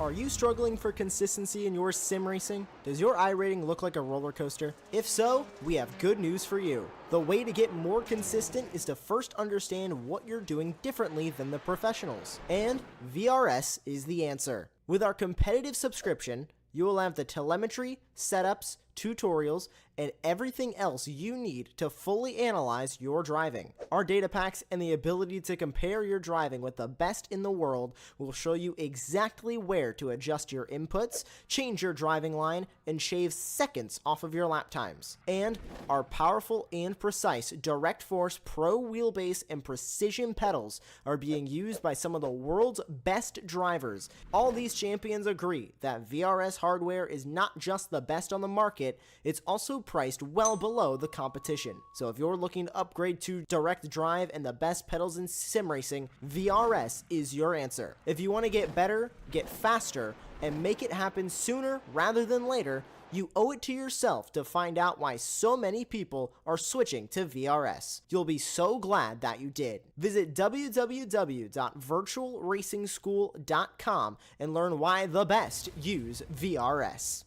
Are you struggling for consistency in your sim racing? Does your iRating look like a roller coaster? If so, we have good news for you. The way to get more consistent is to first understand what you're doing differently than the professionals. And VRS is the answer. With our competitive subscription, you will have the telemetry, setups, tutorials, and everything else you need to fully analyze your driving. Our data packs and the ability to compare your driving with the best in the world will show you exactly where to adjust your inputs, change your driving line, and shave seconds off of your lap times. And our powerful and precise Direct Force Pro wheelbase and precision pedals are being used by some of the world's best drivers. All these champions agree that VRS hardware is not just the best on the market, it's also priced well below the competition. So if you're looking to upgrade to direct drive and the best pedals in sim racing, VRS is your answer. If you want to get better, get faster, and make it happen sooner rather than later, you owe it to yourself to find out why so many people are switching to VRS. You'll be so glad that you did. Visit www.virtualracingschool.com and learn why the best use VRS.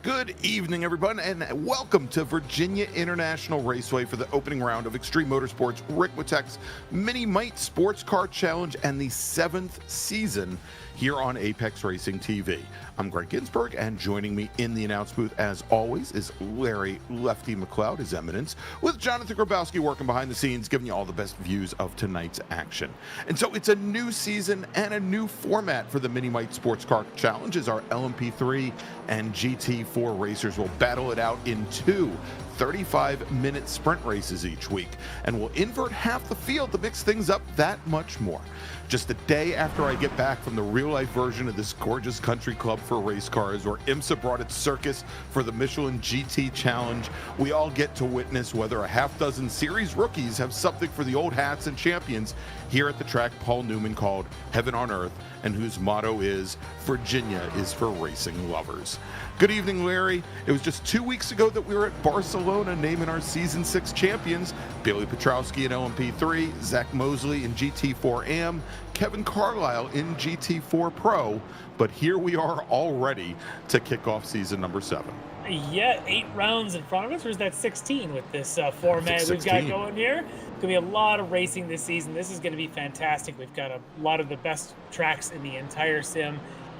Good evening, everyone, and welcome to Virginia International Raceway for the opening round of Extreme Motorsports Ricmotech's miniMite Sports Car Challenge and the 7th season here on Apex Racing TV. I'm Greg Ginsburg, and joining me in the announce booth, as always, is Larry Lefty McLeod, His Eminence, with Jonathan Grabowski working behind the scenes, giving you all the best views of tonight's action. And so it's a new season and a new format for the miniMite Sports Car Challenge, as our LMP3 and GT4 racers will battle it out in two 35-minute sprint races each week, and we'll invert half the field to mix things up that much more. Just a day after I get back from the real-life version of this gorgeous country club for race cars, where IMSA brought its circus for the Michelin GT Challenge, we all get to witness whether a half-dozen series rookies have something for the old hats and champions here at the track Paul Newman called Heaven on Earth, and whose motto is, Virginia is for racing lovers. Good evening, Larry. It was just 2 weeks ago that we were at Barcelona naming our Season 6 champions, Bailey Petrowski in LMP3, Zach Mosley in GT4 AM, Kevin Carlisle in GT4 Pro, but here we are all ready to kick off season number 7. Yeah, 8 rounds in front of us, or is that 16 with this format we've got going here? Going to be a lot of racing this season. This is going to be fantastic. We've got a lot of the best tracks in the entire sim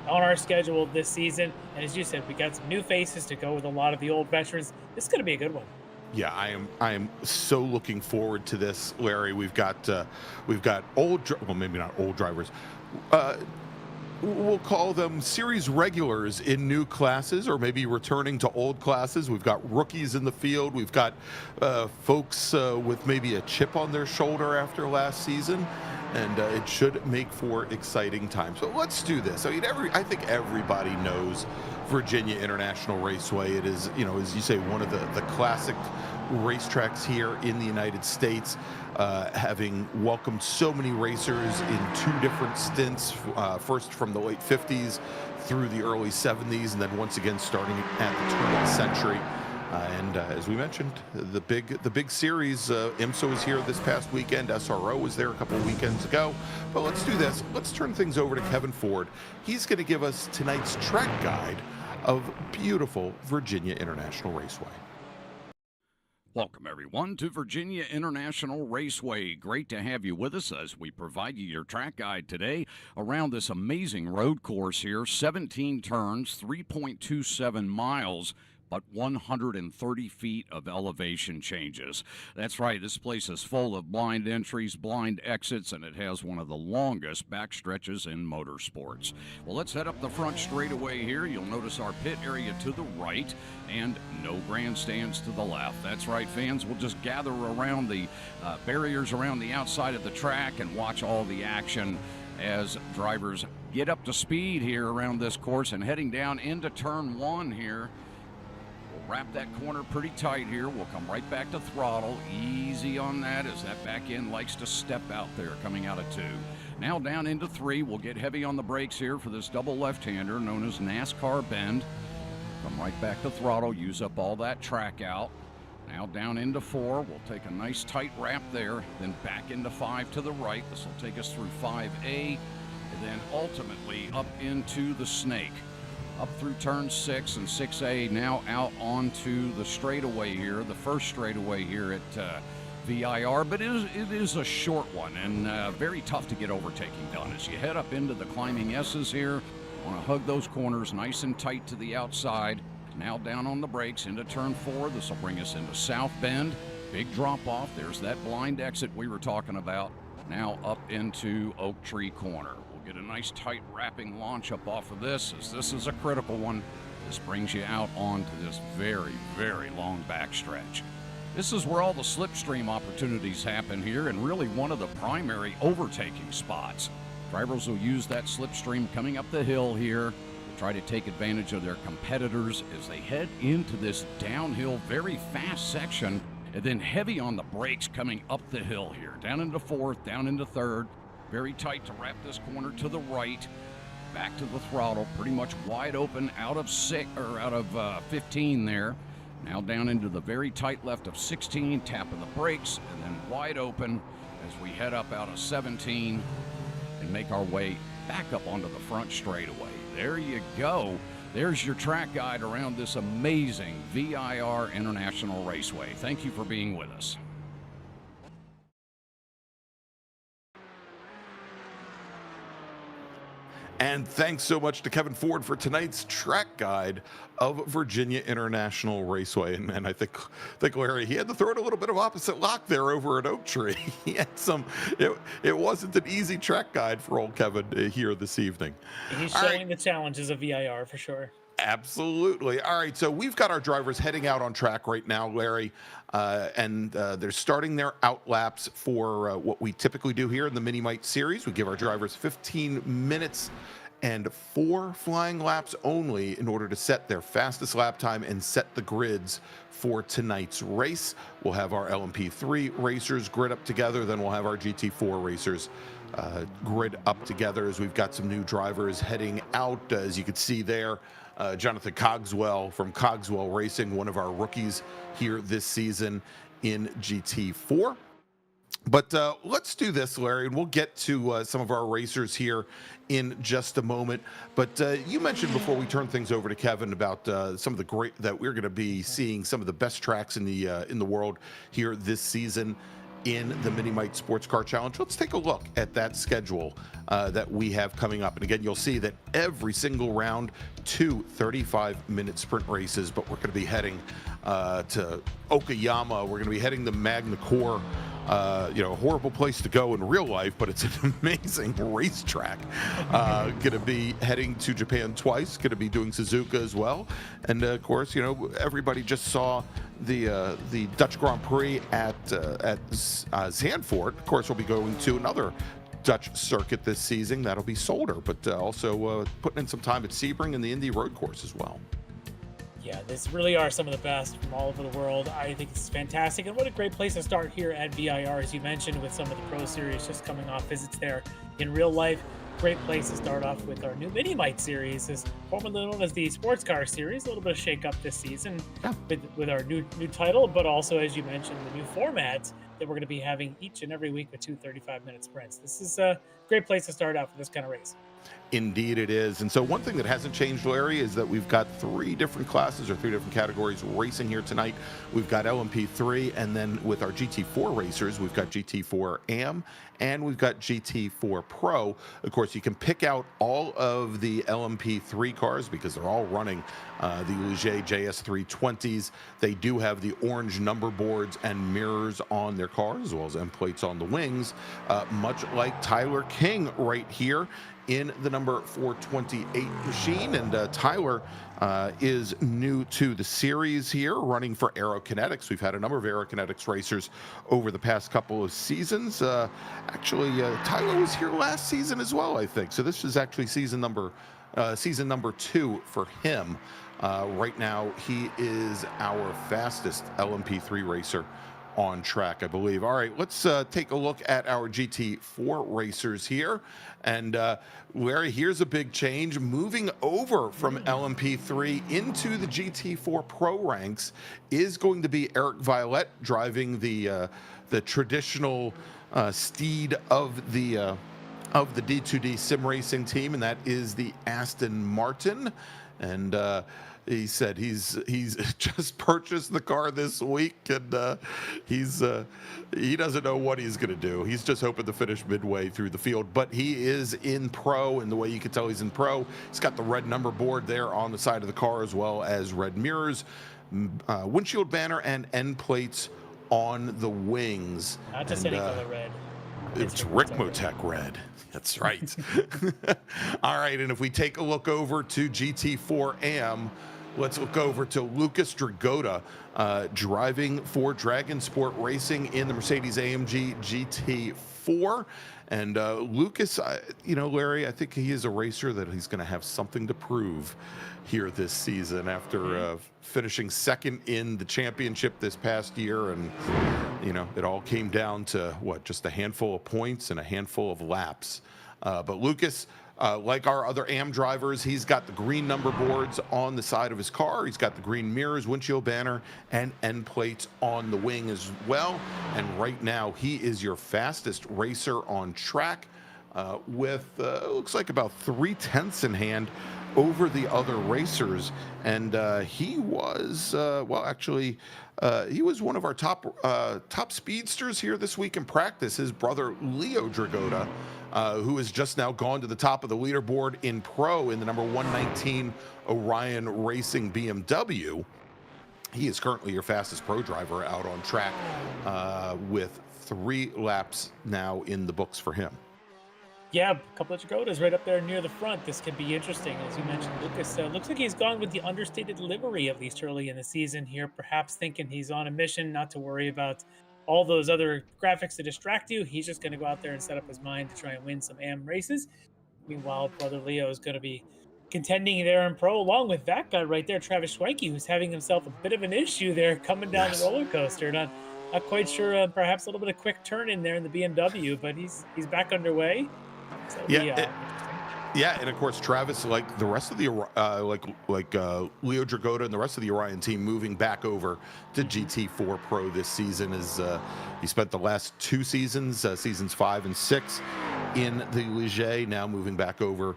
on our schedule this season, and as you said, we got some new faces to go with a lot of the old veterans. This is going to be a good one. Yeah, I am so looking forward to this, Larry. We've got old, well, maybe not old drivers. We'll call them series regulars in new classes, or maybe returning to old classes. We've got rookies in the field. We've got folks with maybe a chip on their shoulder after last season, and it should make for exciting times. So let's do this. I mean, I think everybody knows Virginia International Raceway. It is, you know, as you say, one of the classic racetracks here in the United States, having welcomed so many racers in 2 different stints, first from the late 50s through the early 70s, and then once again starting at the turn of the century. And as we mentioned, the big series, IMSA was here this past weekend. SRO was there a couple of weekends ago. But let's do this. Let's turn things over to Kevin Ford. He's going to give us tonight's track guide of beautiful Virginia International Raceway. Welcome, everyone, to Virginia International Raceway. Great to have you with us as we provide you your track guide today around this amazing road course here. 17 turns, 3.27 miles, but 130 feet of elevation changes. That's right, this place is full of blind entries, blind exits, and it has one of the longest back stretches in motorsports. Well, let's head up the front straightaway here. You'll notice our pit area to the right and no grandstands to the left. That's right, fans. We'll just gather around the barriers around the outside of the track and watch all the action as drivers get up to speed here around this course and heading down into turn 1 here. Wrap that corner pretty tight here. We'll come right back to throttle. Easy on that as that back end likes to step out there coming out of 2. Now down into 3. We'll get heavy on the brakes here for this double left-hander known as NASCAR bend. Come right back to throttle. Use up all that track out. Now down into 4. We'll take a nice tight wrap there. Then back into 5 to the right. This will take us through 5A. And then ultimately up into the snake. Up through turn 6 and 6A, now out onto the straightaway here, the first straightaway here at VIR, but it is a short one and very tough to get overtaking done. As you head up into the climbing S's here, want to hug those corners nice and tight to the outside. Now down on the brakes into turn 4. This will bring us into South Bend. Big drop off. There's that blind exit we were talking about. Now up into Oak Tree Corner. Get a nice tight wrapping launch up off of this, as this is a critical one. This brings you out onto this very, very long backstretch. This is where all the slipstream opportunities happen here and really one of the primary overtaking spots. Drivers will use that slipstream coming up the hill here to try to take advantage of their competitors as they head into this downhill, very fast section, and then heavy on the brakes coming up the hill here. Down into 4th, down into 3rd. Very tight to wrap this corner to the right. Back to the throttle, pretty much wide open out of 15 there. Now down into the very tight left of 16, tapping the brakes, and then wide open as we head up out of 17 and make our way back up onto the front straightaway. There you go. There's your track guide around this amazing VIR International Raceway. Thank you for being with us. And thanks so much to Kevin Ford for tonight's track guide of Virginia International Raceway. And I think Larry, he had to throw it a little bit of opposite lock there over at Oak Tree. He had it wasn't an easy track guide for old Kevin here this evening. He's showing the challenges of VIR for sure. Absolutely. All right, so we've got our drivers heading out on track right now, Larry, and they're starting their out laps for what we typically do here in the miniMite series. We give our drivers 15 minutes and 4 flying laps only in order to set their fastest lap time and set the grids for tonight's race. We'll have our LMP3 racers grid up together, then we'll have our GT4 racers grid up together as we've got some new drivers heading out, as you can see there. Jonathan Cogswell from Cogswell Racing, one of our rookies here this season in GT4. But let's do this, Larry, and we'll get to some of our racers here in just a moment. But you mentioned before we turn things over to Kevin about some of the great that we're going to be seeing some of the best tracks in the world here this season in the miniMite Sports Car Challenge. Let's take a look at that schedule that we have coming up. And again, you'll see that every single round, 2 35-minute sprint races, but we're going to be heading to Okayama. We're going to be heading to Magna Core. A horrible place to go in real life, but it's an amazing racetrack. Going to be heading to Japan twice, going to be doing Suzuka as well. And of course, everybody just saw the Dutch Grand Prix at Zandvoort. Of course, we'll be going to another Dutch circuit this season. That'll be Solder, but also putting in some time at Sebring and the Indy Road Course as well. Yeah, these really are some of the best from all over the world. I think it's fantastic. And what a great place to start here at VIR, as you mentioned, with some of the Pro Series just coming off visits there in real life. great place to start off with our new miniMite series, is formerly known as the Sportscar series. A little bit of shake up this season with our new title, but also, as you mentioned, the new format that we're going to be having each and every week with 2 35-minute sprints. This is a great place to start out for this kind of race. Indeed it is. And so one thing that hasn't changed, Larry, is that we've got 3 different classes or 3 different categories racing here tonight. We've got LMP3, and then with our GT4 racers, we've got GT4 AM, and we've got GT4 Pro. Of course, you can pick out all of the LMP3 cars because they're all running the Ligier JS320s. They do have the orange number boards and mirrors on their cars, as well as end plates on the wings, much like Tyler King right here in the number 428 machine. And Tyler is new to the series here, running for Aerokinetics. We've had a number of Aerokinetics racers over the past couple of seasons. Actually, Tyler was here last season as well, I think. So this is actually season number 2 for him. Right now, he is our fastest LMP3 racer on track, I believe. All right, let's take a look at our GT4 racers here. And Larry, here's a big change. Moving over from LMP3 into the GT4 Pro ranks is going to be Eric Violette, driving the traditional steed of the D2D sim racing team, and that is the Aston Martin. And he said he's just purchased the car this week, and he doesn't know what he's going to do. He's just hoping to finish midway through the field, but he is in Pro, and the way you can tell he's in Pro, he's got the red number board there on the side of the car, as well as red mirrors, windshield banner, and end plates on the wings. Not just any color red. It's Ricmotech red. That's right. All right, and if we take a look over to GT4 AM, let's look over to Lucas Dragota, driving for Dragon Sport Racing in the Mercedes-AMG GT4. And Lucas, Larry, I think he is a racer that he's going to have something to prove here this season after finishing second in the championship this past year. And, it all came down to, just a handful of points and a handful of laps. But Lucas, like our other AM drivers, he's got the green number boards on the side of his car. He's got the green mirrors, windshield banner, and end plates on the wing as well. And right now, he is your fastest racer on track with, looks like about 3/10 in hand over the other racers. And he was, he was one of our top speedsters here this week in practice. His brother, Leo Dragota, who has just now gone to the top of the leaderboard in Pro in the number 119 Orion Racing BMW. He is currently your fastest Pro driver out on track with 3 laps now in the books for him. Yeah, a couple of Dragotas right up there near the front. This could be interesting. As you mentioned, Lucas looks like he's gone with the understated livery, at least early in the season here, perhaps thinking he's on a mission, not to worry about all those other graphics to distract you. He's just going to go out there and set up his mind to try and win some AM races. Meanwhile, brother Leo is going to be contending there in Pro, along with that guy right there, Travis Schwenke, who's having himself a bit of an issue there coming down the roller coaster. Not quite sure, perhaps a little bit of quick turn in there in the BMW, but he's back underway. So and of course Travis, like the rest of the Leo Dragota and the rest of the Orion team, moving back over to GT4 Pro this season. Is he spent the last 2 seasons, seasons 5 and 6, in the Ligier, now moving back over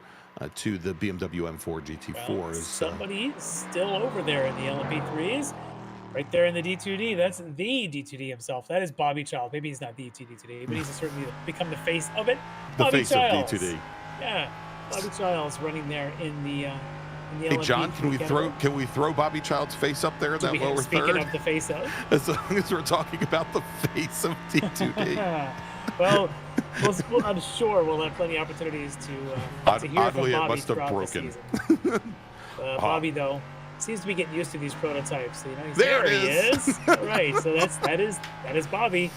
to the BMW M4 GT4. Well, somebody still over there in the LMP3s. Right there in the D2D, that's the D2D himself. That is Bobby Child. Maybe he's not the D2D, but he's certainly become the face of it. The Bobby face Childs. of D2D. Yeah, Bobby Childs running there in the Hey LMP3 John, can we throw Bobby Child's face up there in that lower third? Speaking of the face of, as long as we're talking about the face of D2D. well, I'm sure we'll have plenty of opportunities to hear from Bobby it must have throughout broken. the season. Bobby, though, seems to be getting used to these prototypes. So, there he is. All right, so that is Bobby.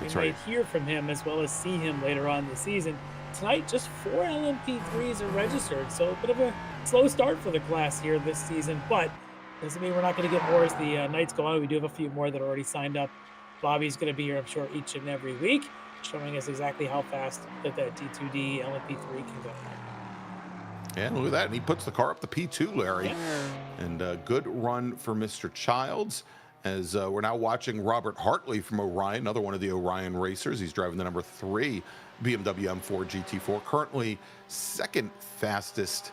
That's we right. might hear from him as well as see him later on this season. Tonight, just 4 LMP3s are registered, so a bit of a slow start for the class here this season, but doesn't mean we're not going to get more as the nights go on. We do have a few more that are already signed up. Bobby's going to be here, I'm sure, each and every week. showing us exactly how fast that D2D LMP3 can go. Yeah, look at that. And he puts the car up the P2, Larry. Yeah. And a good run for Mr. Childs, as we're now watching Robert Hartley from Orion, another one of the Orion racers. He's driving the number 3 BMW M4 GT4, currently second fastest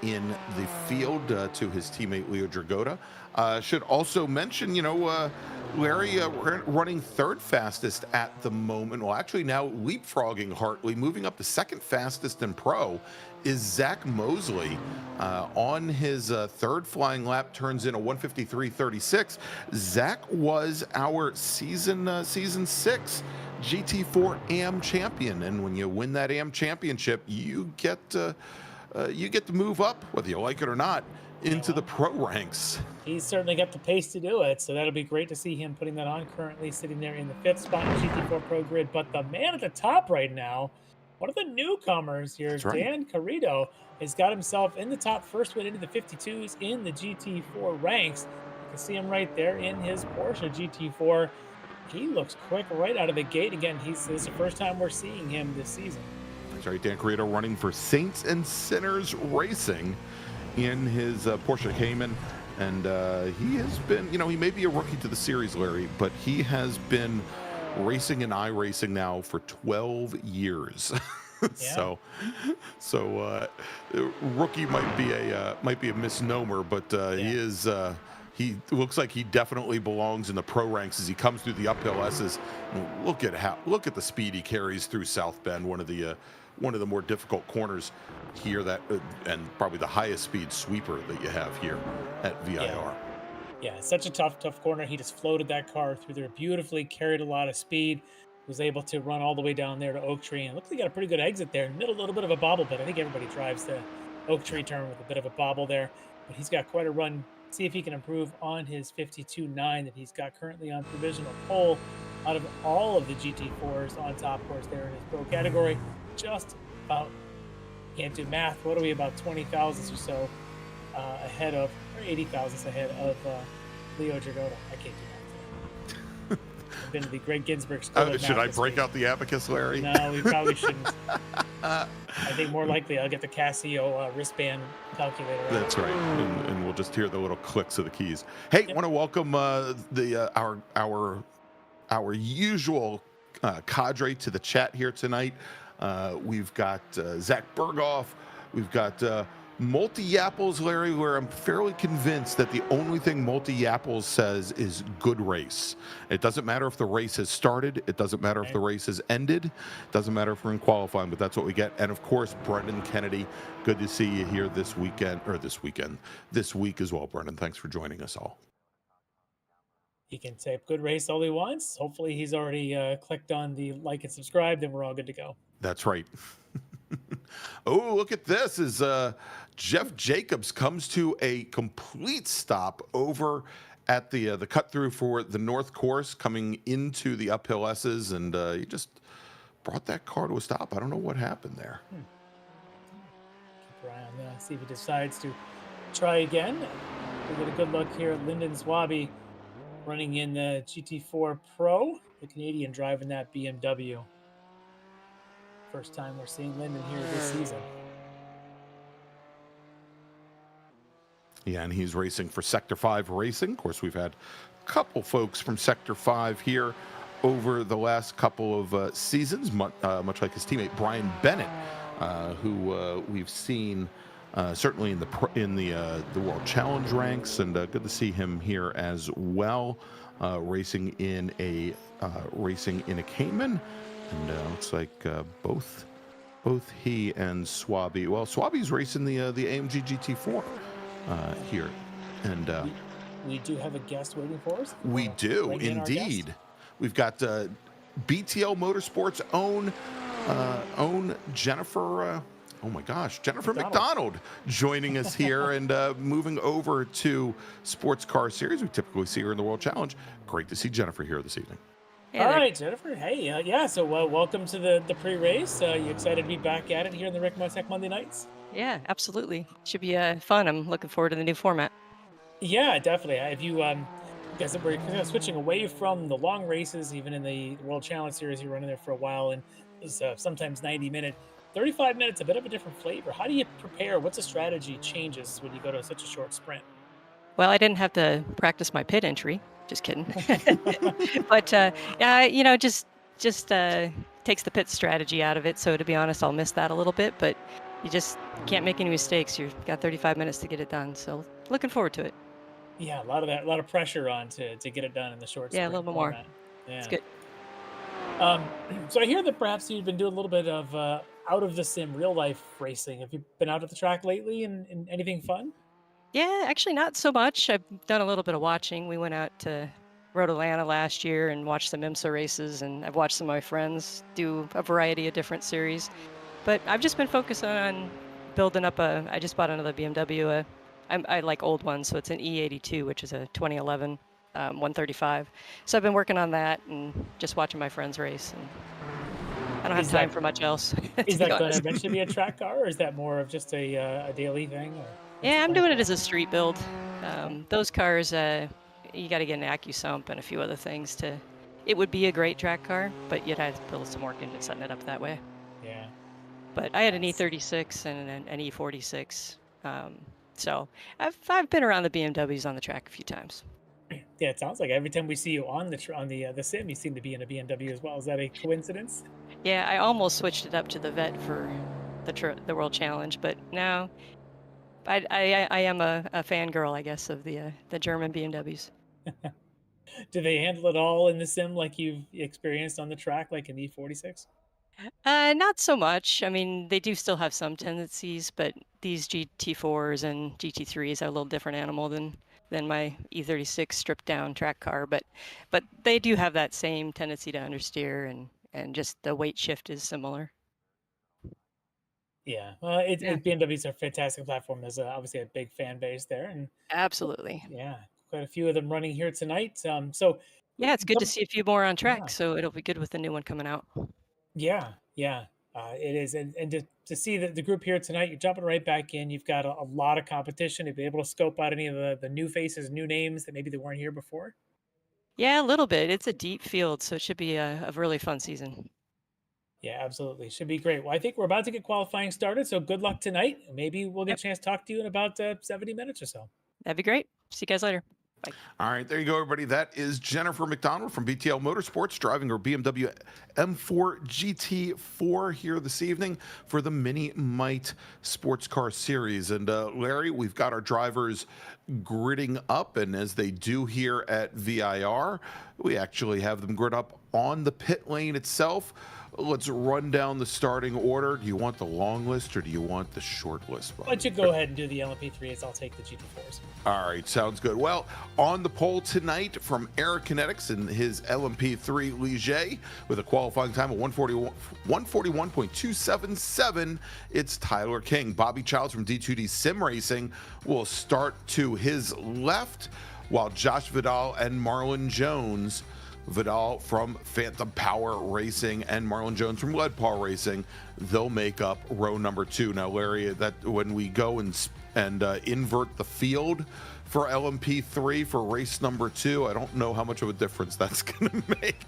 in the field to his teammate Leo Dragota. Should also mention, Larry running third fastest at the moment. Well, actually now leapfrogging Hartley, moving up to second fastest in pro, is Zach Mosley. On his third flying lap, turns in a 1:53.36. Zach was our season 6 GT4 AM champion, and when you win that AM championship, you get to move up, whether you like it or not, into the pro ranks. He's certainly got the pace to do it, so that'll be great to see him putting that on. Currently sitting there in the 5th spot in the GT4 Pro Grid, but the man at the top right now, one of the newcomers here, That's right. Dan Carrito, has got himself in the top, first win into the 52s in the GT4 ranks. You can see him right there in his Porsche GT4. He looks quick right out of the gate. Again, this is the first time we're seeing him this season. That's right, Dan Carrito running for Saints and Sinners Racing in his Porsche Cayman. And he has been, he may be a rookie to the series, Larry, but he has been racing in iRacing now for 12 years. Yeah. So rookie might be a misnomer, but he looks like he definitely belongs in the pro ranks as he comes through the uphill S's. Look at the speed he carries through South Bend, one of the more difficult corners here, and probably the highest speed sweeper that you have here at VIR. Yeah, such a tough corner. He just floated that car through there beautifully, carried a lot of speed, was able to run all the way down there to Oak Tree, and looks like he got a pretty good exit there. Middle, a little bit of a bobble, but I think everybody drives the Oak Tree turn with a bit of a bobble there. But he's got quite a run. See if he can improve on his 52.9 that he's got currently on provisional pole out of all of the GT4s on top course there in his pro category. Just about, can't do math, what are we, about 20 thousandths or so ahead of, or 80 thousandths ahead of Leo Dragota. I can't do math. I've been to the Greg Ginsburg School of Should Math I this break week. out the abacus, Larry? No, we probably shouldn't. I think more likely I'll get the Casio wristband calculator. That's right, and we'll just hear the little clicks of the keys. Hey, want to welcome our usual cadre to the chat here tonight. We've got Zach Berghoff. We've got Multi-Yapples, Larry, where I'm fairly convinced that the only thing Multi-Yapples says is good race. It doesn't matter if the race has started. It doesn't matter if the race has ended. It doesn't matter if we're in qualifying, but that's what we get. And, of course, Brendan Kennedy, good to see you here this week as well, Brendan. Thanks for joining us all. He can say good race all he wants. Hopefully he's already clicked on the like and subscribe, then we're all good to go. That's right. Oh, look at this. As Jeff Jacobs comes to a complete stop over at the cut through for the North Course, coming into the uphill S's, and he just brought that car to a stop. I don't know what happened there. Keep your eye on that. See if he decides to try again. We'll get a good look here at Lyndon Swaby running in the GT4 Pro, the Canadian driving that BMW. First time we're seeing Lyndon here this season. Yeah, and he's racing for Sector 5 Racing. Of course, we've had a couple folks from Sector 5 here over the last couple of seasons, much like his teammate Brian Bennett, who we've seen certainly in the World Challenge ranks, and good to see him here as well, racing in a Cayman. And looks like both he and Swaby. Well, Swaby's racing the AMG GT4 here, and we do have a guest waiting for us. We do indeed. We've got BTL Motorsports own Jennifer. Oh my gosh, Jennifer McDonald joining us here and moving over to Sports Car Series. We typically see her in the World Challenge. Great to see Jennifer here this evening. All right, Jennifer. Hey, yeah. So welcome to the pre-race. You excited to be back at it here in the Ricmotech Monday nights? Yeah, absolutely. Should be fun. I'm looking forward to the new format. Yeah, definitely. If you Because we're kind of switching away from the long races, even in the World Challenge Series, you're running there for a while, and it's sometimes 90-minute. 35 minutes, a bit of a different flavor. How do you prepare? What's a strategy changes when you go to such a short sprint? Well, I didn't have to practice my pit entry. Just kidding. But yeah, just takes the pit strategy out of it. So to be honest, I'll miss that a little bit. But you just can't make any mistakes. You've got 35 minutes to get it done. So looking forward to it. Yeah, a lot of pressure on to get it done in the short Yeah, a sprint little bit more. format. Yeah. It's good. So I hear that perhaps you've been doing a little bit of out of the sim real life racing. Have you been out at the track lately and anything fun? Yeah, actually not so much. I've done a little bit of watching. We went out to Road Atlanta last year and watched some IMSA races, and I've watched some of my friends do a variety of different series. But I've just been focused on building up I just bought another BMW. I like old ones, so it's an E82, which is a 2011 135. So I've been working on that and just watching my friends race. And I don't have time for much else. Is that going to eventually be a track car, or is that more of just a daily thing? Yeah, I'm doing it as a street build. Those cars, you got to get an AccuSump and a few other things to. It would be a great track car, but you'd have to put some work into setting it up that way. Yeah. But I had an E36 and an E46, so I've been around the BMWs on the track a few times. Yeah, it sounds like every time we see you on the sim, you seem to be in a BMW as well. Is that a coincidence? Yeah, I almost switched it up to the Vet for the World Challenge, but now I am a fangirl, I guess, of the German BMWs. Do they handle it all in the sim like you've experienced on the track, like in E46? Not so much. I mean, they do still have some tendencies, but these GT4s and GT3s are a little different animal than my E36 stripped down track car, but they do have that same tendency to understeer and just the weight shift is similar. Yeah, well, BMW's a fantastic platform. There's obviously a big fan base there, and Absolutely. yeah, quite a few of them running here tonight. So Yeah, it's good to jump- see a few more on yeah, track, so it'll be good with the new one coming out. yeah, it is, and to see the group here tonight, you're jumping right back in. You've got a lot of competition. To be able to scope out any of the new faces, new names that maybe they weren't here before. Yeah, a little bit. It's a deep field, so it should be a really fun season. Yeah, absolutely. Should be great. Well, I think we're about to get qualifying started, so good luck tonight. Maybe we'll get Yep, a chance to talk to you in about 70 minutes or so. that'd be great. See you guys later. Bye. All right, there you go, everybody. That is Jennifer McDonald from BTL Motorsports driving her BMW M4 GT4 here this evening for the miniMite Sports Car Series. And Larry, we've got our drivers gridding up, and as they do here at VIR, we actually have them grid up on the pit lane itself. Let's run down the starting order. Do you want the long list or do you want the short list? Why don't you go ahead and do the LMP3s? I'll take the GT4s. All right, sounds good. Well, on the pole tonight from Aerokinetics in his LMP3 Ligier with a qualifying time of 141.277, it's Tyler King. Bobby Childs from D2D Sim Racing will start to his left, while Josh Vidal and Marlon Jones, Vidal from Phantom Power Racing and Marlon Jones from Lead Paw Racing, they'll make up row number 2. Now, Larry, that when we go and invert the field for LMP3 for race number 2, I don't know how much of a difference that's going to make.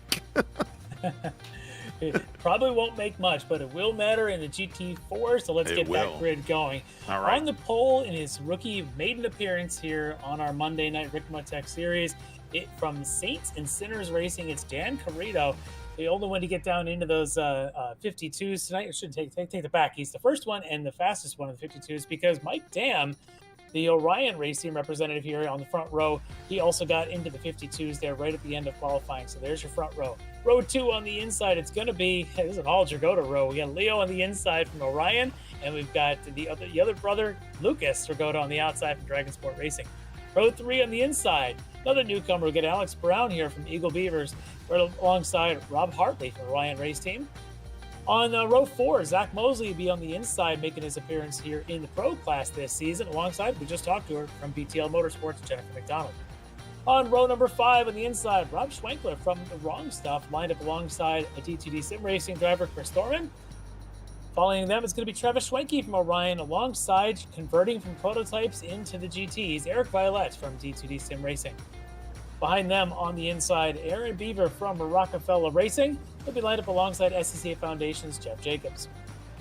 It probably won't make much, but it will matter in the GT4, so let's get that grid going. All right. On the pole in his rookie maiden appearance here on our Monday night Ricmotech series, from Saints and Sinners Racing, it's Dan Carrito, the only one to get down into those 52s tonight. It should take the back. He's the first one and the fastest one of the 52s because Mike Dam, the Orion Racing representative here on the front row, he also got into the 52s there right at the end of qualifying. So there's your front row. Row 2 on the inside, it's going to be, this is an all Dragota row. We got Leo on the inside from Orion, and we've got the other brother, Lucas Dragota, on the outside from Dragonsport Racing. Row 3 on the inside, another newcomer. We get Alex Brown here from Eagle Beavers, right alongside Rob Hartley from Orion Race Team. On row 4, Zach Mosley will be on the inside, making his appearance here in the pro class this season, alongside, we just talked to her, from BTL Motorsports, Jennifer McDonald. On row number 5 on the inside, Rob Schwenkler from The Wrong Stuff, lined up alongside a D2D Sim Racing driver, Chris Thorman. Following them, it's going to be Travis Schwenke from Orion, alongside, converting from prototypes into the GTs, Eric Violet from D2D Sim Racing. Behind them on the inside, Aaron Beaver from Rockefeller Racing. He'll be lined up alongside SCCA Foundation's Jeff Jacobs.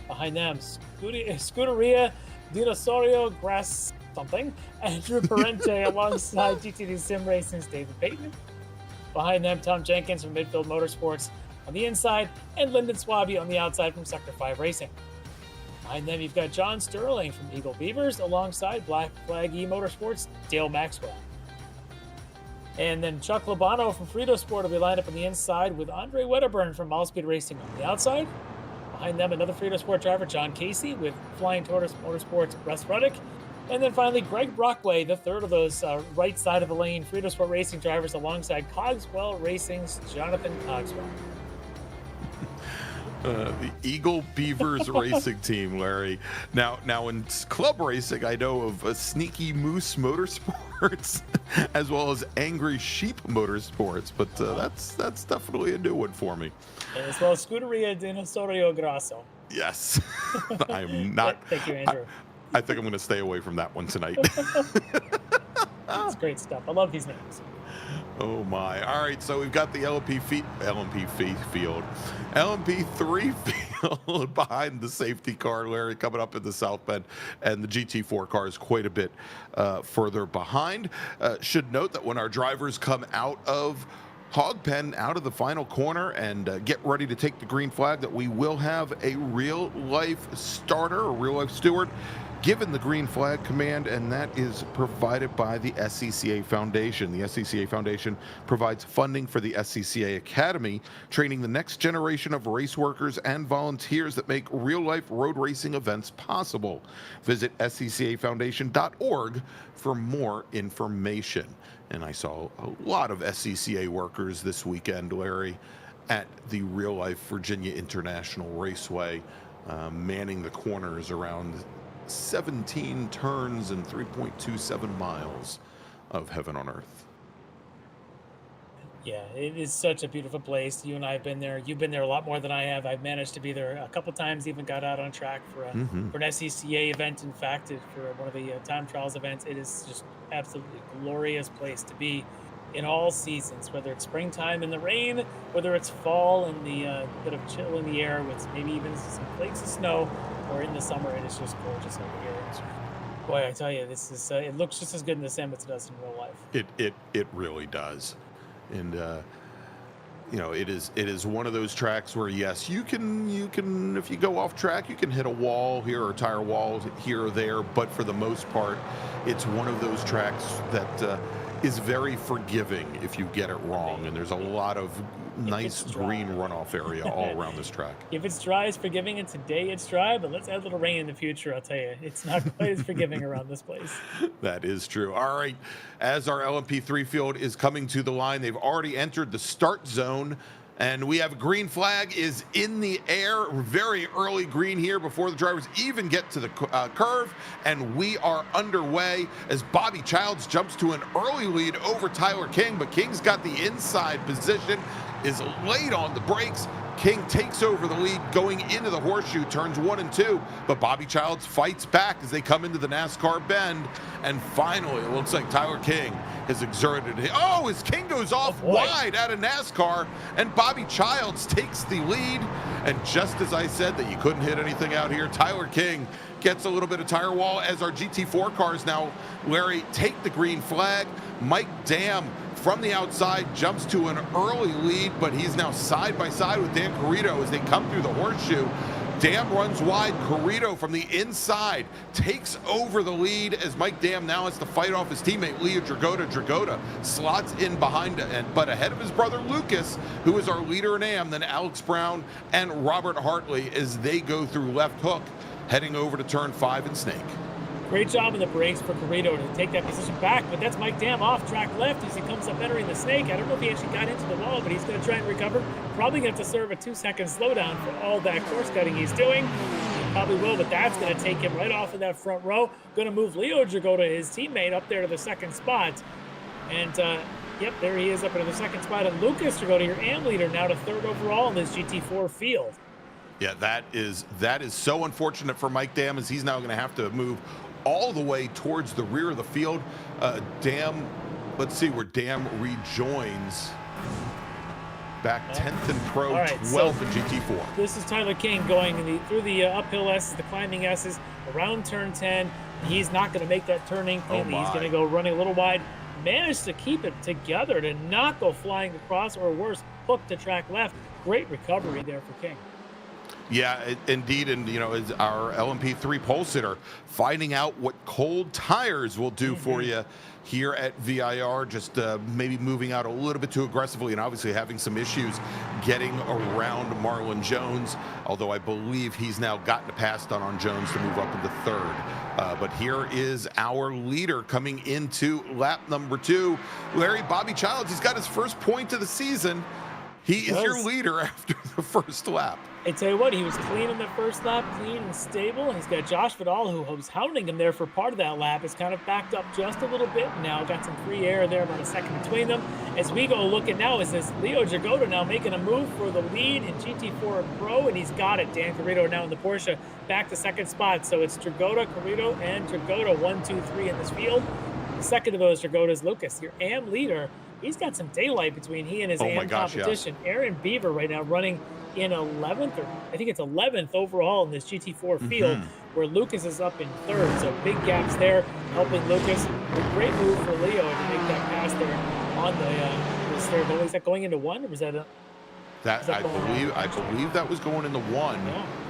Behind them, Scuderia Dinosaurio Grass something, Andrew Parente alongside GTD Sim Racing's David Bateman. Behind them, Tom Jenkins from Midfield Motorsports on the inside, and Lyndon Swaby on the outside from Sector 5 Racing. Behind them, you've got John Sterling from Eagle Beavers alongside Black Flag E Motorsports' Dale Maxwell. And then Chuck Labano from Frito Sport will be lined up on the inside with Andre Wedderburn from Allspeed Racing on the outside. Behind them, another Frito Sport driver, John Casey, with Flying Tortoise Motorsports' Russ Ruddick. And then finally, Greg Brockway, the third of those right side of the lane Frito Sport Racing drivers alongside Cogswell Racing's Jonathan Cogswell. The Eagle Beavers racing team, Larry. Now in club racing, I know of Sneaky Moose Motorsports as well as Angry Sheep Motorsports, but that's definitely a new one for me. And as well as Scuderia Dinosaurio Grasso. Yes, I'm not. Thank you, Andrew. I think I'm going to stay away from that one tonight. It's great stuff. I love these names. Oh my. All right, so we've got the LMP3 field behind the safety car, Larry, coming up in the South Bend, and the GT4 car is quite a bit further behind. Should note that when our drivers come out of Hog Pen, out of the final corner, and get ready to take the green flag, that we will have a real-life starter, a real-life steward, given the green flag command, and that is provided by the SCCA Foundation. The SCCA Foundation provides funding for the SCCA Academy, training the next generation of race workers and volunteers that make real-life road racing events possible. Visit sccafoundation.org for more information. And I saw a lot of SCCA workers this weekend, Larry, at the real-life Virginia International Raceway, manning the corners around 17 turns and 3.27 miles of heaven on earth. Yeah, it is such a beautiful place. You and I have been there. You've been there a lot more than I have. I've managed to be there a couple times, even got out on track for an SCCA event. In fact, for one of the time trials events. It is just absolutely glorious place to be in all seasons, whether it's springtime in the rain, whether it's fall and the bit of chill in the air with maybe even some flakes of snow, or in the summer. It is just gorgeous over here. Boy, I tell you, this is it looks just as good in the sim as it does in real life. It really does. And you know, it is one of those tracks where, yes, you can if you go off track, you can hit a wall here or tire walls here or there, but for the most part, it's one of those tracks that is very forgiving if you get it wrong, and there's a lot of nice green runoff area all around this track. If it's dry, it's forgiving, and today it's dry, but let's add a little rain in the future. I'll tell you, it's not quite as forgiving around this place. That is true. All right, as our LMP3 field is coming to the line, they've already entered the start zone, and we have a green flag is in the air, very early green here before the drivers even get to the curve, and we are underway as Bobby Childs jumps to an early lead over Tyler King, but King's got the inside position, is late on the brakes. King takes over the lead going into the horseshoe, turns 1 and 2, but Bobby Childs fights back as they come into the NASCAR bend, and finally it looks like Tyler King has exerted. Oh, as King goes off wide out of NASCAR, and Bobby Childs takes the lead, and just as I said that you couldn't hit anything out here, Tyler King gets a little bit of tire wall as our GT4 cars now, Larry, take the green flag. Mike Dam from the outside jumps to an early lead, but he's now side by side with Dan Carrito as they come through the horseshoe. Dam runs wide. Carrito from the inside takes over the lead as Mike Dam now has to fight off his teammate Leo Dragota. Dragota slots in behind, but ahead of his brother Lucas, who is our leader in AM, then Alex Brown and Robert Hartley as they go through left hook, heading over to turn 5 and Snake. Great job in the brakes for Carrito to take that position back, but that's Mike Dam off track left as he comes up entering the Snake. I don't know if he actually got into the wall, but he's going to try and recover. Probably going to have to serve a 2-second slowdown for all that course cutting he's doing. He probably will, but that's going to take him right off of that front row. Going to move Leo Dragota, his teammate, up there to the second spot. And, yep, there he is up into the second spot. And Lucas Dragota, your AM leader, now to third overall in this GT4 field. Yeah, that is so unfortunate for Mike Dam as he's now going to have to move all the way towards the rear of the field. Dam let's see where Dan rejoins. Back 10th in Pro, right, 12th so in GT4. This is Tyler King going through the uphill S's, the climbing S's, around turn 10. He's not going to make that turning cleanly. He's going to go running a little wide. Managed to keep it together to not go flying across, or worse, hook to track left. Great recovery there for King. Yeah, indeed, and as our LMP3 pole sitter, finding out what cold tires will do for you here at VIR, just maybe moving out a little bit too aggressively, and obviously having some issues getting around Marlon Jones, although I believe he's now gotten a pass done on Jones to move up into third. But here is our leader coming into lap number 2. Larry, Bobby Childs, he's got his first point of the season. He is your leader after the first lap. I tell you what, he was clean in the first lap, clean and stable. He's got Josh Vidal, who was hounding him there for part of that lap. It's kind of backed up just a little bit now. Got some free air there, about a second between them. As we go looking now, is this Leo Dragotta now making a move for the lead in GT4 Pro, and he's got it. Dan Carrito now in the Porsche, back to second spot. So it's Dragotta, Carrito, and Dragotta, 1, 2, 3 in this field. The second of those Dragotta is Lucas, your AM leader. He's got some daylight between he and his AM competition. Yeah. Aaron Beaver right now running in 11th, or I think it's 11th overall in this GT4 field, where Lucas is up in third. So big gaps there, helping Lucas. A great move for Leo to make that pass there on the is that going into one, or was that I believe that was going into one,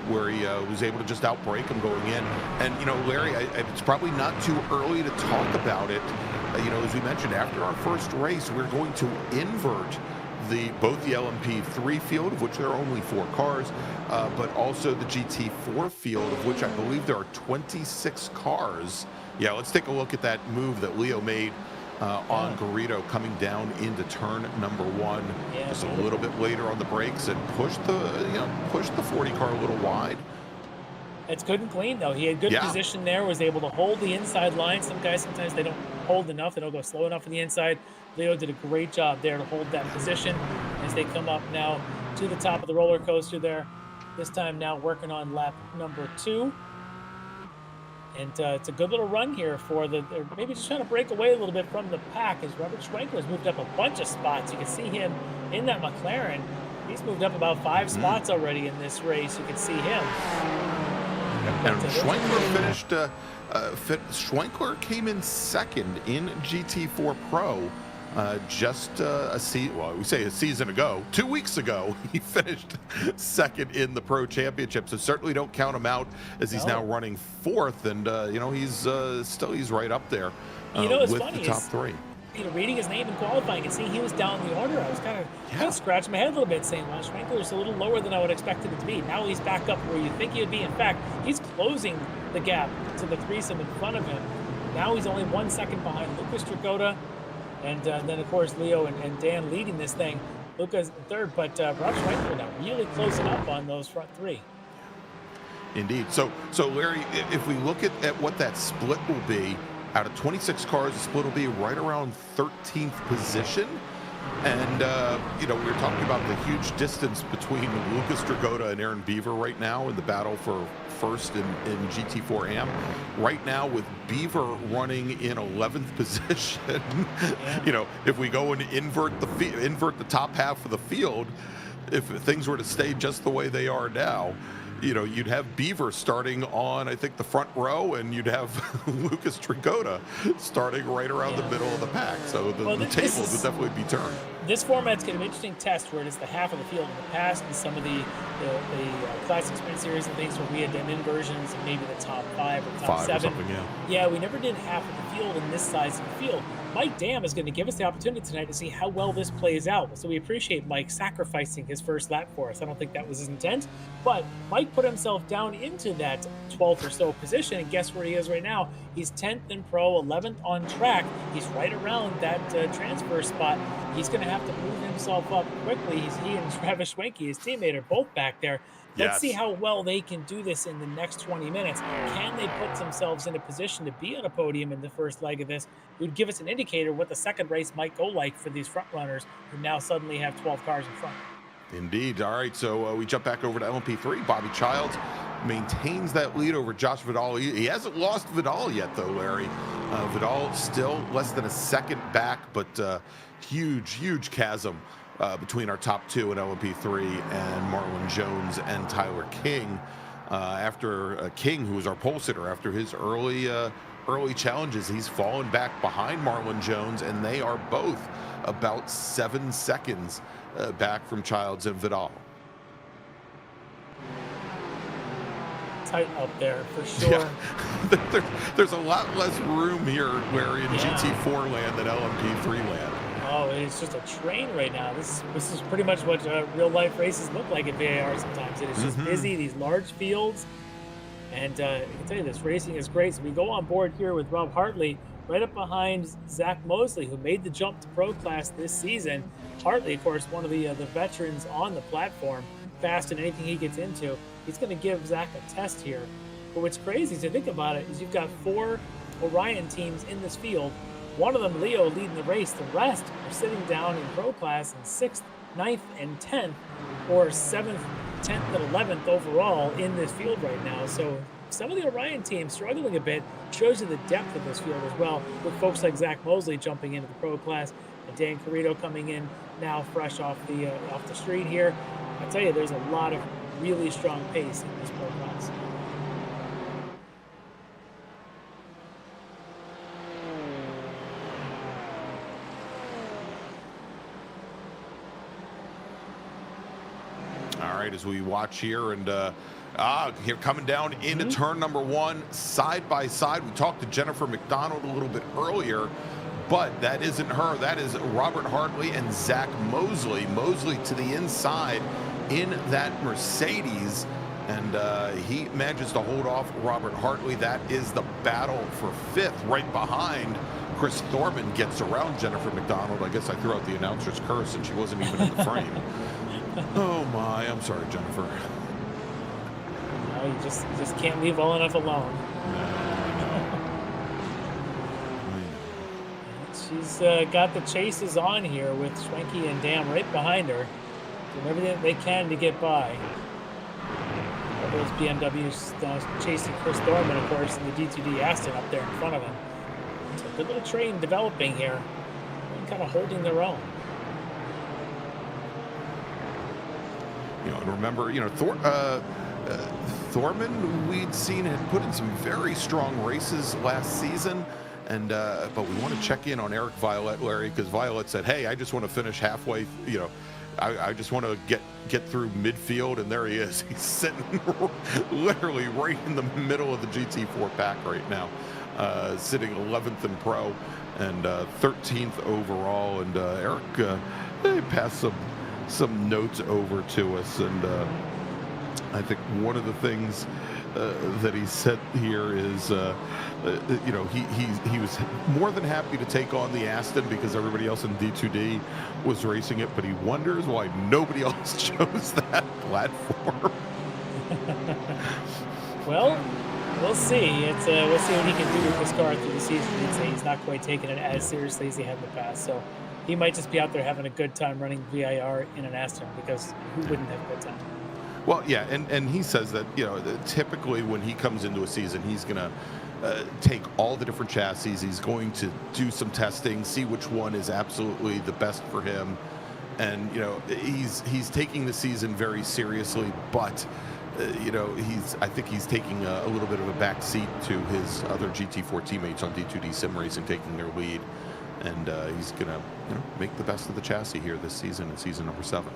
where he was able to just outbrake him going in. And Larry, it's probably not too early to talk about it. As we mentioned, after our first race, we're going to invert both the LMP3 field, of which there are only 4 cars, but also the GT4 field, of which I believe there are 26 cars. Yeah, let's take a look at that move that Leo made on Garrido coming down into turn number 1, just a little bit later on the brakes, and pushed the 40 car a little wide. It's good and clean, though. He had good position there, was able to hold the inside line. Some guys, sometimes they don't hold enough. They don't go slow enough on the inside. Leo did a great job there to hold that position as they come up now to the top of the roller coaster there. This time now working on lap number 2. And it's a good little run here for they're maybe just trying to break away a little bit from the pack, as Robert Schwenkler has moved up a bunch of spots. You can see him in that McLaren. He's moved up about 5 spots already in this race. You can see him. And Schwenkler finished. Schwenkler came in second in GT4 Pro just a season ago. 2 weeks ago, he finished second in the Pro Championship. So certainly don't count him out, as he's now running 4th, and he's right up there with the top 3. Reading his name in qualifying and seeing he was down the order, I was kind of scratching my head a little bit, saying, well, Schwenkler's a little lower than I would expect him to be. Now he's back up where you think he would be. In fact, he's closing the gap to the threesome in front of him. Now he's only 1 second behind Lucas Dragotta, and then, of course, Leo and Dan leading this thing. Lucas third, but Rob Schwenkler now really closing up on those front 3. Indeed. So Larry, if we look at what that split will be, out of 26 cars, the split will be right around 13th position. And, we were talking about the huge distance between Lucas Dragotta and Aaron Beaver right now in the battle for first in GT4 AM. Right now, with Beaver running in 11th position, if we go and invert the top half of the field, if things were to stay just the way they are now, you'd have Beaver starting on, I think, the front row, and you'd have Lucas Dragotta starting right around the middle of the pack. So the tables would definitely be turned. This format's going to be an interesting test where it is the half of the field in the past, and some of the Classic Sprint Series and things where we had done inversions and maybe the top 5 or top 7. Yeah, we never did half of the field in this size of the field. Mike Dam is going to give us the opportunity tonight to see how well this plays out. So we appreciate Mike sacrificing his first lap for us. I don't think that was his intent, but Mike put himself down into that 12th or so position, and guess where he is right now? He's 10th in Pro, 11th on track. He's right around that transfer spot. He's going to have to move himself up quickly. He and Travis Schwenke, his teammate, are both back there. Let's see how well they can do this in the next 20 minutes. Can they put themselves in a position to be on a podium in the first leg of this? It would give us an indicator what the second race might go like for these front runners who now suddenly have 12 cars in front. Indeed. All right, so we jump back over to LMP3. Bobby Childs maintains that lead over Josh Vidal. He hasn't lost Vidal yet, though, Larry. Vidal still less than a second back, but huge chasm between our top two in LMP3 and Marlon Jones and Tyler King. After King, who was our pole sitter, after his early challenges, he's fallen back behind Marlon Jones, and they are both about 7 seconds back from Childs and Vidal. Tight up there for sure. Yeah. There's a lot less room here where in GT4 land than LMP3 land. Oh, it's just a train right now. This is pretty much what real life races look like at VIR sometimes. It is just busy, these large fields. And I can tell you, this racing is great. So we go on board here with Rob Hartley right up behind Zach Mosley, who made the jump to pro class this season. Hartley, of course, one of the veterans on the platform, fast in anything he gets into. He's going to give Zach a test here. But what's crazy to think about it is you've got 4 Orion teams in this field. One of them, Leo, leading the race. The rest are sitting down in pro class in 6th, 9th, and 10th, or 7th, 10th, and 11th overall in this field right now. So some of the Orion teams struggling a bit. Shows you the depth of this field as well, with folks like Zach Mosley jumping into the pro class and Dan Carrito coming in now fresh off the street here. I tell you, there's a lot of really strong pace in this pro class. All right, as we watch here, and here coming down into turn number 1, side by side. We talked to Jennifer McDonald a little bit earlier, but that isn't her. That is Robert Hartley and Zach Mosley. Mosley to the inside in that Mercedes, and he manages to hold off Robert Hartley. That is the battle for 5th. Right behind, Chris Thorman gets around Jennifer McDonald. I guess I threw out the announcer's curse, and she wasn't even in the frame. Oh my, I'm sorry, Jennifer. No, you just can't leave well enough alone. She's got the chases on here with Schwenke and Dam right behind her, doing everything they can to get by. Those BMWs chasing Chris Thorman, of course, and the D2D Aston up there in front of him. So good little train developing here, and kind of holding their own. And remember, Thorman, we'd seen had put in some very strong races last season, and but we want to check in on Eric Violet, Larry, because Violet said, "Hey, I just want to finish halfway. I just want to get through midfield," and there he is. He's sitting literally right in the middle of the GT4 pack right now, sitting 11th in pro and 13th overall. And Eric passed some notes over to us, and I think one of the things that he said here is he was more than happy to take on the Aston because everybody else in D2D was racing it, but he wonders why nobody else chose that platform. Well, we'll see. We'll see what he can do with this car through the season. He'd say he's not quite taking it as seriously as he had in the past, so he might just be out there having a good time running VIR in an Aston, because who wouldn't have a good time? Well, yeah, and he says that, typically when he comes into a season, he's going to take all the different chassis. He's going to do some testing, see which one is absolutely the best for him. And, he's taking the season very seriously, but, I think he's taking a little bit of a back seat to his other GT4 teammates on D2D Sim Racing, taking their lead. And he's going to, make the best of the chassis here this season in season number 7.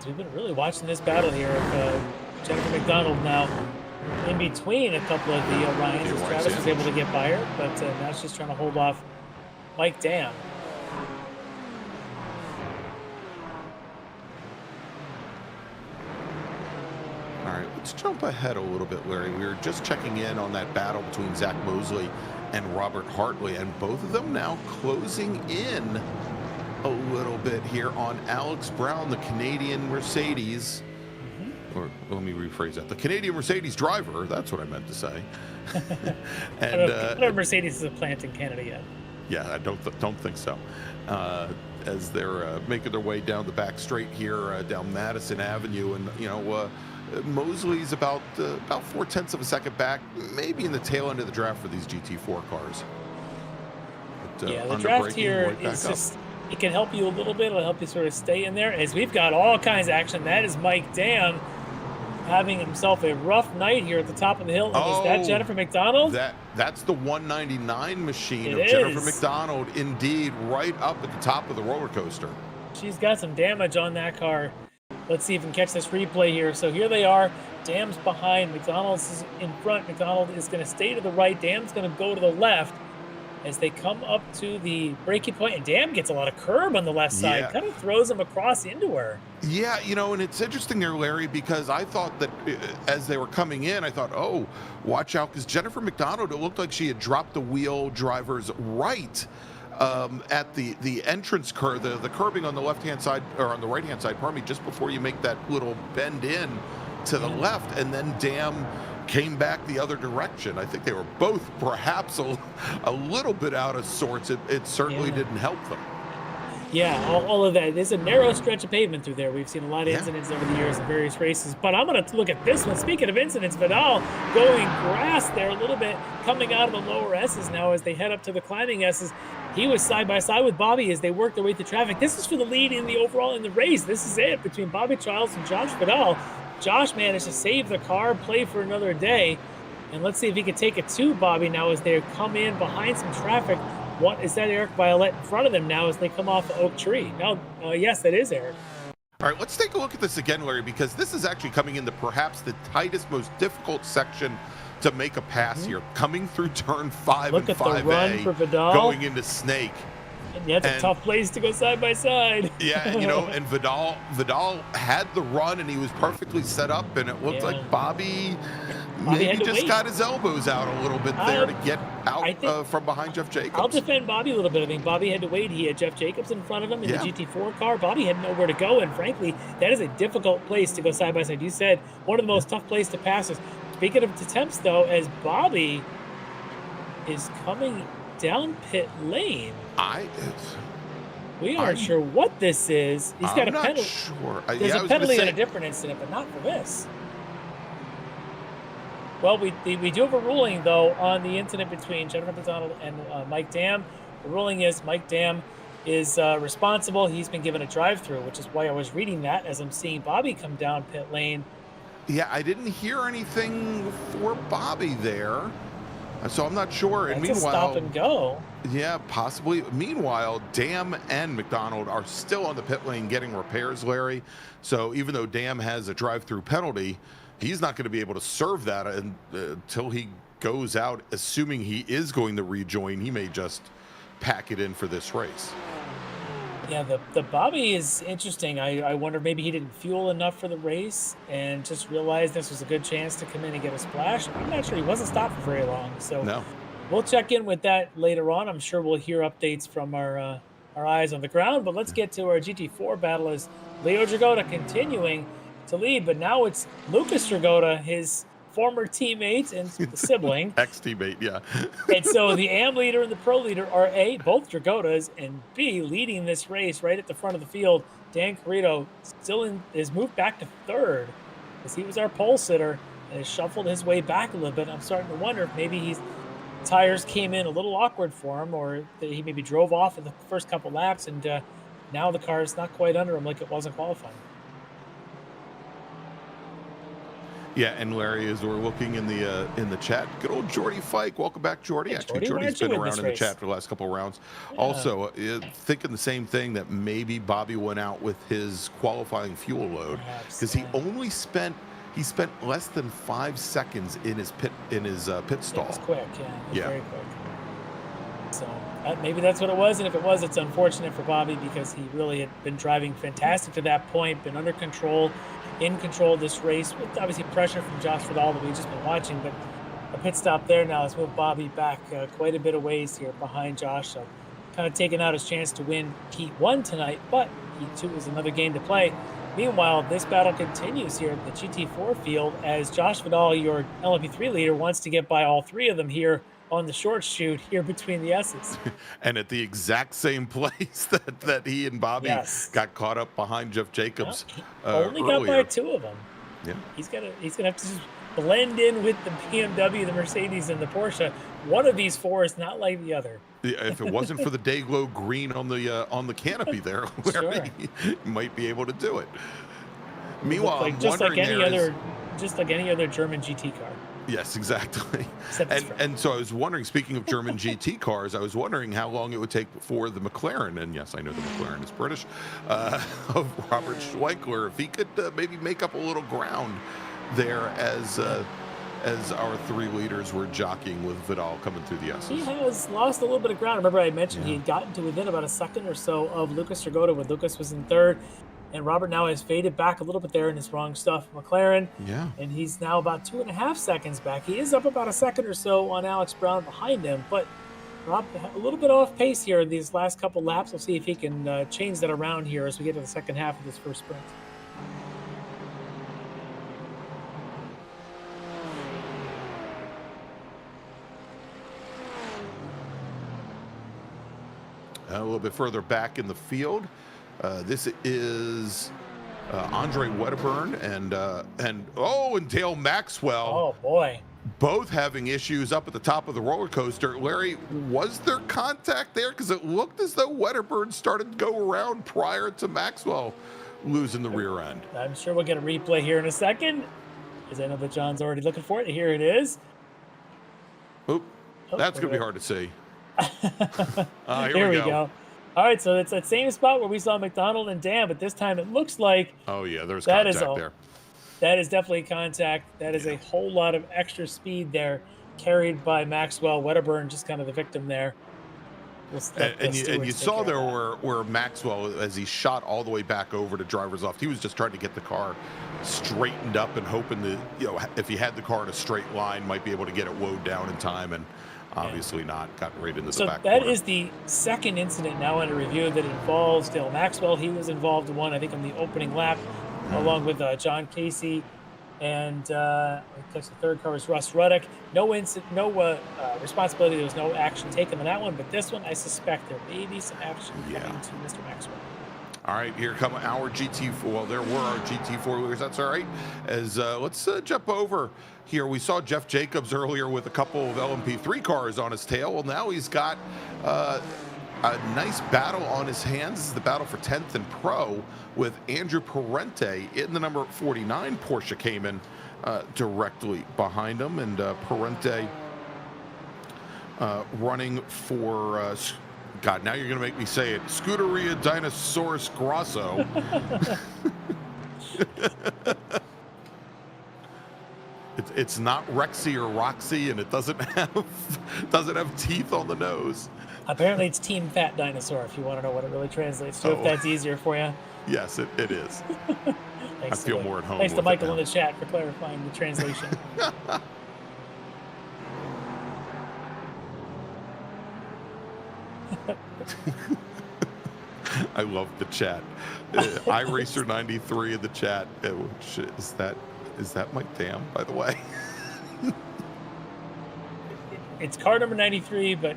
We've been really watching this battle here of Jennifer McDonald now in between a couple of the Orions, as Travis was able to get by her, but now she's trying to hold off Mike Dam. All right, let's jump ahead a little bit, Larry. We were just checking in on that battle between Zach Mosley and Robert Hartley, and both of them now closing in a little bit here on Alex Brown, the Canadian Mercedes. Or let me rephrase that. The Canadian Mercedes driver, that's what I meant to say. And I don't know if Mercedes is a plant in Canada yet. Yeah, I don't think so. As they're making their way down the back straight here, down Madison Avenue, and Mosley's about 0.4 of a second back, maybe in the tail end of the draft for these GT4 cars. But, yeah, the draft here is just, it can help you a little bit. It'll help you sort of stay in there, as we've got all kinds of action. That is Mike Dam having himself a rough night here at the top of the hill. Is that Jennifer McDonald? That's the 199 machine of It Jennifer is. McDonald, indeed, right up at the top of the roller coaster. She's got some damage on that car. Let's see if we can catch this replay here. So here they are. Dam's behind. McDonald's is in front. McDonald is going to stay to the right. Dam's going to go to the left as they come up to the braking point. And Dam gets a lot of curb on the left side. Yeah. Kind of throws him across into her. Yeah, you know, and it's interesting there, Larry, because I thought that as they were coming in, I thought, oh, watch out, because Jennifer McDonald, it looked like she had dropped the wheel drivers right at the entrance curve, the curbing on the left-hand side, or on the right-hand side, pardon me, just before you make that little bend in to the left, and then Dam came back the other direction. I think they were both perhaps a little bit out of sorts. It certainly didn't help them. Yeah, all of that. There's a narrow stretch of pavement through there. We've seen a lot of incidents over the years in various races. But I'm going to look at this one. Speaking of incidents, Vidal going grass there a little bit, coming out of the lower S's now as they head up to the climbing S's. He was side by side with Bobby as they worked their way through traffic. This is for the lead in the overall in the race. This is it between Bobby Charles and Josh Vidal. Josh managed to save the car, play for another day. And let's see if he can take it to Bobby now as they come in behind some traffic. What is that, Eric Violet, in front of them now as they come off the oak tree? No, yes, that is Eric. All right, let's take a look at this again, Larry, because this is actually coming into perhaps the tightest, most difficult section to make a pass here. Coming through turn 5 Look and at the 5A, run for Vidal. going into Snake. Yeah, it's a tough place to go side by side. Yeah, you know, and Vidal had the run, and he was perfectly set up, and it looked like Bobby maybe just got his elbows out a little bit there to get out from behind Jeff Jacobs. I'll defend Bobby a little bit. I think Bobby had to wait. He had Jeff Jacobs in front of him in the GT4 car. Bobby had nowhere to go, and frankly, that is a difficult place to go side by side. You said one of the most tough places to pass is. Speaking of attempts, though, as Bobby is coming down pit lane. We aren't sure what this is. He's got a penalty. Sure. There's a penalty on a different incident, but not for this. Well, we do have a ruling, though, on the incident between Jennifer McDonald and Mike Dam. The ruling is Mike Dam is responsible. He's been given a drive-through, which is why I was reading that as I'm seeing Bobby come down pit lane. Yeah, I didn't hear anything for Bobby there. So I'm not sure. And meanwhile, stop and go. Yeah, possibly. Meanwhile, Dam and McDonald are still on the pit lane getting repairs, Larry. So even though Dam has a drive-through penalty, he's not going to be able to serve that until he goes out. Assuming he is going to rejoin, he may just pack it in for this race. Yeah, the Bobby is interesting. I wonder maybe he didn't fuel enough for the race and just realized this was a good chance to come in and get a splash. I'm not sure. He wasn't stopped for very long. So we'll check in with that later on. I'm sure we'll hear updates from our eyes on the ground. But let's get to our GT4 battle as Leo Dragota continuing to lead. But now it's Lucas Dragota, his former teammate and sibling. Ex-teammate, yeah. And so the AM leader and the pro leader are both Dragotas, and B, leading this race right at the front of the field. Dan Carrito is moved back to third as he was our pole sitter and has shuffled his way back a little bit. I'm starting to wonder if maybe tires came in a little awkward for him, or that he maybe drove off in the first couple laps, and now the car is not quite under him like it was in qualifying. Yeah, and Larry, as we're looking in the chat, good old Jordy Fike. Welcome back, Jordy. Hey, actually, Jordy's been around in the chat for the last couple of rounds. Yeah. Also, thinking the same thing, that maybe Bobby went out with his qualifying fuel load because he spent less than 5 seconds in his pit stall. It was quick, very quick. So maybe that's what it was, and if it was, it's unfortunate for Bobby because he really had been driving fantastic to that point, been under control, in control of this race, with obviously pressure from Josh Vidal that we've just been watching, but a pit stop there now has moved Bobby back quite a bit of ways here behind Josh, so kind of taking out his chance to win Heat 1 tonight, but Heat 2 is another game to play. Meanwhile, this battle continues here at the GT4 field as Josh Vidal, your LMP3 leader, wants to get by all three of them here on the short shoot here between the S's. And at the exact same place that he and Bobby got caught up behind Jeff Jacobs. Only got by 2 of them. Yeah. He's gonna have to just blend in with the BMW, the Mercedes, and the Porsche. One of these four is not like the other. If it wasn't for the Dayglow green on the canopy there, Sure. he might be able to do it. Meanwhile, like, I'm just like wondering any other German GT car. Yes, exactly. Except it's French. And so I was wondering, speaking of German GT cars, I was wondering how long it would take for the McLaren, and yes, I know the McLaren is British, of Robert Schweikler, if he could maybe make up a little ground there as our three leaders were jockeying with Vidal coming through the S's. He has lost a little bit of ground. Remember I mentioned he had gotten to within about a second or so of Lucas Dragotta when Lucas was in third. And Robert now has faded back a little bit there in his wrong stuff, McLaren. Yeah. And he's now about 2.5 seconds back. He is up about a second or so on Alex Brown behind him, but Rob a little bit off pace here in these last couple laps. We'll see if he can change that around here as we get to the second half of this first sprint. A little bit further back in the field. This is Andre Wedderburn and Dale Maxwell. Oh boy, both having issues up at the top of the roller coaster. Larry, was there contact there? Because it looked as though Wedderburn started to go around prior to Maxwell losing the rear end. I'm sure we'll get a replay here in a second, because I know that John's already looking for it. Here it is. Oop, that's gonna be hard to see. Here we go. All right, so it's that same spot where we saw McDonald and Dan, but this time it looks like there's contact there. That is definitely contact. That is a whole lot of extra speed there carried by Maxwell. Wedderburn just kind of the victim there. And you saw there where Maxwell, as he shot all the way back over to driver's loft, he was just trying to get the car straightened up and hoping that, if he had the car in a straight line, might be able to get it woed down in time, and obviously not. Got right into the back corner. That is the second incident now under review that involves Dale Maxwell. He was involved in one, I think, on the opening lap, along with John Casey. And the third car was Russ Ruddock. No responsibility. There was no action taken on that one. But this one, I suspect there may be some action coming to Mr. Maxwell. All right, here come our GT4. Well, there were our GT4 leaders. That's all right. As let's jump over here. We saw Jeff Jacobs earlier with a couple of LMP3 cars on his tail. Well, now he's got a nice battle on his hands. This is the battle for 10th and Pro with Andrew Parente in the number 49 Porsche Cayman directly behind him. And Parente running for... God, now you're going to make me say it. Scuderia Dinosaurus Grosso. It's not Rexy or Roxy, and it doesn't have teeth on the nose. Apparently, it's Team Fat Dinosaur, if you want to know what it really translates to, if that's easier for you. Yes, it is. I feel more at home. Thanks to Michael in the chat for clarifying the translation. I love the chat. iRacer93 in the chat. Is that Mike Dam, by the way? It's car number 93, but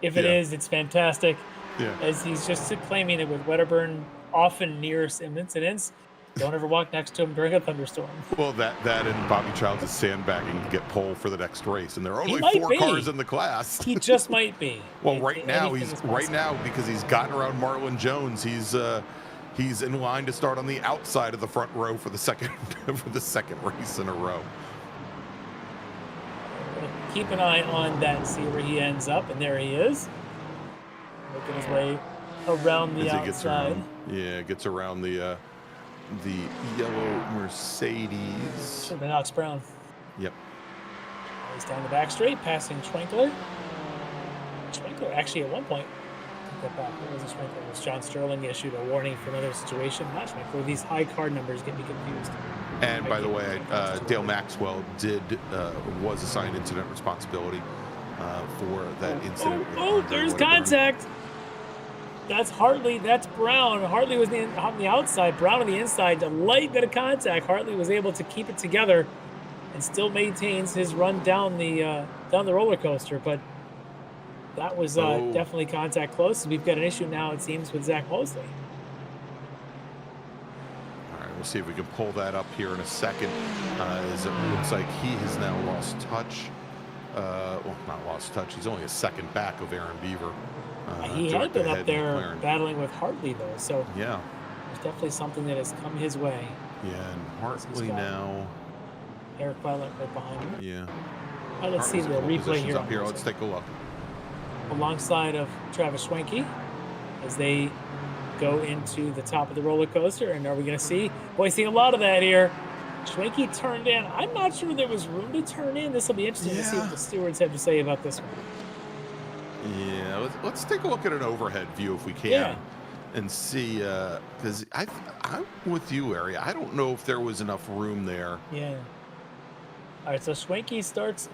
if it is, it's fantastic. Yeah. As he's just claiming it with Wedderburn often near incidents. Don't ever walk next to him during a thunderstorm. Well, that and Bobby Childs is sandbagging to get pole for the next race, and there are only 4 cars in the class. He just might be. Well, right now because he's gotten around Marlon Jones, he's in line to start on the outside of the front row for the second race in a row. Keep an eye on that and see where he ends up, and there he is, making his way around the outside. Gets around the yellow Mercedes. Should have been Alex Brown. Yep. He's down the back straight, passing Schwenkler. Schwenkler actually at one point took that back. It wasn't Schwenkler. It was John Sterling issued a warning for another situation. Not Schwenkler. These high card numbers get me confused. And by the way, Dale Maxwell was assigned incident responsibility for that incident. There's contact. That's Hartley. That's Brown. Hartley was on the outside. Brown on the inside. A light bit of contact. Hartley was able to keep it together and still maintains his run down the roller coaster. But that was definitely contact close. We've got an issue now, it seems, with Zach Mosley. All right, We'll see if we can pull that up here in a second, as it looks like he has now lost touch. Well, not lost touch. He's only a second back of Aaron Beaver. He had been up there battling with Hartley, though, so yeah, there's definitely something that has come his way. Yeah, and Hartley now. Eric Violet right behind him. Yeah. Let's see the replay here. Up here. Let's take a look. Alongside of Travis Schwenke as they go into the top of the roller coaster. And are we going to see? Boy, see a lot of that here. Schwenke turned in. I'm not sure there was room to turn in. This will be interesting to see what the stewards have to say about this one. Yeah, let's take a look at an overhead view if we can, and see. Because I'm with you, Larry. I don't know if there was enough room there. Yeah. All right, so Schwenke starts.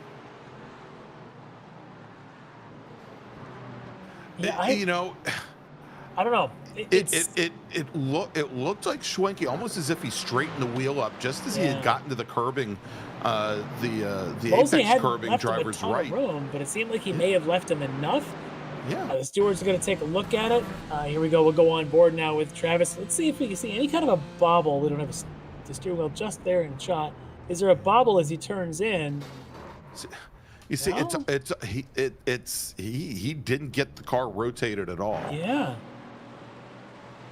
Yeah, I don't know. It looked like Schwenke almost as if he straightened the wheel up just as he had gotten to the curbing, the apex curbing driver's right. Room, but it seemed like he may have left him enough. Yeah. The stewards are going to take a look at it. Here we go. We'll go on board now with Travis. Let's see if we can see any kind of a bobble. We don't have the steering wheel just there in shot. Is there a bobble as he turns in? You see, he didn't get the car rotated at all. Yeah,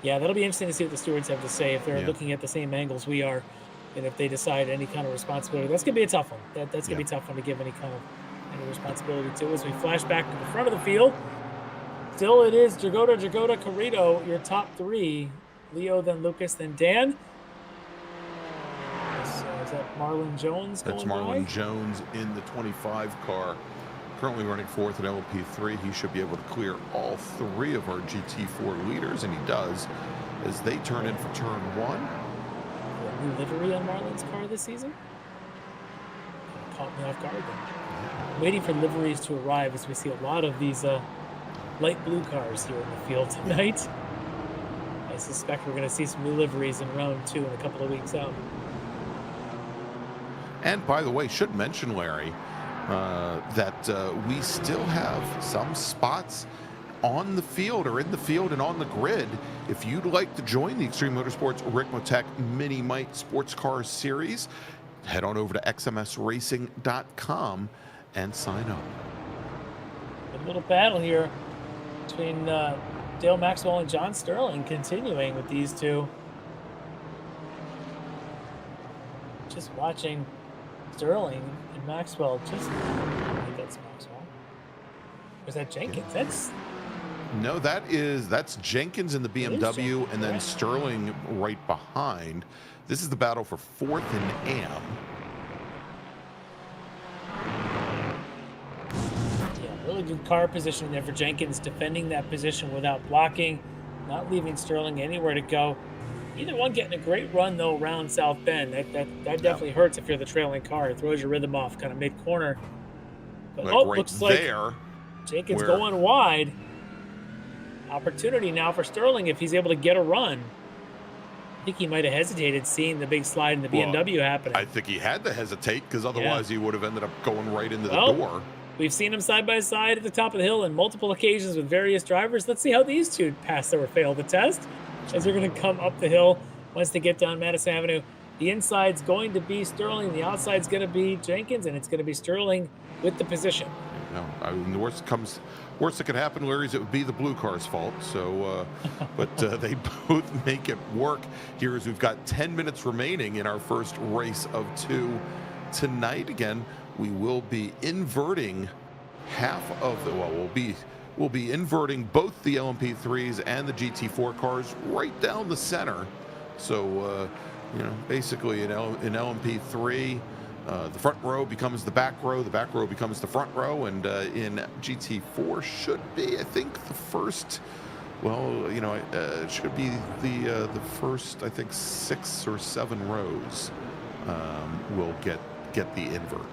that'll be interesting to see what the stewards have to say if they're looking at the same angles we are, and if they decide any kind of responsibility. That's gonna be a tough one. That's gonna be a tough one to give any responsibility to. As we flash back to the front of the field, still it is Jagoda, Carrito, your top three. Leo, then Lucas, then Dan. Is that Marlon Jones going That's Marlon Jones in the 25 car. Currently running fourth at LMP3. He should be able to clear all three of our GT4 leaders, and he does, as they turn in for turn one. A new livery on Marlon's car this season? Caught me off guard then. Waiting for liveries to arrive as we see a lot of these light blue cars here in the field tonight. I suspect we're going to see some new liveries in round 2 in a couple of weeks out. And by the way, should mention, Larry, that we still have some spots on the field or in the field and on the grid. If you'd like to join the Extreme Motorsports Ricmotech miniMite Sports Car Series, head on over to xmsracing.com and sign up. A little battle here between Dale Maxwell and John Sterling continuing with these two. Just watching Sterling and Maxwell. I think that's Maxwell. Or is that Jenkins? No, that's Jenkins in the BMW, and then Sterling right behind. This is the battle for fourth and AM. Yeah, really good car position there for Jenkins, defending that position without blocking, not leaving Sterling anywhere to go. Either one getting a great run, though, around South Bend. That definitely hurts if you're the trailing car. It throws your rhythm off kind of mid-corner. But, looks like Jenkins going wide. Opportunity now for Sterling if he's able to get a run. I think he might have hesitated seeing the big slide in the BMW happening. I think he had to hesitate because otherwise he would have ended up going right into the door. We've seen him side by side at the top of the hill on multiple occasions with various drivers. Let's see how these two pass or fail the test as they're going to come up the hill once they get down Madison Avenue. The inside's going to be Sterling. The outside's going to be Jenkins, and it's going to be Sterling with the position. No, I mean, the worst that could happen, Larry, is it would be the blue car's fault. So, but they both make it work here as we've got 10 minutes remaining in our first race of 2 tonight. Again, we will be inverting half of the, we'll be inverting both the LMP3s and the GT4 cars right down the center. So, basically in LMP3, the front row becomes the back row becomes the front row, and in GT4 should be, I think, the first, it should be the first, I think, 6 or 7 rows will get the invert.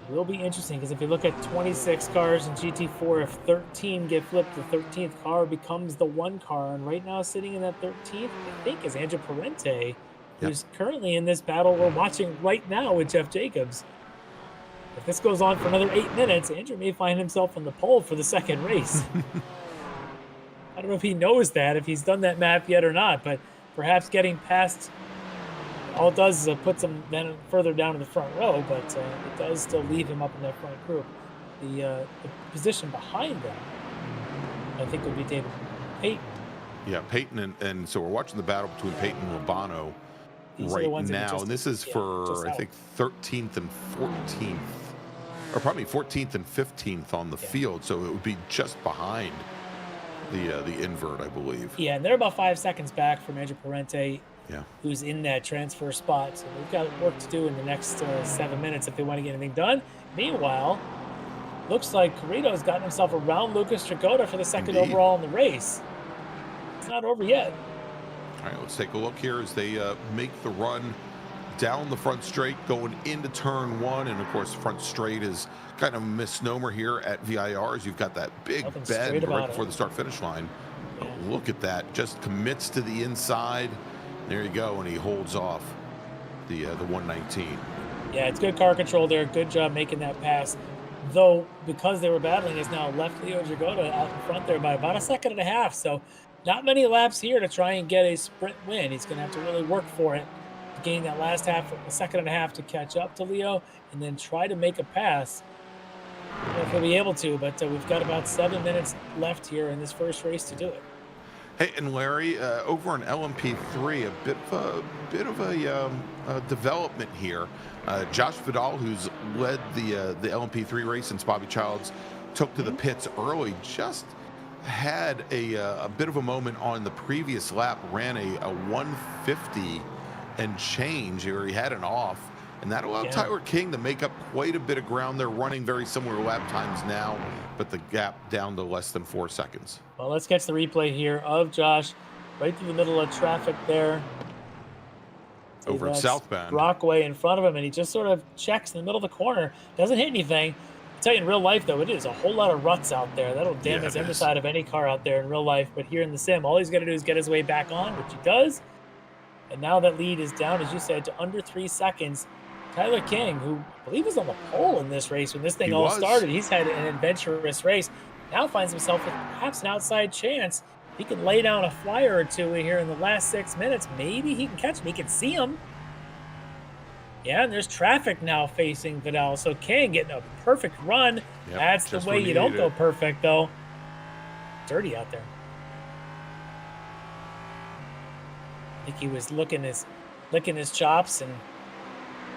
Will be interesting because if you look at 26 cars in GT4, if 13 get flipped, the 13th car becomes the 1 car, and right now sitting in that 13th, I think, is Andrew Parente, who's currently in this battle we're watching right now with Jeff Jacobs. If this goes on for another 8 minutes, Andrew may find himself on the pole for the second race. I don't know if he knows that, if he's done that math yet or not, but perhaps getting past. All it does is puts him then further down in the front row, but it does still leave him up in that front group. The position behind them, I think, would be David Payton. Yeah, Payton and so we're watching the battle between Payton and Lobano right now, and this is for I think 13th and 14th, or probably 14th and 15th on the field. So it would be just behind the invert, I believe. Yeah, and they're about 5 seconds back from Andrew Parente. Yeah. Who's in that transfer spot. So they've got work to do in the next 7 minutes if they want to get anything done. Meanwhile, looks like Corrido's gotten himself around Lucas Tragoda for the second overall in the race. It's not over yet. All right, let's take a look here as they make the run down the front straight, going into turn 1. And, of course, front straight is kind of a misnomer here at VIR, as you've got that big bend right before the start-finish line. Yeah. Oh, look at that. Just commits to the inside. There you go, and he holds off the 119. Yeah, it's good car control there. Good job making that pass. Though, because they were battling, has now left Leo Dragoda out in front there by about 1.5 seconds. So not many laps here to try and get a sprint win. He's going to have to really work for it to gain that last 1.5 seconds to catch up to Leo and then try to make a pass. I don't know if he'll be able to, but we've got about 7 minutes left here in this first race to do it. Hey, and Larry, over in LMP3, a bit of a development here. Josh Vidal, who's led the LMP3 race since Bobby Childs took to the pits early, just had a bit of a moment on the previous lap, ran a 150 and change, where he had an off, and that allowed Tyler King to make up quite a bit of ground. They're running very similar lap times now, but the gap down to less than 4 seconds. Well, let's catch the replay here of Josh right through the middle of traffic there. Over at South Bend. Brockway in front of him, and he just sort of checks in the middle of the corner. Doesn't hit anything. I'll tell you, in real life, though, it is a whole lot of ruts out there. That'll damage the underside of any car out there in real life. But here in the sim, all he's got to do is get his way back on, which he does. And now that lead is down, as you said, to under 3 seconds. Tyler King, who I believe was on the pole in this race when this thing all started. He's had an adventurous race. Now finds himself with perhaps an outside chance. He can lay down a flyer or two here in the last 6 minutes. Maybe he can catch him. He can see him. Yeah, and there's traffic now facing Vidal. So King getting a perfect run. Yep, that's the way you don't go perfect, though. Dirty out there. I think he was licking his chops and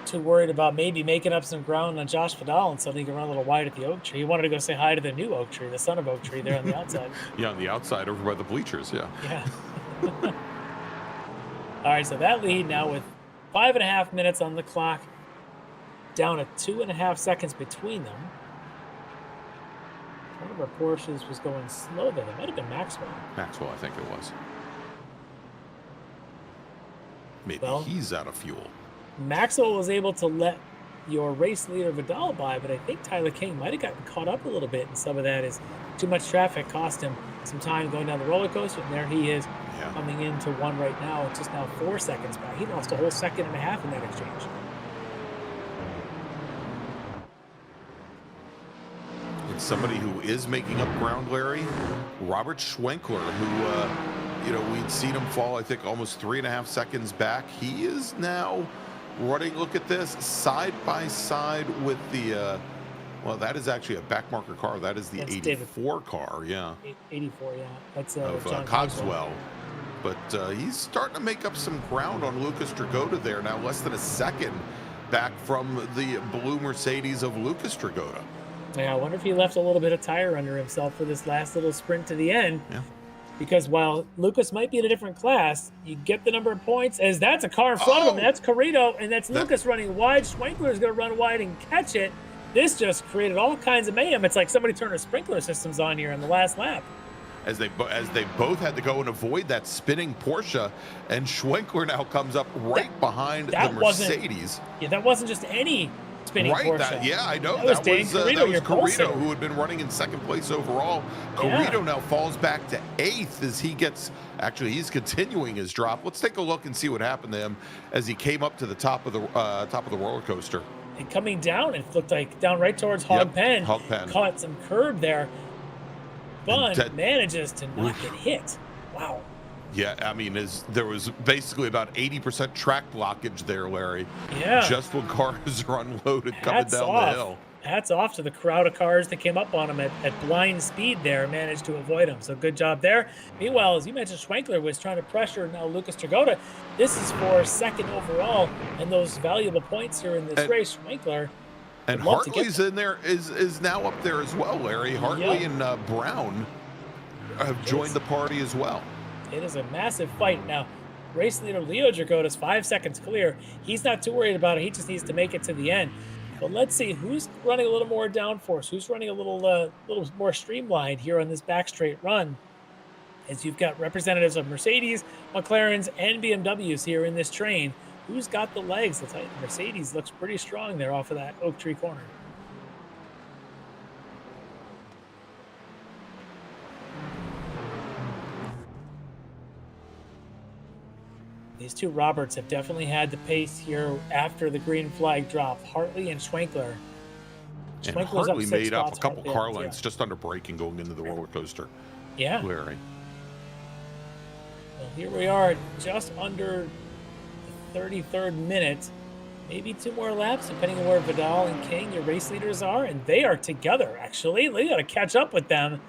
too worried about maybe making up some ground on Josh Vidal, and suddenly he can run a little wide at the oak tree. He wanted to go say hi to the new oak tree, the son of oak tree there on the outside. Yeah, on the outside over by the bleachers, yeah. All right, so that lead now with 5.5 minutes on the clock, down to 2.5 seconds between them. One of our Porsches was going slow there. That might have been Maxwell. Maxwell, I think it was. Maybe he's out of fuel. Maxwell was able to let your race leader Vidal by, but I think Tyler King might have gotten caught up a little bit, and some of that is too much traffic cost him some time going down the roller coaster, and there he is coming into one right now. It's just now 4 seconds back. He lost a whole 1.5 seconds in that exchange. And somebody who is making up ground, Larry, Robert Schwenkler, who we'd seen him fall, I think, almost 3.5 seconds back. He is now running, look at this, side by side with the, well, that is actually a backmarker car. That is the 84 car, yeah. 84, yeah. That's of Cogswell. But he's starting to make up some ground on Lucas Dragoda there. Now less than 1 second back from the blue Mercedes of Lucas Dragoda. Yeah, I wonder if he left a little bit of tire under himself for this last little sprint to the end. Yeah. Because while Lucas might be in a different class, you get the number of points, as that's a car in front of him. That's Corrido, and that's Lucas running wide. Schwenkler is going to run wide and catch it. This just created all kinds of mayhem. It's like somebody turned their sprinkler systems on here in the last lap. As they both had to go and avoid that spinning Porsche, and Schwenkler now comes up behind the Mercedes. That wasn't just any spinning Porsche. I know. That was Corrido, who had been running in second place overall. Corrido now falls back to 8th as he gets, he's continuing his drop. Let's take a look and see what happened to him as he came up to the top of the roller coaster. And coming down, it looked like down right towards Hog Pen. Hog Pen. Caught some curb there. But manages to not get hit. Wow. Yeah, I mean, there was basically about 80% track blockage there, Larry. Yeah. Just when cars are unloaded coming down the hill. Hats off to the crowd of cars that came up on him at blind speed there, managed to avoid him. So good job there. Meanwhile, as you mentioned, Schwenkler was trying to pressure now Lucas Dragota. This is for second overall and those valuable points here in this race. Schwenkler. And Hartley's in there, is now up there as well, Larry. Hartley and Brown have joined the party as well. It is a massive fight. Now, race leader Leo Dragota's 5 seconds clear. He's not too worried about it. He just needs to make it to the end. But let's see who's running a little more downforce, who's running a little more streamlined here on this back straight run. As you've got representatives of Mercedes, McLarens, and BMWs here in this train. Who's got the legs? I'll tell you, Mercedes looks pretty strong there off of that Oak Tree corner. These two Roberts have definitely had the pace here after the green flag drop. Hartley and Schwenkler. And Hartley made up a couple car lengths just under braking going into the roller coaster. Yeah. Larry. Well, here we are just under the 33rd minute. Maybe 2 more laps, depending on where Vidal and King, your race leaders, are. And they are together, actually. We got to catch up with them.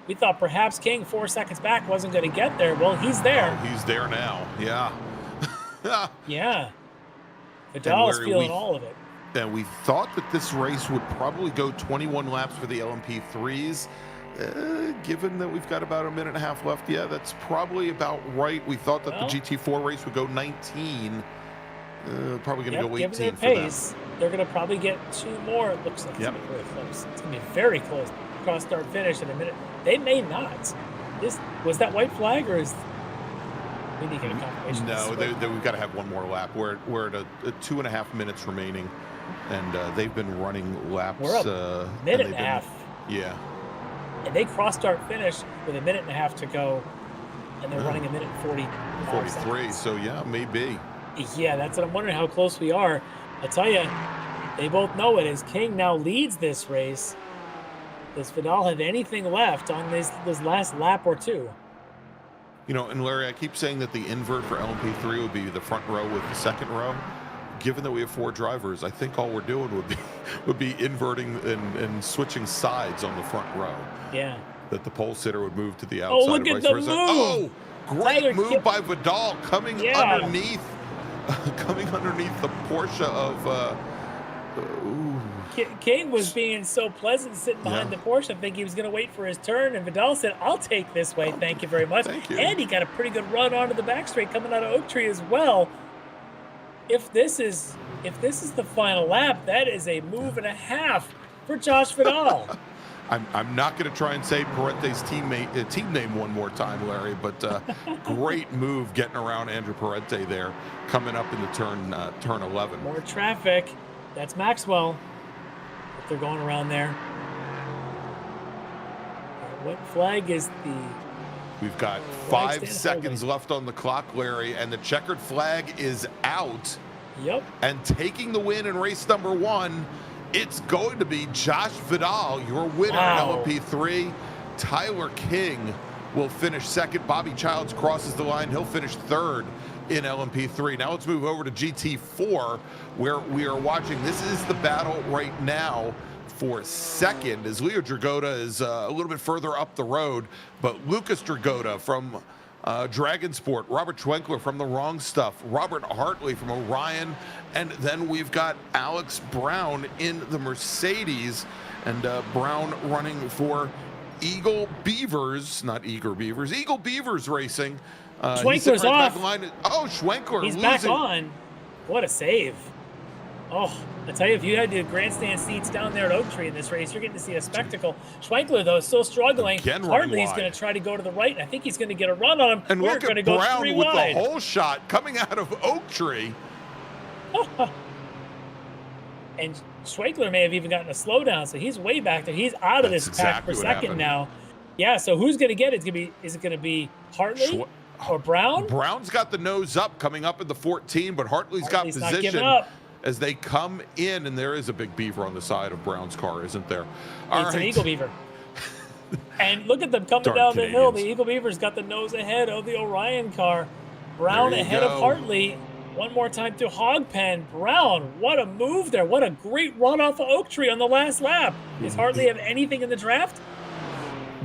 We thought perhaps King, 4 seconds back, wasn't going to get there. Well, he's there. Oh, he's there now. Yeah. Yeah. Vidal's feeling all of it. And we thought that this race would probably go 21 laps for the LMP3s. Given that we've got about a minute and a half left, yeah, that's probably about right. We thought that the GT4 race would go 19. Probably going to go 18 given their pace, they're going to probably get 2 more. It looks like it's going to be really close. It's going to be very close. Cross start finish in a minute. They may not. Was that white flag, or is we need to get a confirmation? No, we've got to have 1 more lap. We're at 2.5 minutes remaining, and they've been running laps. We're a minute and a half. Yeah. And they cross start finish with a minute and a half to go, and they're running a minute 43. Seconds. So yeah, maybe. Yeah, that's what I'm wondering, how close we are. I tell you, they both know it as King now leads this race. Does Vidal have anything left on this last lap or 2? You know, and Larry, I keep saying that the invert for LMP3 would be the front row with the second row. Given that we have 4 drivers, I think all we're doing would be inverting and switching sides on the front row. Yeah. That the pole sitter would move to the outside. Oh, look at the move! Oh, great move by Vidal coming underneath the Porsche of. King was being so pleasant sitting behind the Porsche. I think he was going to wait for his turn, and Vidal said, "I'll take this way. Thank you very much." Thank you. And he got a pretty good run onto the back straight coming out of Oak Tree as well. If this is the final lap, that is a move and a half for Josh Vidal. I'm not going to try and say Parente's team name one more time, Larry, but great move getting around Andrew Parente there, coming up in the turn 11. More traffic. That's Maxwell. If they're going around there. What flag is the... We've got 5 seconds left on the clock, Larry, and the checkered flag is out. Yep. And taking the win in race number 1, it's going to be Josh Vidal, your winner in LMP3. Tyler King will finish second. Bobby Childs crosses the line. He'll finish third in LMP3. Now let's move over to GT4, where we are watching. This is the battle right now for second, as Leo Dragota is a little bit further up the road, but Lucas Dragota from Dragon Sport, Robert Schwenkler from The Wrong Stuff, Robert Hartley from Orion, and then we've got Alex Brown in the Mercedes, and Brown running for Eagle Beavers, not Eager Beavers, Eagle Beavers Racing. Schwenkler's off. Schwenkler He's losing. back on. What a save. Oh, I tell you, if you had the grandstand seats down there at Oak Tree in this race, you're getting to see a spectacle. Schwenkler, though, is still struggling. Hartley is going to try to go to the right, and I think he's going to get a run on him. And We're look going at to go Brown 3 with wide. the whole shot coming out of Oak Tree. And Schwenkler may have even gotten a slowdown, so he's way back there. He's out of this pack for second now. Yeah, so who's going to get it? Is it going to be Hartley or Brown? Brown's got the nose up coming up in the 14, but Hartley's got not position giving up. as they come in, and there is a big beaver on the side of Brown's car, isn't there? It's an Eagle Beaver. And look at them coming Darn down the hill. The Canadians. Eagle Beavers got the nose ahead of the Orion car. Brown There you ahead go. of Hartley. One more time through Hogpen. Brown, what a move there. What a great run off of Oak Tree on the last lap. Does Hartley have anything in the draft?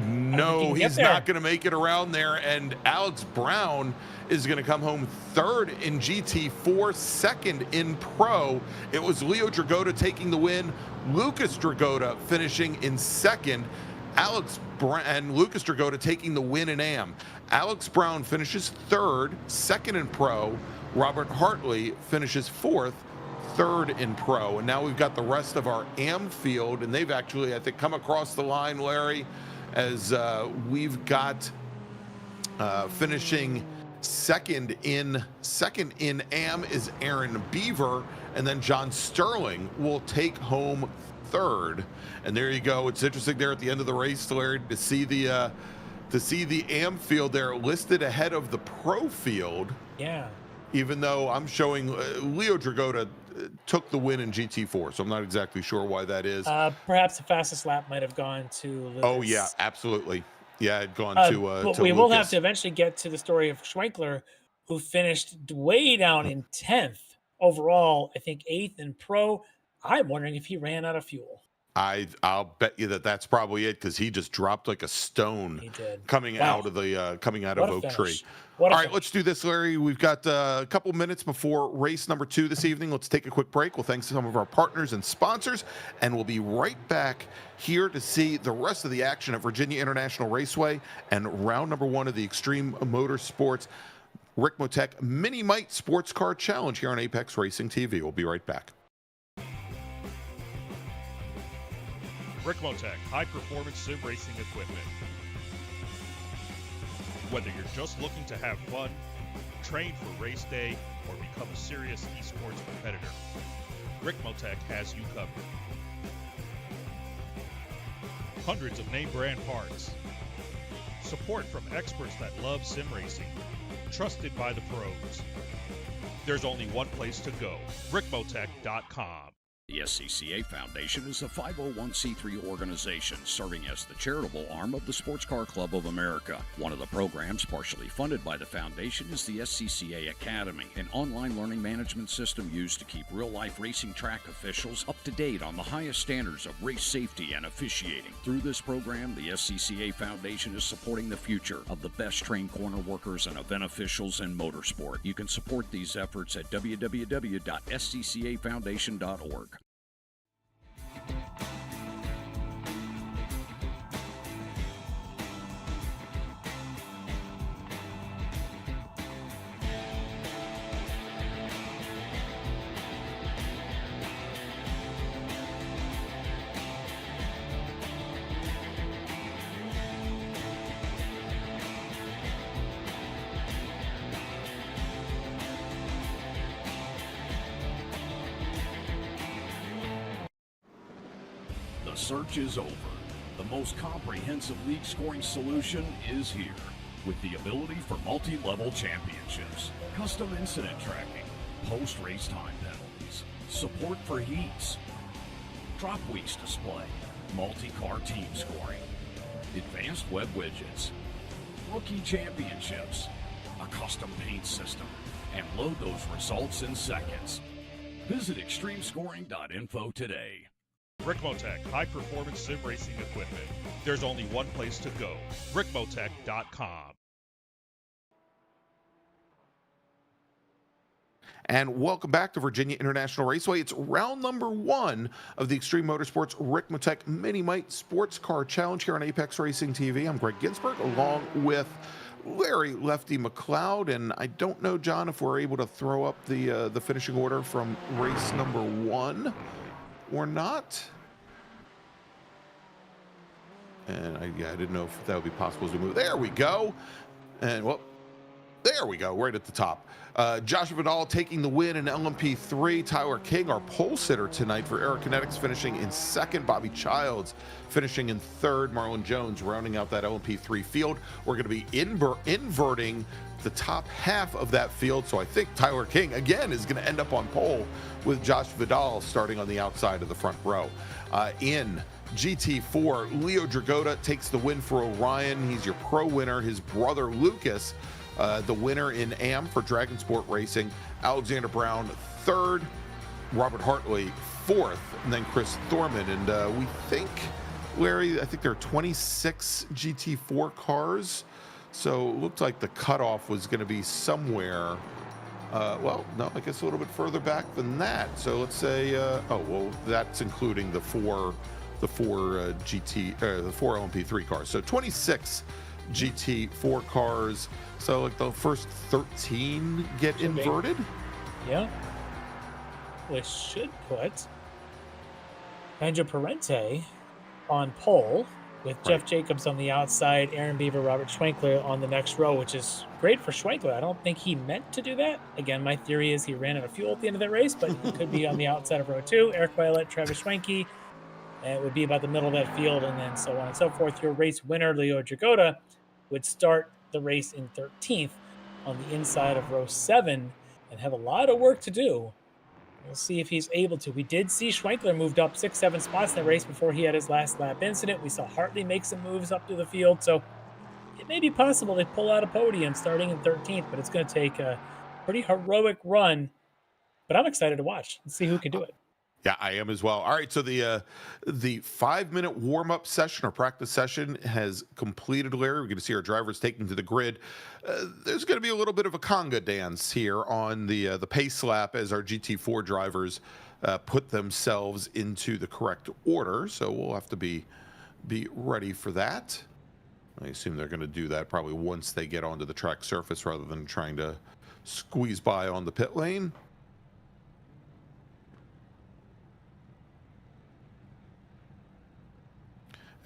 No, he's not going to make it around there. And Alex Brown is going to come home third in GT4, second in Pro. It was Leo Dragota taking the win. Lucas Dragota finishing in second. Alex Brown and Lucas Dragota taking the win in AM. Alex Brown finishes third, second in Pro. Robert Hartley finishes fourth, third in Pro. And now we've got the rest of our AM field, and they've actually, I think, come across the line, Larry, as we've got finishing second in AM is Aaron Beaver, and then John Sterling will take home third. And there you go. It's interesting there at the end of the race, Larry, to see the AM field there listed ahead of the Pro field. Yeah. Even though I'm showing Leo Dragota took the win in GT4, so I'm not exactly sure why that is. Perhaps the fastest lap might have gone to Lucas. Oh yeah, absolutely. Yeah, it gone to but we will have to eventually get to the story of Schwenkler, who finished way down in 10th overall. I think 8th in Pro. I'm wondering if he ran out of fuel. I'll bet you that's probably it, because he just dropped like a stone coming out of Oak Tree. All right, let's do this, Larry. We've got a couple minutes before race number 2 this evening. Let's take a quick break. We'll thank some of our partners and sponsors, and we'll be right back here to see the rest of the action at Virginia International Raceway and round number 1 of the Extreme Motorsports Ricmotech miniMite Sports Car Challenge here on Apex Racing TV. We'll be right back. Ricmotech, high-performance sim racing equipment. Whether you're just looking to have fun, train for race day, or become a serious esports competitor, Ricmotech has you covered. Hundreds of name-brand parts. Support from experts that love sim racing. Trusted by the pros. There's only one place to go, Ricmotech.com. The SCCA Foundation is a 501c3 organization serving as the charitable arm of the Sports Car Club of America. One of the programs partially funded by the foundation is the SCCA Academy, an online learning management system used to keep real-life racing track officials up to date on the highest standards of race safety and officiating. Through this program, the SCCA Foundation is supporting the future of the best trained corner workers and event officials in motorsport. You can support these efforts at www.sccafoundation.org. The search is over. The most comprehensive league scoring solution is here, with the ability for multi-level championships, custom incident tracking, post-race time penalties, support for heats, drop weeks display, multi-car team scoring, advanced web widgets, rookie championships, a custom paint system, and load those results in seconds. Visit extremescoring.info today. Ricmotech, high-performance sim racing equipment. There's only one place to go, Ricmotech.com. And welcome back to Virginia International Raceway. It's round number 1 of the Extreme Motorsports Ricmotech miniMite Sports Car Challenge here on Apex Racing TV. I'm Greg Ginsberg, along with Larry Lefty McLeod, and I don't know, John, if we're able to throw up the finishing order from race number 1 or not. And I didn't know if that would be possible as we move. There we go. And well, There we go, right at the top. Joshua Vidal taking the win in LMP3. Tyler King, our pole sitter tonight for Aerokinetics, finishing in second. Bobby Childs finishing in third. Marlon Jones rounding out that LMP3 field. We're going to be inverting the top half of that field. So I think Tyler King, again, is going to end up on pole with Josh Vidal starting on the outside of the front row. In GT4, Leo Dragota takes the win for Orion. He's your pro winner. His brother Lucas, the winner in AM for Dragon Sport Racing. Alexander Brown, third. Robert Hartley, fourth. And then Chris Thorman. And we think, Larry, I think there are 26 GT4 cars. So it looked like the cutoff was going to be somewhere. Well, no, I guess a little bit further back than that. So let's say, that's including the four LMP3 cars. So 26 GT4 cars. So like the first 13 get inverted. Yeah. Which should put Andrew Parente on pole with Jeff Jacobs on the outside, Aaron Beaver, Robert Schwenkler on the next row, which is great for Schwenkler. I don't think he meant to do that. Again, my theory is he ran out of fuel at the end of that race, but he could be on the outside of row 2. Eric Violet, Travis Schwenke, and it would be about the middle of that field, and then so on and so forth. Your race winner, Leo Dragota, would start the race in 13th on the inside of row 7 and have a lot of work to do. We'll see if he's able to. We did see Schwenkler moved up 6-7 spots in the race before he had his last lap incident. We saw Hartley make some moves up to the field, so it may be possible they pull out a podium starting in 13th, but it's going to take a pretty heroic run. But I'm excited to watch and see who can do it. Yeah, I am as well. All right, so the 5-minute warm-up session or practice session has completed, Larry. We're going to see our drivers taking to the grid. There's going to be a little bit of a conga dance here on the pace lap as our GT4 drivers put themselves into the correct order. So we'll have to be ready for that. I assume they're going to do that probably once they get onto the track surface rather than trying to squeeze by on the pit lane.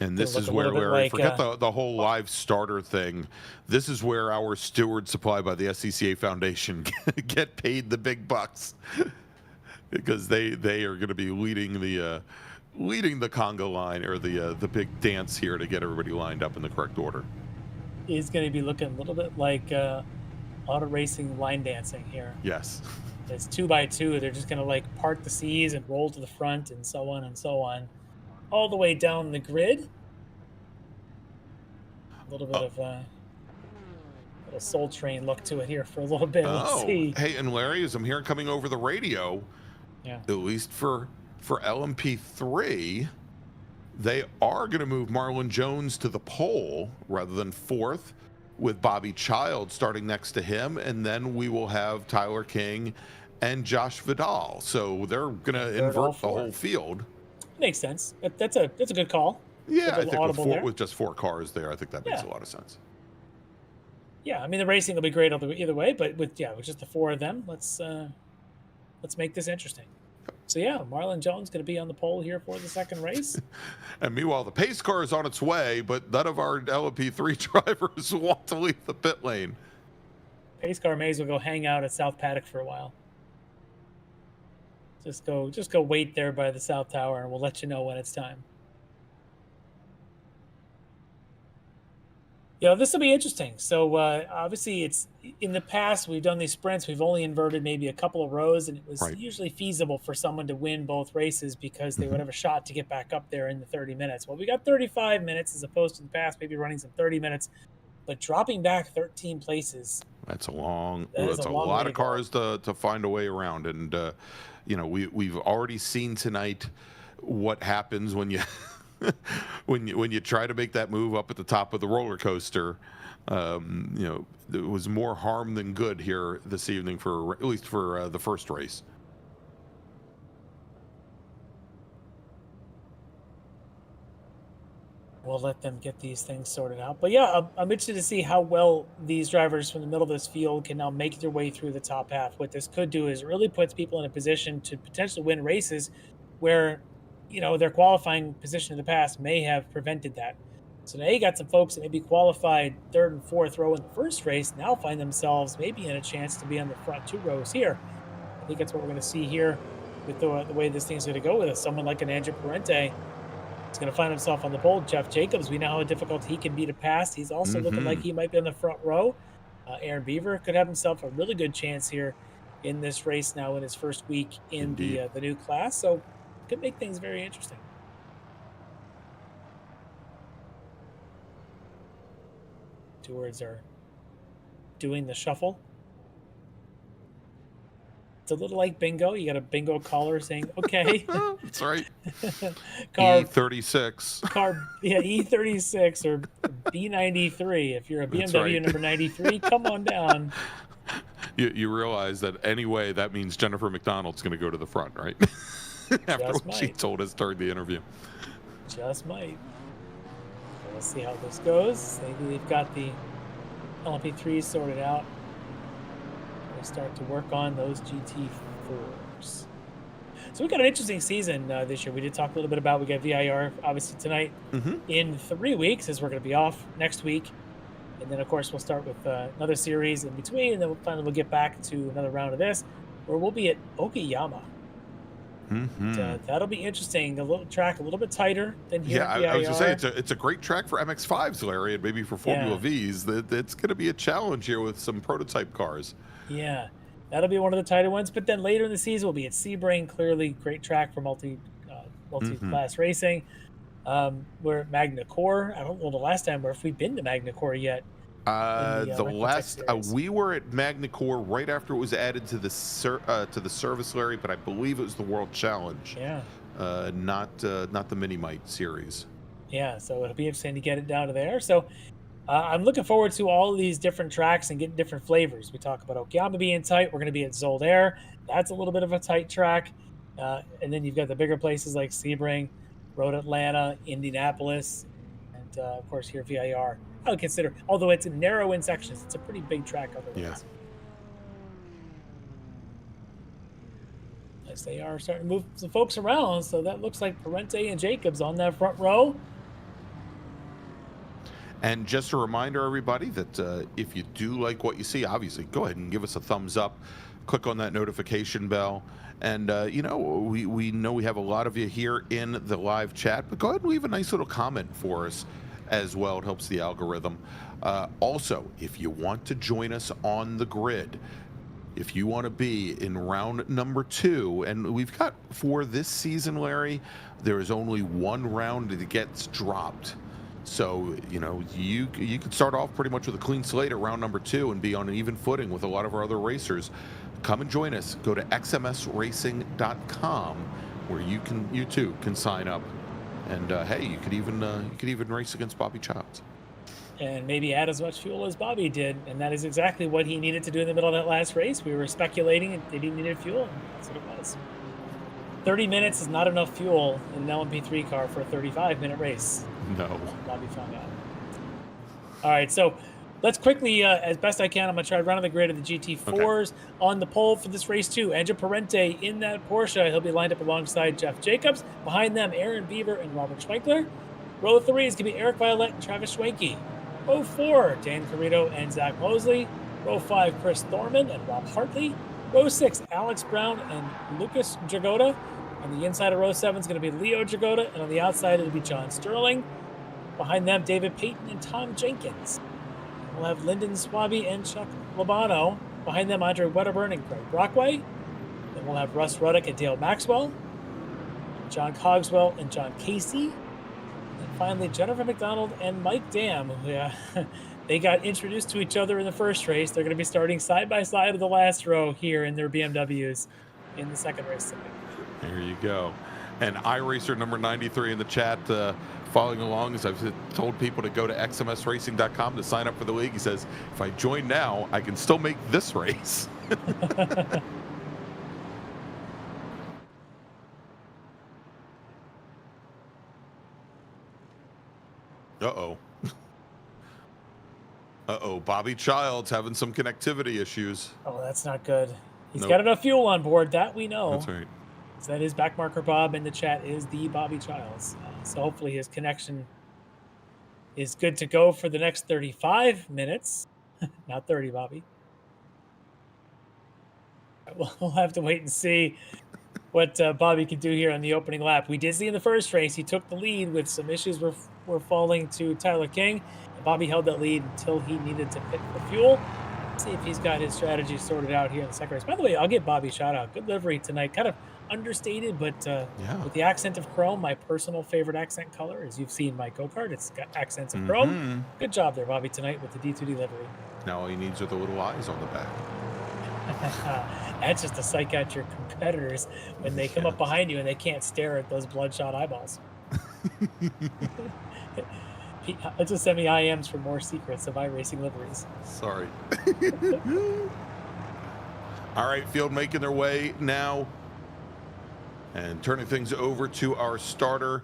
And this is where, Larry, forget the whole live starter thing. This is where our stewards supplied by the SCCA Foundation get paid the big bucks because they are going to be leading the conga line or the big dance here to get everybody lined up in the correct order. He's going to be looking a little bit like auto racing line dancing here. Yes. It's 2x2. They're just going to like part the C's and roll to the front and so on and so on. All the way down the grid. A little bit of a little Soul Train look to it here for a little bit. Let's see. Hey, and Larry, as I'm hearing coming over the radio, at least for LMP3, they are going to move Marlon Jones to the pole rather than fourth, with Bobby Child starting next to him, and then we will have Tyler King and Josh Vidal. So they're going to invert the whole field. Makes sense. That's a good call. Yeah, I think with just 4 cars there, I think that makes a lot of sense. Yeah, I mean the racing will be great either way, but with just the 4 of them, let's make this interesting. So yeah, Marlon Jones going to be on the pole here for the second race. And meanwhile, the pace car is on its way, but none of our LMP3 drivers want to leave the pit lane. Pace car may as well go hang out at South Paddock for a while. Just go wait there by the South Tower, and we'll let you know when it's time. This will be interesting. So obviously, it's in the past we've done these sprints. We've only inverted maybe a couple of rows, and it was usually feasible for someone to win both races because they would have a shot to get back up there in the 30 minutes. Well, we got 35 minutes as opposed to the past, maybe running some 30 minutes, but dropping back 13 places. That's a lot of cars to find a way around, and we've already seen tonight what happens when you when you try to make that move up at the top of the roller coaster. There was more harm than good here this evening, at least for the first race. We'll let them get these things sorted out. But yeah, I'm interested to see how well these drivers from the middle of this field can now make their way through the top half. What this could do is it really puts people in a position to potentially win races where, their qualifying position in the past may have prevented that. So now you got some folks that maybe qualified 3rd and 4th row in the first race now find themselves maybe in a chance to be on the front 2 rows here. I think that's what we're going to see here with the way this thing's going to go with us. Someone like an Andrew Parente is going to find himself on the pole. Jeff Jacobs, we know how difficult he can be to pass. He's also looking like he might be on the front row. Aaron Beaver could have himself a really good chance here in this race now in his first week in the new class. So could make things very interesting. Stewards are doing the shuffle. It's a little like bingo. You got a bingo caller saying, okay. That's right. Car, E36. E36 or B93. If you're a BMW number 93, come on down. You realize that anyway, that means Jennifer McDonald's going to go to the front, right? After what she told us during the interview. Just might. So let's see how this goes. Maybe they've got the LMP3s sorted out. We start to work on those GT4s. So we've got an interesting season this year. We did talk a little bit about, we got VIR obviously tonight in 3 weeks, as we're going to be off next week. And then, of course, we'll start with another series in between, and then we'll get back to another round of this, where we'll be at Okayama. That'll be interesting. The little track a little bit tighter than here at VIR. I was going to say, it's a great track for MX-5s, Larry, and maybe for Formula Vs. It's going to be a challenge here with some prototype cars. Yeah, that'll be one of the tighter ones. But then later in the season, we'll be at Sebring. Clearly, great track for multi-class racing. We're at Magna Core. I don't know the last time, or if we've been to Magna Core yet. The last we were at Magna Core right after it was added to the service, Larry, but I believe it was the World Challenge. Yeah. Not the miniMite series. Yeah, so it'll be interesting to get it down to there. So I'm looking forward to all of these different tracks and getting different flavors. We talk about Okayama being tight. We're going to be at Zolder. That's a little bit of a tight track. And then you've got the bigger places like Sebring, Road Atlanta, Indianapolis, and of course here VIR. I would consider, although it's narrow in sections, it's a pretty big track otherwise. As they are starting to move some folks around, so that looks like Parente and Jacobs on that front row. And just a reminder, everybody, that if you do like what you see, obviously, go ahead and give us a thumbs up. Click on that notification bell. And, we know we have a lot of you here in the live chat, but go ahead and leave a nice little comment for us as well. It helps the algorithm. Also, if you want to join us on the grid, if you want to be in round number 2, and we've got for this season, Larry, there is only one round that gets dropped. So, you could start off pretty much with a clean slate at round number 2 and be on an even footing with a lot of our other racers. Come and join us. Go to xmsracing.com, where you too can sign up. And hey, you could even race against Bobby Childs. And maybe add as much fuel as Bobby did. And that is exactly what he needed to do in the middle of that last race. We were speculating that he needed fuel. That's what it was. 30 minutes is not enough fuel in an LMP3 car for a 35-minute race. No. Bobby found out. All right, so let's quickly, as best I can, I'm going to try to run on the grid of the GT4s on the pole for this race too. Andrew Parente in that Porsche. He'll be lined up alongside Jeff Jacobs. Behind them, Aaron Beaver and Robert Schwenkler. Row 3 is going to be Eric Violette and Travis Schwenke. Row 4, Dan Carrito and Zach Mosley. Row 5, Chris Thorman and Rob Hartley. Row 6, Alex Brown and Lucas Jagoda. On the inside of row 7 is going to be Leo Jagoda, and on the outside it'll be John Sterling. Behind them, David Payton and Tom Jenkins. We'll have Lyndon Swaby and Chuck Labano. Behind them, Andre Wedderburn and Greg Brockway. Then we'll have Russ Ruddock and Dale Maxwell. John Cogswell and John Casey. And finally, Jennifer McDonald and Mike Dam. They got introduced to each other in the first race. They're going to be starting side by side of the last row here in their BMWs in the second race tonight. There you go. And iRacer number 93 in the chat following along, as I've told people to go to xmsracing.com to sign up for the league. He says, if I join now, I can still make this race. Uh-oh. Uh-oh, Bobby Childs having some connectivity issues. Oh, that's not good. He's got enough fuel on board, that we know. That's right. So that is backmarker Bob in the chat is the Bobby Childs. So hopefully his connection is good to go for the next 35 minutes. Not 30, Bobby. We'll have to wait and see what Bobby can do here on the opening lap. We did see in the first race, he took the lead with some issues were falling to Tyler King. And Bobby held that lead until he needed to pit for fuel. See if he's got his strategy sorted out here in the second race. By the way, I'll give Bobby a shout out. Good livery tonight. Kind of understated, but with the accent of chrome, my personal favorite accent color, as you've seen my go-kart, it's got accents of chrome. Good job there, Bobby, tonight with the D2D livery. Now all he needs are the little eyes on the back. That's just to psych out your competitors when they come up behind you and they can't stare at those bloodshot eyeballs. Let's just send me IMs for more secrets of iRacing liveries. Sorry. All right, field making their way now and turning things over to our starter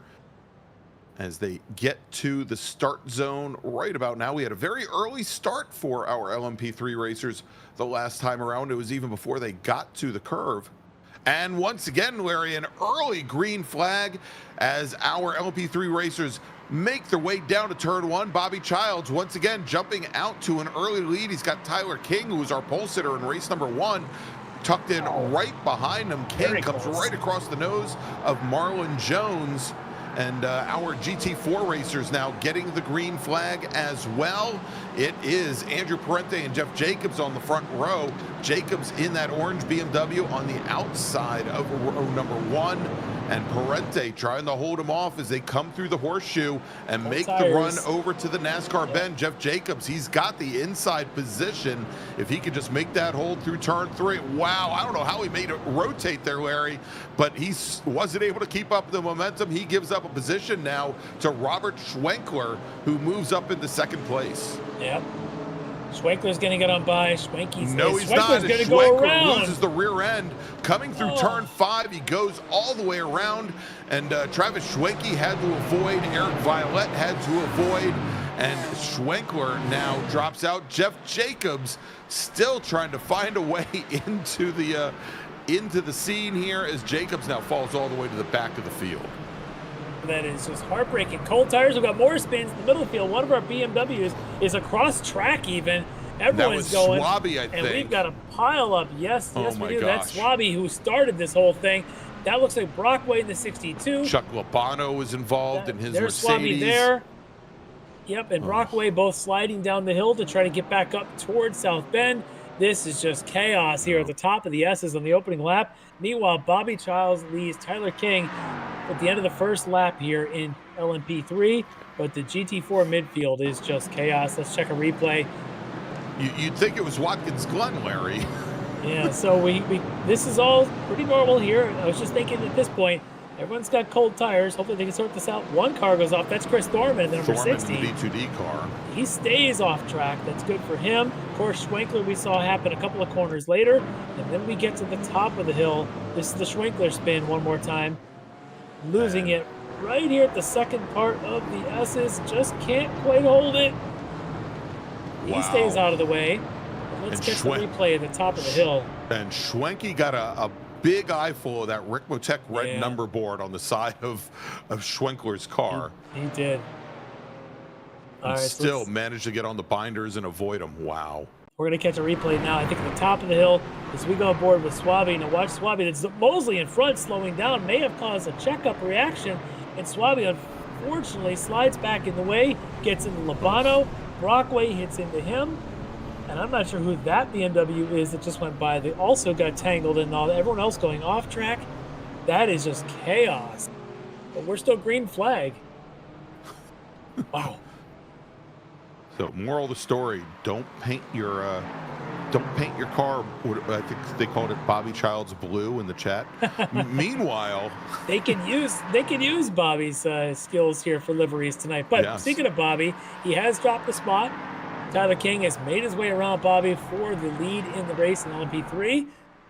as they get to the start zone right about now. We had a very early start for our LMP3 racers the last time around. It was even before they got to the curve. And once again, Larry, an early green flag as our LMP3 racers make their way down to turn one. Bobby Childs once again jumping out to an early lead. He's got Tyler King, who was our pole sitter in race number 1, tucked in right behind him. King comes right across the nose of Marlon Jones. And our GT4 racers now getting the green flag as well. It is Andrew Parente and Jeff Jacobs on the front row. Jacobs in that orange BMW on the outside of row number 1. And Parente trying to hold him off as they come through the horseshoe and make the run over to the NASCAR bend. Jeff Jacobs, he's got the inside position. If he could just make that hold through turn 3. Wow, I don't know how he made it rotate there, Larry, but he wasn't able to keep up the momentum. He gives up a position now to Robert Schwenkler, who moves up into second place. Yep. Schwenkler's going to get on by. He's not. Going to go around. Loses the rear end. Coming through turn 5, he goes all the way around. And Travis Schwenke had to avoid. Eric Violette had to avoid. And Schwenkler now drops out. Jeff Jacobs still trying to find a way into the scene here as Jacobs now falls all the way to the back of the field. That is just heartbreaking. Cold tires. We've got more spins in the middle of the field. One of our BMWs is across track even. Everyone's going. Swabby, I think. And we've got a pile up. Yes, we do. Gosh. That's Swabby who started this whole thing. That looks like Brockway in the 62. Chuck Labano was involved in his There's Mercedes. Swabby there. Yep, and Brockway both sliding down the hill to try to get back up towards South Bend. This is just chaos here at the top of the S's on the opening lap. Meanwhile, Bobby Childs leads Tyler King at the end of the first lap here in LMP3, but the GT4 midfield is just chaos. Let's check a replay. You'd think it was Watkins Glen, Larry. Yeah, so this is all pretty normal here. I was just thinking at this point, everyone's got cold tires. Hopefully they can sort this out. One car goes off. That's Chris Thorman, number 60. The D2D car. He stays off track. That's good for him. Of course, Schwenkler we saw happen a couple of corners later. And then we get to the top of the hill. This is the Schwenkler spin one more time. Losing it right here at the second part of the S's. Just can't quite hold it. He stays out of the way. Let's get the replay at the top of the hill. And Schwenke got a big eyeful of that Ricmotech red number board on the side of Schwenkler's car. He did. And still managed to get on the binders and avoid them. Wow. We're going to catch a replay now. I think at the top of the hill as we go aboard with Swabby. Now watch Swabby. That's Mosley in front slowing down. May have caused a checkup reaction. And Swabby unfortunately slides back in the way. Gets into Labano. Brockway hits into him. And I'm not sure who that BMW is that just went by. They also got tangled in all. Everyone else going off track. That is just chaos. But we're still green flag. Wow. So moral of the story: don't paint your car. I think they called it Bobby Childs blue in the chat. Meanwhile, they can use Bobby's skills here for liveries tonight. But speaking of Bobby, he has dropped the spot. Tyler King has made his way around Bobby for the lead in the race in LMP3.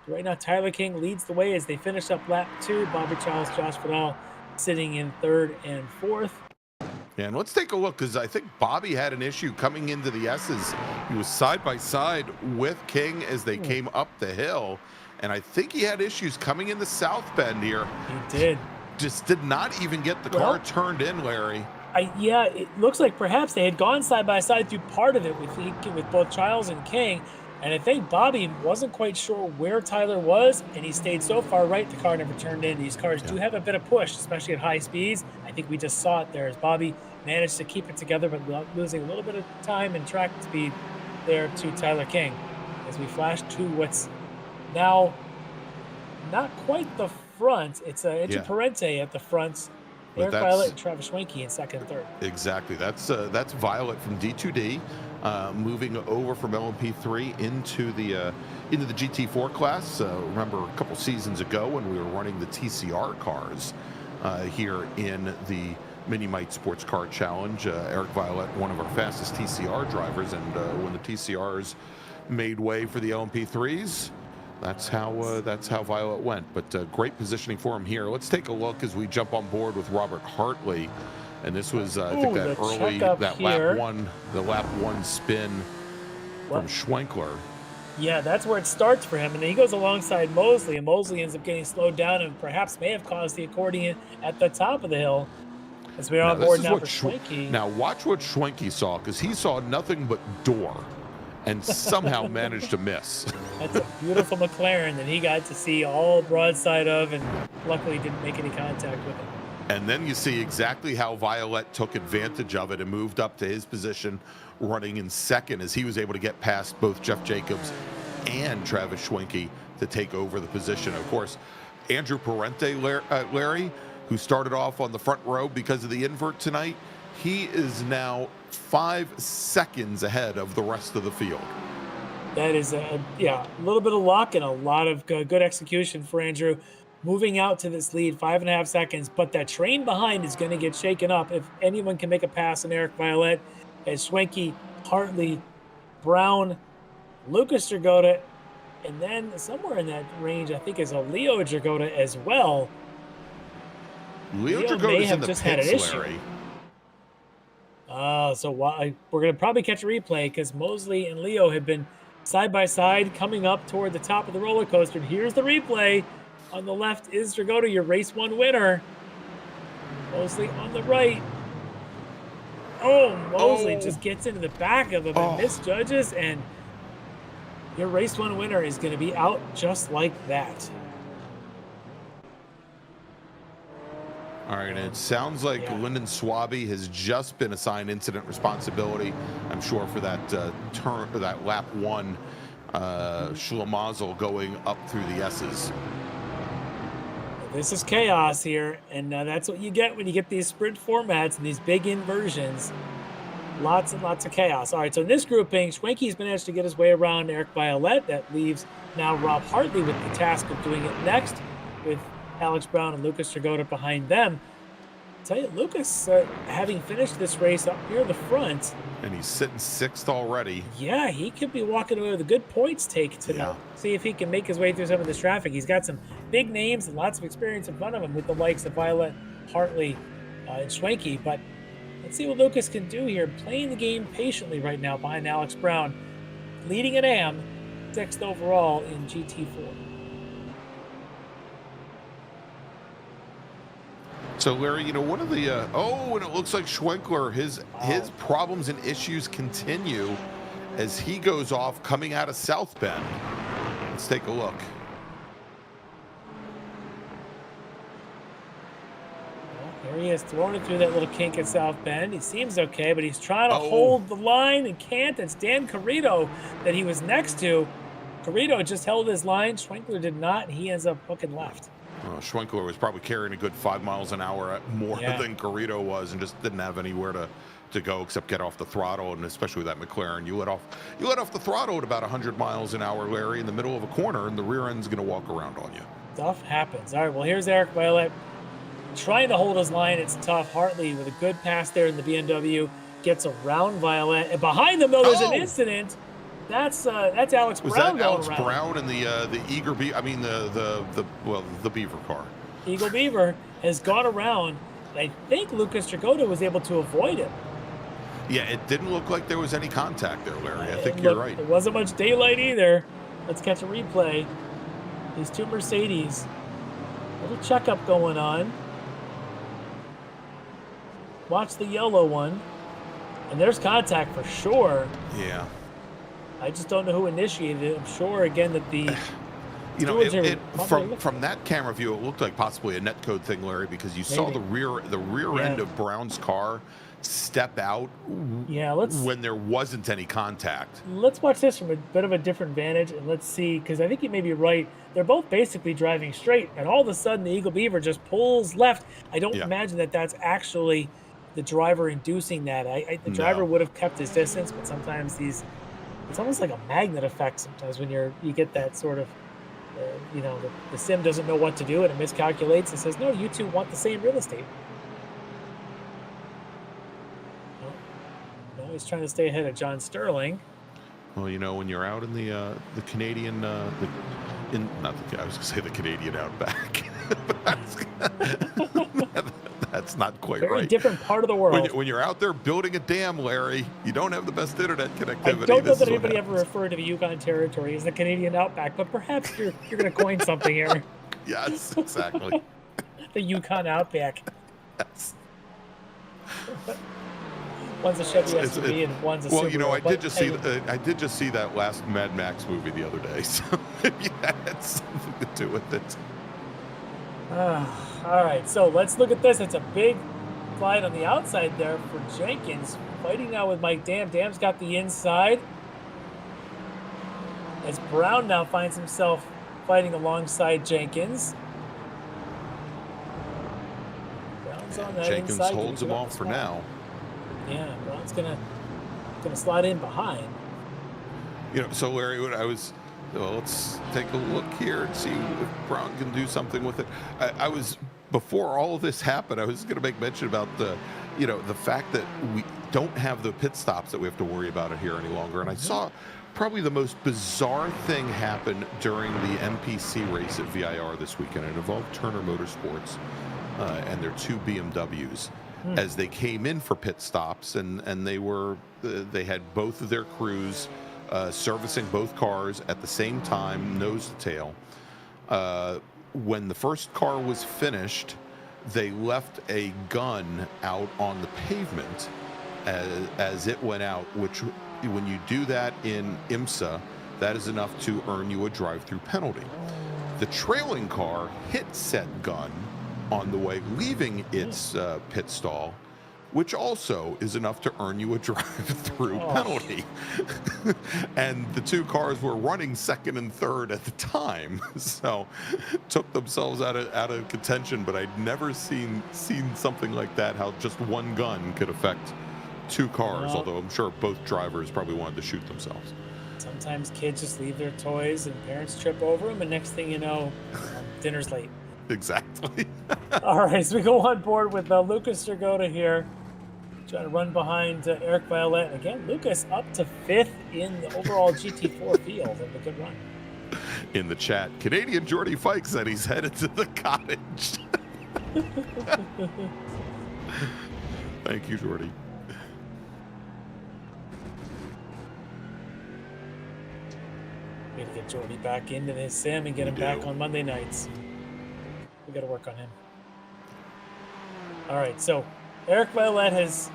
Right now, Tyler King leads the way as they finish up lap 2. Bobby Childs, Josh Fidel sitting in 3rd and 4th. Yeah, and let's take a look because I think Bobby had an issue coming into the S's. He was side by side with King as they came up the hill, and I think he had issues coming in the South Bend here. He did. just did not even get the car turned in, Larry. Yeah, it looks like perhaps they had gone side by side through part of it with both Childs and King. And I think Bobby wasn't quite sure where Tyler was, and he stayed so far right, the car never turned in. These cars do have a bit of push, especially at high speeds. I think we just saw it there as Bobby managed to keep it together, but losing a little bit of time and track speed there to Tyler King. As we flash to what's now not quite the front. It's Andrew Parente at the front. Eric Violet and Travis Schwenke in second and third. Exactly. That's Violet from D2D. Moving over from LMP3 into the GT4 class. Remember a couple seasons ago when we were running the TCR cars here in the miniMite Sports Car Challenge. Eric Violet, one of our fastest TCR drivers, and when the TCRs made way for the LMP3s, that's how Violet went. But great positioning for him here. Let's take a look as we jump on board with Robert Hartley. And this was, I think, that early, the lap one spin from Schwenkler. Yeah, that's where it starts for him. And then he goes alongside Mosley, and Mosley ends up getting slowed down and perhaps may have caused the accordion at the top of the hill. As we're on board now for Schwenke. Now, watch what Schwenke saw, because he saw nothing but door and somehow managed to miss. That's a beautiful McLaren that he got to see all broadside of, and luckily didn't make any contact with it. And then you see exactly how Violet took advantage of it and moved up to his position, running in second, as he was able to get past both Jeff Jacobs and Travis Schwenke to take over the position. Of course, Andrew Parente, Larry, who started off on the front row because of the invert tonight, he is now 5 seconds ahead of the rest of the field. That is a little bit of luck and a lot of good execution for Andrew. Moving out to this lead, 5.5 seconds, but that train behind is going to get shaken up if anyone can make a pass on Eric Violet, as Schwenke, Hartley, Brown, Lucas Dragota, and then somewhere in that range, I think, is a Leo Dragota as well. Leo Dragota's in the just had an pits, issue. Larry. So we're going to probably catch a replay because Mosley and Leo have been side by side coming up toward the top of the roller coaster. And here's the replay. On the left is Dragota, your race one winner. Mosley on the right. Oh, Mosley just gets into the back of him and misjudges, and your race one winner is going to be out just like that. All right, and it sounds like Lyndon Swaby has just been assigned incident responsibility, I'm sure, for that turn, or that lap one Schlemazel going up through the S's. This is chaos here, and that's what you get when you get these sprint formats and these big inversions. Lots and lots of chaos. All right, so in this grouping, Schwenke's managed to get his way around Eric Violet. That leaves now Rob Hartley with the task of doing it next, with Alex Brown and Lucas Dragota behind them. I'll tell you, Lucas, having finished this race up near the front. And he's sitting 6th already. Yeah, he could be walking away with a good points take tonight. See if he can make his way through some of this traffic. He's got some big names and lots of experience in front of him with the likes of Violet, Hartley, and Schwenke. But let's see what Lucas can do here, playing the game patiently right now behind Alex Brown, leading an AM, 6th overall in GT4. So, Larry, you know, one of the and it looks like Schwenkler, his problems and issues continue as he goes off coming out of South Bend. Let's take a look. Well, here he is, throwing it through that little kink at South Bend. He seems okay, but he's trying to hold the line and can't. It's Dan Carrito that he was next to. Carrito just held his line. Schwenkler did not, and he ends up hooking left. Schwenkler was probably carrying a good 5 miles an hour more than Carrito was, and just didn't have anywhere to go except get off the throttle. And especially with that McLaren, you let off the throttle at about 100 miles an hour, Larry, in the middle of a corner, and the rear end's going to walk around on you. Stuff happens. All right, well, here's Eric Violet trying to hold his line. It's tough. Hartley with a good pass there in the BMW gets around Violet, and behind them though there's an incident. That's Alex Brown. Was that going Alex around. Brown and the Eager Beaver? I mean the Beaver car. Eagle Beaver has gone around. I think Lucas Dragota was able to avoid him. Yeah, it didn't look like there was any contact there, Larry. I think you're right. There wasn't much daylight either. Let's catch a replay. These two Mercedes. Little checkup going on. watch the yellow one. And there's contact for sure. Yeah. I just don't know who initiated it. I'm sure, again, that the... You know, from that camera view, it looked like possibly a netcode thing, Larry, because you saw the rear end of Brown's car step out when there wasn't any contact. Let's watch this from a bit of a different vantage, and let's see, because I think you may be right. They're both basically driving straight, and all of a sudden the Eagle Beaver just pulls left. I don't imagine that that's actually the driver inducing that. The driver would have kept his distance, but sometimes it's almost like a magnet effect sometimes when you get that sort of, the sim doesn't know what to do and it miscalculates and says, no, you two want the same real estate. No, he's trying to stay ahead of John Sterling. Well, you know, when you're out in the Canadian, I was going to say the Canadian outback. That's not quite Very right. different part of the world. When you're out there building a dam, Larry, you don't have the best internet connectivity. I don't know that anybody ever referred to the Yukon Territory as the Canadian outback, but perhaps you're going to coin something here. Yes, exactly. The Yukon outback. Yes. One's a Chevy SUV and one's a Subaru. Well, you know, I did just see that last Mad Max movie the other day, so maybe that had something to do with it. All right, so let's look at this. It's a big slide on the outside there for Jenkins. Fighting now with Mike Dam. Dam's got the inside. As Brown now finds himself fighting alongside Jenkins. Brown's on that Jenkins inside. holds him off for now. Yeah, Brown's gonna slide in behind. You know, so Larry, let's take a look here and see if Brown can do something with it. I was, before all of this happened, I was going to make mention about the fact that we don't have the pit stops that we have to worry about it here any longer. And I saw probably the most bizarre thing happen during the NPC race at VIR this weekend. It involved Turner Motorsports and their two BMWs. As they came in for pit stops, and they had both of their crews servicing both cars at the same time, nose to tail. When the first car was finished, they left a gun out on the pavement as it went out, which when you do that in IMSA, that is enough to earn you a drive-through penalty. The trailing car hit said gun on the way leaving its pit stall, which also is enough to earn you a drive-through penalty. And the two cars were running second and third at the time, so took themselves out of contention. But I'd never seen something like that, how just one gun could affect two cars, although I'm sure both drivers probably wanted to shoot themselves. Sometimes kids just leave their toys and parents trip over them, and next thing you know, dinner's late. Exactly. All right, so we go on board with Lucas Dragotta here, trying to run behind Eric Violette. Again, Lucas up to 5th in the overall GT4 field. And a good run. In the chat, Canadian Jordy Fike said he's headed to the cottage. Thank you, Jordy. We got to get Jordy back into his sim and get him back on Monday nights. We got to work on him. All right, so Eric Violette has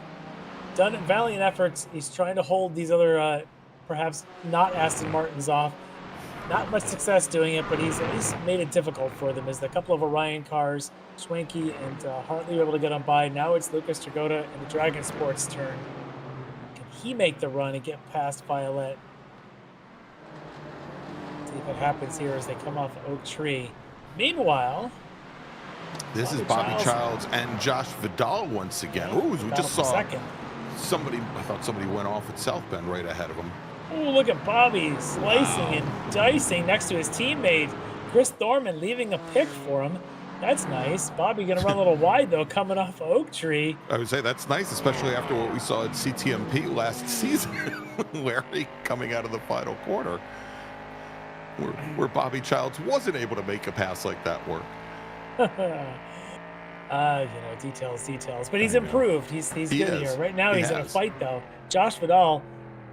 done valiant efforts. He's trying to hold these other, perhaps not Aston Martins off. Not much success doing it, but he's at least made it difficult for them. As a couple of Orion cars, Schwenke and Hartley, were able to get on by. Now it's Lucas Dragotta and the Dragon Sports turn. Can he make the run and get past Violette? See if it happens here as they come off Oak Tree. Meanwhile, this is Bobby Childs and Josh Vidal once again. Ooh, we just saw somebody. I thought somebody went off at South Bend right ahead of him. Oh, look at Bobby slicing and dicing next to his teammate Chris Thorman, leaving a pick for him. That's nice. Bobby going to run a little wide though, coming off Oak Tree. I would say that's nice, especially after what we saw at CTMP last season, Larry coming out of the final quarter, where Bobby Childs wasn't able to make a pass like that work. Details. But he's improved. He's good here. Right now he's in a fight, though. Josh Vidal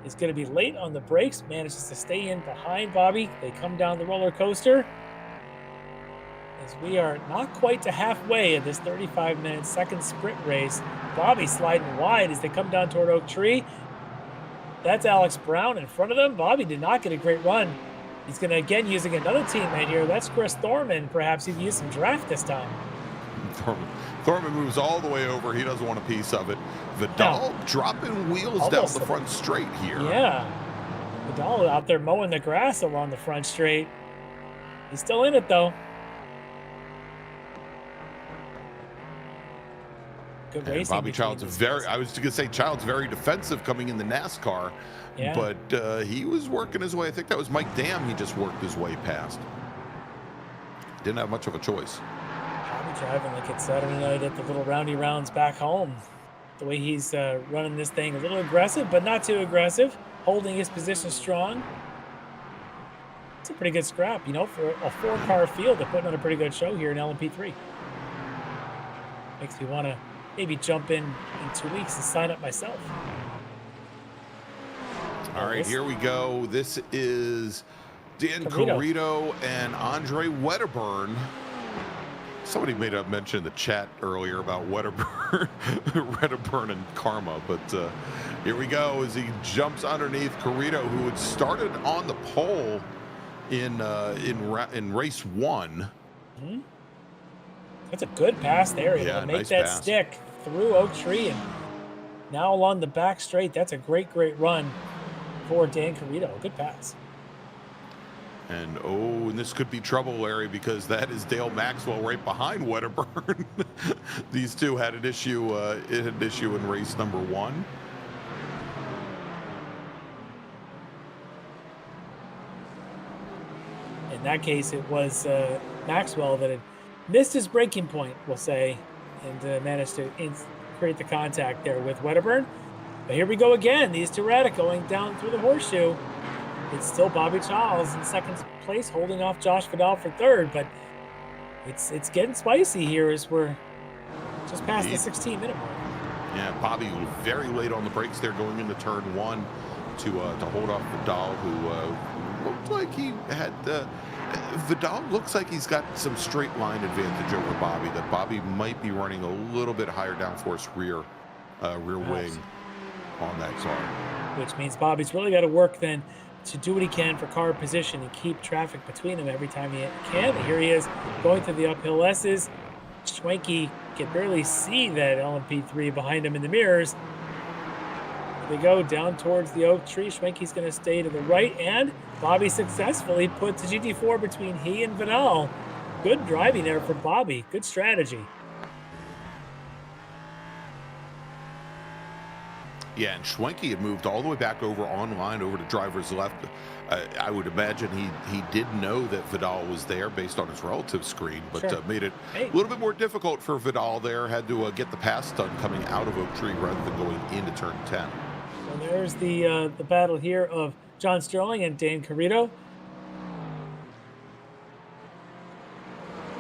is going to be late on the brakes, manages to stay in behind Bobby. They come down the roller coaster. as we are not quite to halfway of this 35-minute second sprint race. Bobby sliding wide as they come down toward Oak Tree. That's Alex Brown in front of them. Bobby did not get a great run. He's going to, again, using another teammate here. That's Chris Thorman. Perhaps he'd use some draft this time. Thorman moves all the way over. He doesn't want a piece of it. Vidal dropping wheels Almost down the front straight here. Yeah. Vidal out there mowing the grass along the front straight. He's still in it, though. Good racing. Bobby Child's I was going to say Child's very defensive coming in the NASCAR, yeah. But he was working his way. I think that was Mike Dam he just worked his way past. Didn't have much of a choice. Bobby driving like it's Saturday night at the little roundy rounds back home. The way he's running this thing, a little aggressive, but not too aggressive. Holding his position strong. It's a pretty good scrap, you know, for a 4-car field. They're putting on a pretty good show here in LMP3. Makes me want to maybe jump in 2 weeks and sign up myself. All right, here we go. This is Dan Carrito and Andre Wedderburn. Somebody made a mention in the chat earlier about Wedderburn, Wedderburn and Karma, but here we go as he jumps underneath Carrito, who had started on the pole in race 1. Mm-hmm. That's a good pass there. Yeah, Make nice that pass. stick through Oak Tree and now along the back straight. That's a great run for Dan Carrito. Good pass. And and this could be trouble, Larry, because that is Dale Maxwell right behind Wedderburn. These two had an issue. It had an issue in race number 1. In that case, it was Maxwell that had missed his braking point, we'll say, and managed to create the contact there with Wedderburn. But here we go again. These two are at it, going down through the horseshoe. It's still Bobby Charles in second place, holding off Josh Vidal for third, but it's getting spicy here as we're just past the 16-minute mark. Yeah, Bobby very late on the brakes there going into turn 1 to hold off Vidal, who looked like he had Vidal looks like he's got some straight line advantage over Bobby, that Bobby might be running a little bit higher downforce rear wing on that car. Which means Bobby's really got to work then to do what he can for car position and keep traffic between them every time he can. And here he is going through the uphill S's. Schwenke can barely see that LMP3 behind him in the mirrors. They go down towards the Oak Tree. Schwenke's going to stay to the right, and Bobby successfully puts the GT4 between he and Vidal. Good driving there for Bobby. Good strategy. Yeah, and Schwenke had moved all the way back over online, over to driver's left. I would imagine he did know that Vidal was there based on his relative screen, but made it a little bit more difficult for Vidal there. Had to get the pass done coming out of Oak Tree rather than going into turn 10. Well, there's the battle here of John Sterling and Dan Carrito.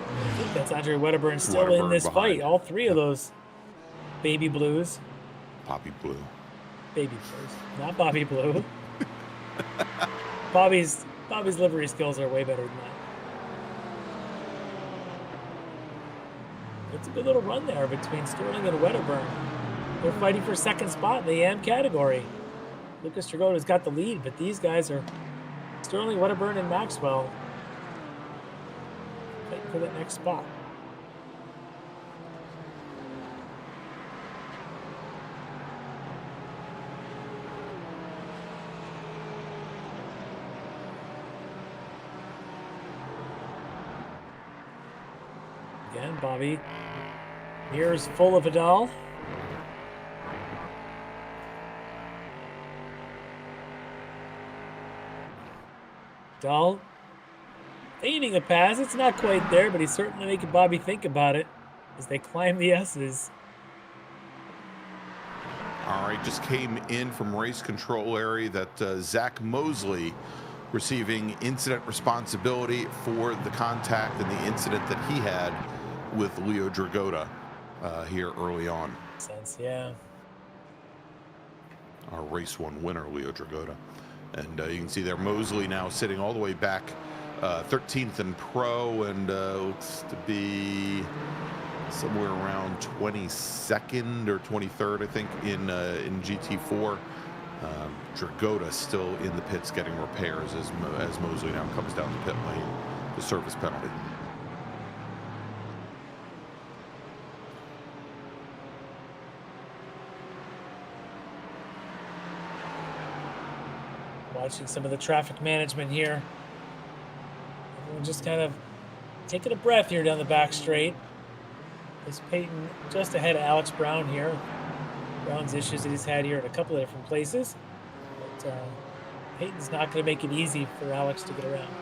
I think that's Andre Wedderburn still in this fight. All three of those baby blues. Poppy Blue. Baby blues, not Bobby Blue. Bobby's livery skills are way better than that. It's a good little run there between Sterling and Wedderburn. They're fighting for second spot in the AM category. Lucas Tragota's got the lead, but these guys are Sterling, Wedderburn, and Maxwell fighting for that next spot. Again, Bobby. Mirrors full of Vidal. Vidal feigning a pass. It's not quite there, but he's certainly making Bobby think about it as they climb the S's. All right, just came in from race control area that Zach Mosley receiving incident responsibility for the contact and the incident that he had with Leo Dragota here early on. Sense, yeah. Our race 1 winner, Leo Dragota. And you can see there Mosley now sitting all the way back 13th in pro, and looks to be somewhere around 22nd or 23rd, I think, in GT4. Dragotta still in the pits getting repairs as Mosley now comes down the pit lane, the service penalty. Watching some of the traffic management here. Everyone just kind of taking a breath here down the back straight. Is Peyton just ahead of Alex Brown here. Brown's issues that he's had here in a couple of different places. But Peyton's not going to make it easy for Alex to get around.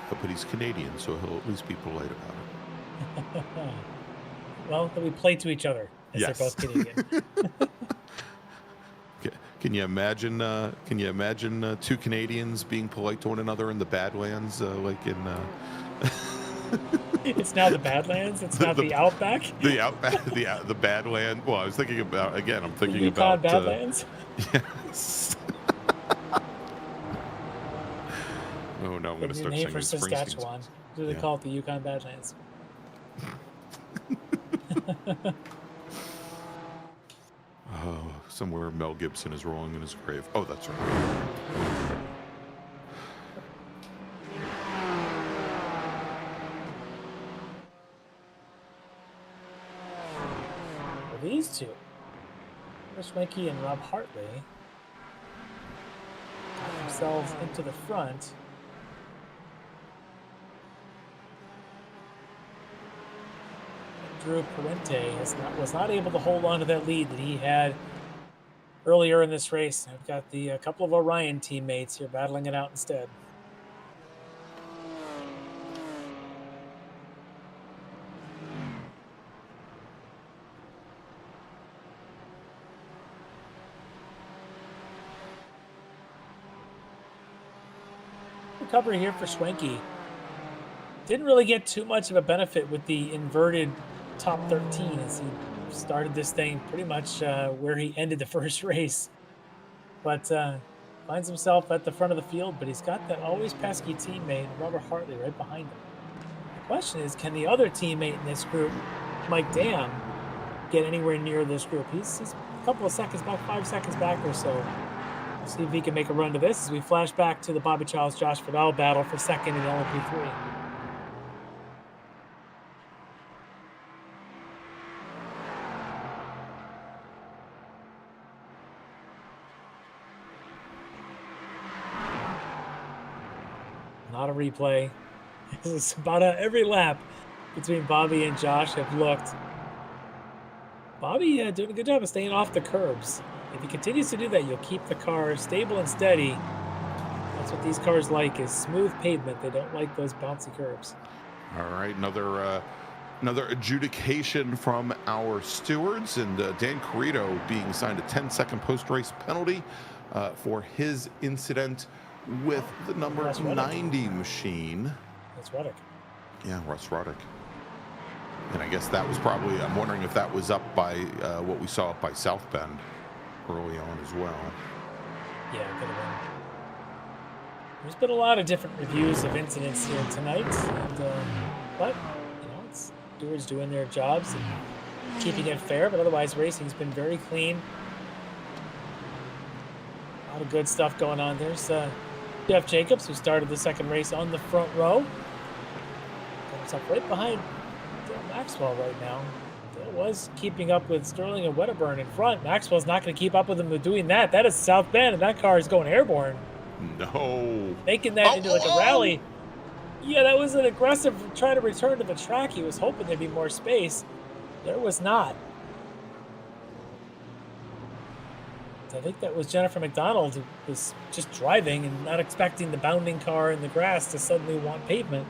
But he's Canadian, so he'll at least be polite about it. Well, then we play to each other as yes. they're both Canadian. Can you imagine two Canadians being polite to one another in the Badlands, like in? It's now the Badlands. It's not the Outback. The Outback, the Badland. Well, I was thinking about I'm thinking the Yukon about Badlands. Yes. Oh no, I'm going to start name singing for Saskatchewan. Do they call it the Yukon Badlands? Oh, somewhere Mel Gibson is rolling in his grave. Oh, that's right. Well, these two, Chris Wenke and Rob Hartley, got themselves into the front. Drew Parente was not able to hold on to that lead that he had earlier in this race. I've got a couple of Orion teammates here battling it out instead. Recovery here for Schwenke. Didn't really get too much of a benefit with the inverted top 13 as he started this thing pretty much where he ended the first race, but finds himself at the front of the field. But he's got that always pesky teammate Robert Hartley right behind him. The question is, can the other teammate in this group, Mike Dam, get anywhere near this group? He's a couple of seconds back, 5 seconds back or so. We'll see if he can make a run to this as we flash back to the Bobby Charles Josh Fidel battle for second in LMP3. Not a replay. This is about every lap between Bobby and Josh have looked. Bobby doing a good job of staying off the curbs. If he continues to do that, you'll keep the car stable and steady. That's what these cars like, is smooth pavement. They don't like those bouncy curves. All right, another adjudication from our stewards, and Dan Carrito being assigned a 10-second post-race penalty for his incident with the number 90 machine. That's Ruddock. Yeah, Russ Ruddock. And I guess that was probably, I'm wondering if that was up by what we saw up by South Bend early on as well. Yeah, it could have been. There's been a lot of different reviews of incidents here tonight, and but it's stewards doing their jobs and keeping it fair. But otherwise, racing's been very clean. A lot of good stuff going on. There's Jeff Jacobs, who started the second race on the front row. Got himself right behind Dale Maxwell right now. Dale was keeping up with Sterling and Wedderburn in front. Maxwell's not going to keep up with him doing that. That is South Bend, and that car is going airborne. No. Making that into like a rally. Yeah, that was an aggressive try to return to the track. He was hoping there'd be more space. There was not. I think that was Jennifer McDonald, who was just driving and not expecting the bounding car in the grass to suddenly want pavement.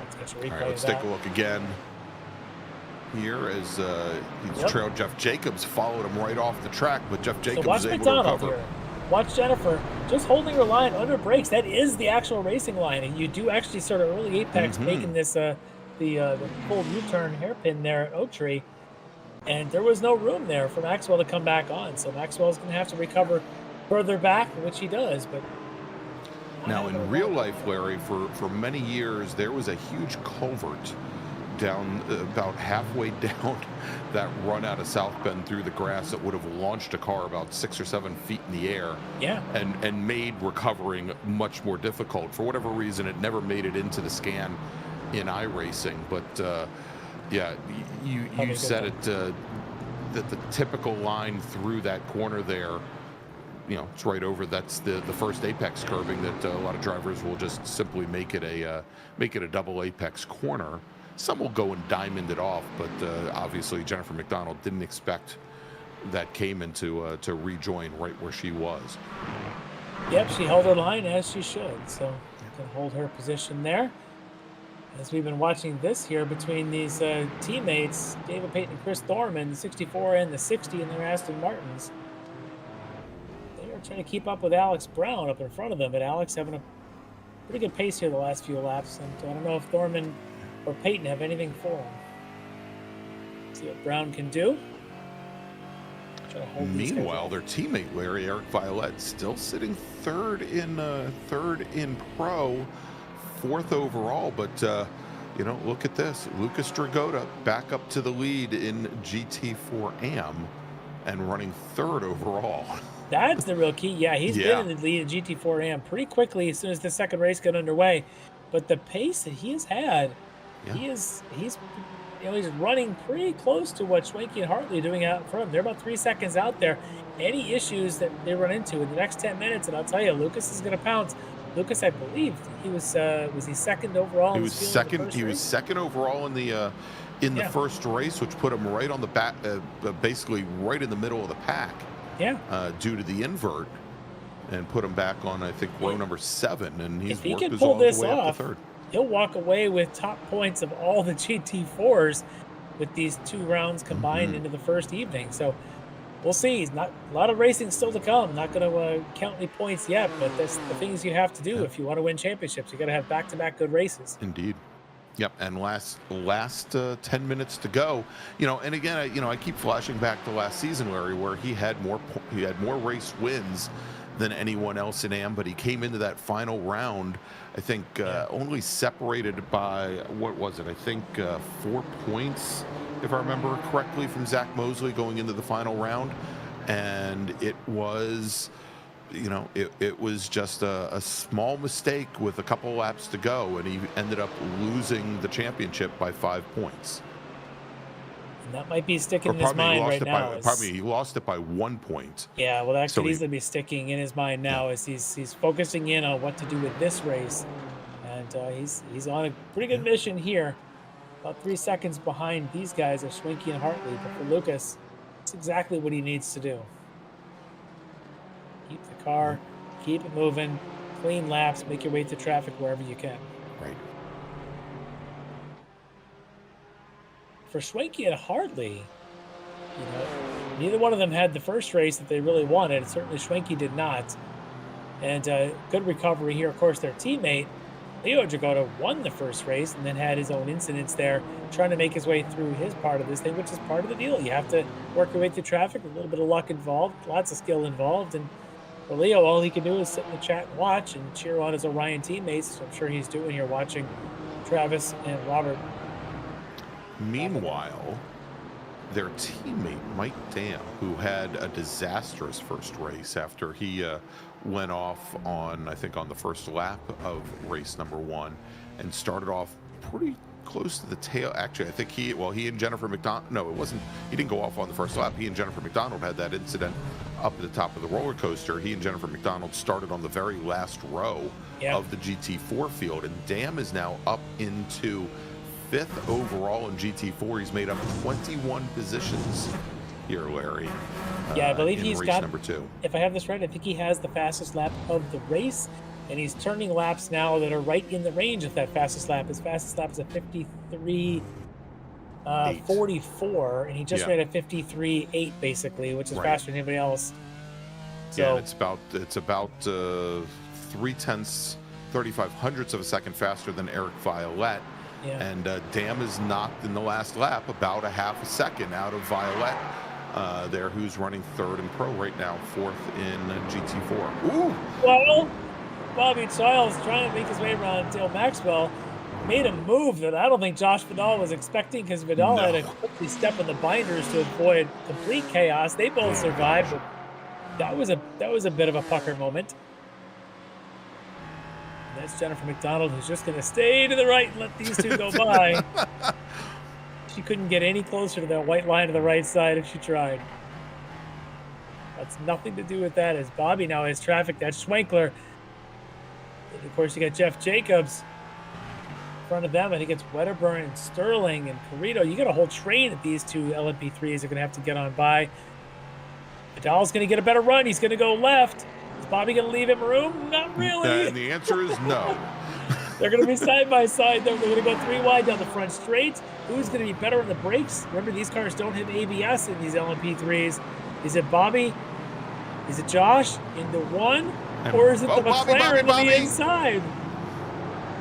Let's get a replay. All right, let's take a look again here as he's trailed Jeff Jacobs, followed him right off the track, but Jeff Jacobs watch is able McDonald to recover. Here. Watch Jennifer just holding her line under brakes. That is the actual racing line, and you do actually sort of early apex making this the full U-turn hairpin there at Oak Tree. And there was no room there for Maxwell to come back on. So Maxwell's going to have to recover further back, which he does. But Now, in real life, Larry, for many years, there was a huge culvert down about halfway down that run out of South Bend through the grass that would have launched a car about 6 or 7 feet in the air. Yeah. And made recovering much more difficult. For whatever reason, it never made it into the scan in iRacing. But yeah, you said it, that the typical line through that corner there, you know, it's right over. That's the first apex curbing that a lot of drivers will just simply make it a double apex corner. Some will go and diamond it off, but obviously Jennifer McDonald didn't expect that Cayman to rejoin right where she was. Yep, she held her line as she should, so can hold her position there. As we've been watching this here between these teammates, David Payton and Chris Thorman, the 64 and the 60 in their Aston Martins. They are trying to keep up with Alex Brown up in front of them, but Alex having a pretty good pace here the last few laps, and I don't know if Thorman or Payton have anything for him. See what Brown can do. Meanwhile, their teammate Larry Eric Violet still sitting third in pro, 4th overall. But you know, look at this: Lucas Dragota back up to the lead in GT4 AM and running 3rd overall. That's the real key. Yeah, he's been in the lead in GT4 AM pretty quickly as soon as the second race got underway. But the pace that he has had, he's running pretty close to what Schwenke and Hartley are doing out in front of him. They're about 3 seconds out there. Any issues that they run into in the next 10 minutes, and I'll tell you, Lucas is going to pounce. Lucas, I believe he was he second overall? He was second. He was second overall in the first race, which put him right on the back, basically right in the middle of the pack. Yeah. Due to the invert, and put him back on, I think, row number 7, and he's worked his pull way this up off, to 3rd. He'll walk away with top points of all the GT4s with these 2 rounds combined into the first evening. So we'll see. He's not a lot of racing still to come. Not going to count any points yet, but that's the things you have to do if you want to win championships. You got to have back-to-back good races. Indeed. Yep, and last 10 minutes to go. You know, and again, I keep flashing back to last season, Larry, where he had more race wins than anyone else in AM, but he came into that final round, I think, only separated by, what was it? I think 4 points, if I remember correctly, from Zach Mosley going into the final round. And it was, you know, it was just a small mistake with a couple laps to go, and he ended up losing the championship by 5 points. And that might be sticking in his mind right now. He lost it by 1 point. Yeah, well, that could easily be sticking in his mind now as he's focusing in on what to do with this race. And he's on a pretty good mission here. About 3 seconds behind these guys are Schwenke and Hartley. But for Lucas, that's exactly what he needs to do. Keep the car, keep it moving, clean laps, make your way through traffic wherever you can. Right. For Schwenke and Hartley, you know, neither one of them had the first race that they really wanted. Certainly Schwenke did not. And good recovery here. Of course, their teammate, Leo Dragota, won the first race and then had his own incidents there, trying to make his way through his part of this thing, which is part of the deal. You have to work your way through traffic, a little bit of luck involved, lots of skill involved. And for Leo, all he can do is sit in the chat and watch and cheer on his Orion teammates, which I'm sure he's doing here, watching Travis and Robert. Meanwhile, their teammate Mike Dam, who had a disastrous first race after he went off on, I think, on the first lap of race number 1, and started off pretty close to the tail. Actually, I think he and Jennifer McDonald, no, it wasn't, he didn't go off on the first lap. He and Jennifer McDonald had that incident up at the top of the roller coaster. He and Jennifer McDonald started on the very last row of the GT4 field, and Dam is now up into 5th overall in GT4. He's made up 21 positions here, Larry. Yeah, I believe he's got number 2. If I have this right, I think he has the fastest lap of the race, and he's turning laps now that are right in the range of that fastest lap. His fastest lap is a 53.44, and he just ran a 53.8 basically, which is faster than anybody else. So it's about 0.3, 35 hundredths of a second faster than Eric Violet. Yeah. And Dam is knocked in the last lap about a half a second out of Violet there, who's running 3rd in pro right now, 4th in GT4. Ooh! Well, Bobby Childs trying to make his way around Dale Maxwell. Made a move that I don't think Josh Vidal was expecting, because Vidal had to quickly step on the binders to avoid complete chaos. They both survived, but that was a bit of a pucker moment. And that's Jennifer McDonald, who's just going to stay to the right and let these two go by. She couldn't get any closer to that white line to the right side if she tried. That's nothing to do with that, as Bobby now has traffic. That's Schwenkler. And of course, you got Jeff Jacobs in front of them. I think it's Wedderburn and Sterling and Carrito. You got a whole train that these two LMP3s are going to have to get on by. Vidal's going to get a better run. He's going to go left. Is Bobby going to leave him room? Not really. And the answer is no. They're going to be side by side. They're going to go 3 wide down the front straight. Who's going to be better on the brakes? Remember, these cars don't have ABS in these LMP3s. Is it Bobby? Is it Josh into one? Or is it the McLaren on the inside?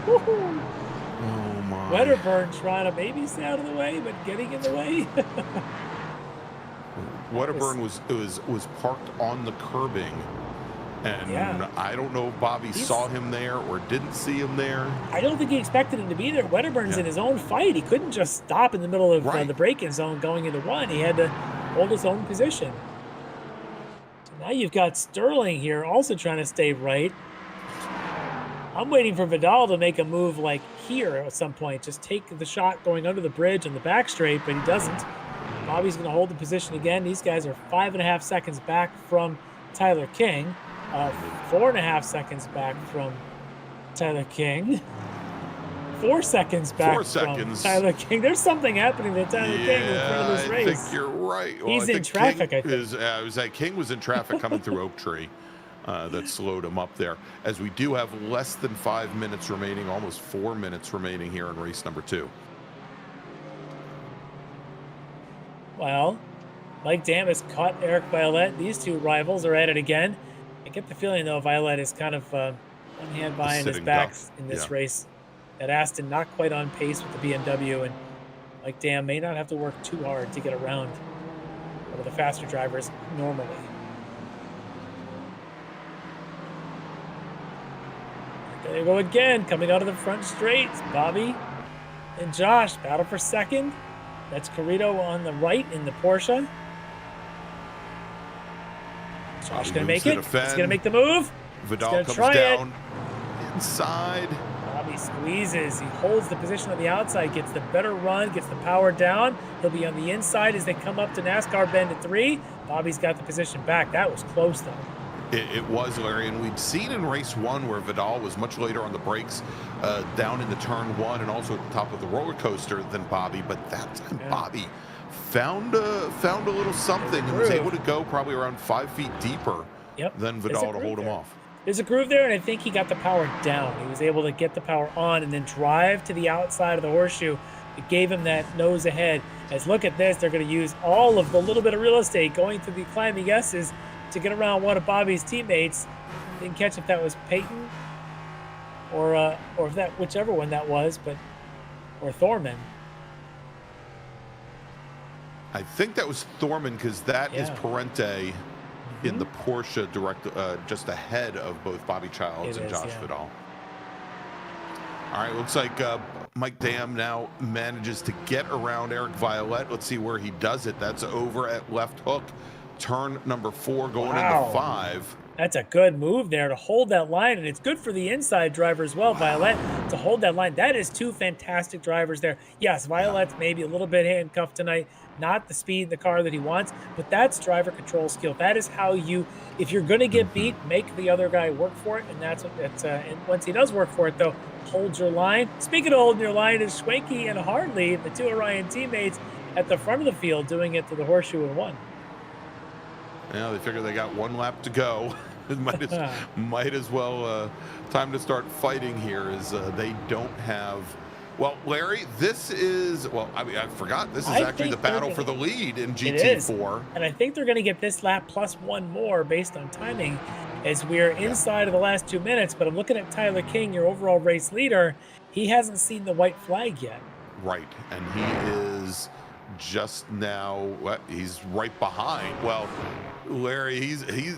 Woo-hoo. Oh my. Wedderburn trying to maybe stay out of the way, but getting in the way. Wedderburn was parked on the curbing, and I don't know if Bobby saw him there or didn't see him there. I don't think he expected him to be there. Wedderburn's in his own fight. He couldn't just stop in the middle of the braking zone going into one. He had to hold his own position. So now you've got Sterling here also trying to stay right. I'm waiting for Vidal to make a move like here at some point. Just take the shot going under the bridge on the back straight, but he doesn't. Bobby's going to hold the position again. These guys are 5.5 seconds back from Tyler King. 4.5 seconds back from Tyler King. 4 seconds back from Tyler King. There's something happening to Tyler King in front of this race. I think you're right. Well, He's in traffic, I think. King was in traffic coming through Oak Tree. That slowed him up there, as we do have less than 5 minutes remaining, almost 4 minutes remaining here in race number 2. Well, Mike Dam has caught Eric Violette. These two rivals are at it again. I get the feeling, though, Violette is kind of one hand behind his back in this race. That Aston not quite on pace with the BMW, and Mike Dam may not have to work too hard to get around one of the faster drivers normally. There you go again, coming out of the front straight. Bobby and Josh battle for second. That's Carrito on the right in the Porsche. Josh going to make it. He's going to make the move. Vidal comes down inside. Bobby squeezes. He holds the position on the outside, gets the better run, gets the power down. He'll be on the inside as they come up to NASCAR bend at 3. Bobby's got the position back. That was close, though. It was, Larry, and we'd seen in race 1 where Vidal was much later on the brakes down in the turn 1 and also at the top of the roller coaster than Bobby, but that time Bobby found a little something and was able to go probably around 5 feet deeper than Vidal to hold him off. There's a groove there, and I think he got the power down. He was able to get the power on and then drive to the outside of the horseshoe. It gave him that nose ahead. As look at this, they're going to use all of the little bit of real estate going through the climbing S's to get around one of Bobby's teammates. Didn't catch if that was Peyton or if that, whichever one that was, or Thorman. I think that was Thorman, because that is Parente in the Porsche direct, just ahead of both Bobby Childs and Josh Vidal. All right, looks like Mike Dam now manages to get around Eric Violette. Let's see where he does it. That's over at left hook. Turn number 4 going into 5. That's a good move there to hold that line, and it's good for the inside driver as well, Violette, to hold that line. That is 2 fantastic drivers there. Yes, Violette's maybe a little bit handcuffed tonight, not the speed in the car that he wants, but that's driver control skill. That is how you, if you're going to get beat, make the other guy work for it, and that's what it's. And once he does work for it, though, hold your line. Speaking of holding your line, is Schwenke and Hartley, the 2 Orion teammates, at the front of the field doing it to the horseshoe in 1. Yeah, they figure they got 1 lap to go. might as well time to start fighting here, as they don't have. Well, Larry, this is, I mean, I forgot. This is actually the battle for the lead in GT4. And I think they're going to get this lap plus 1 more based on timing, as we're inside of the last 2 minutes. But I'm looking at Tyler King, your overall race leader. He hasn't seen the white flag yet. Right, and he is just now, he's right behind. Well, Larry, he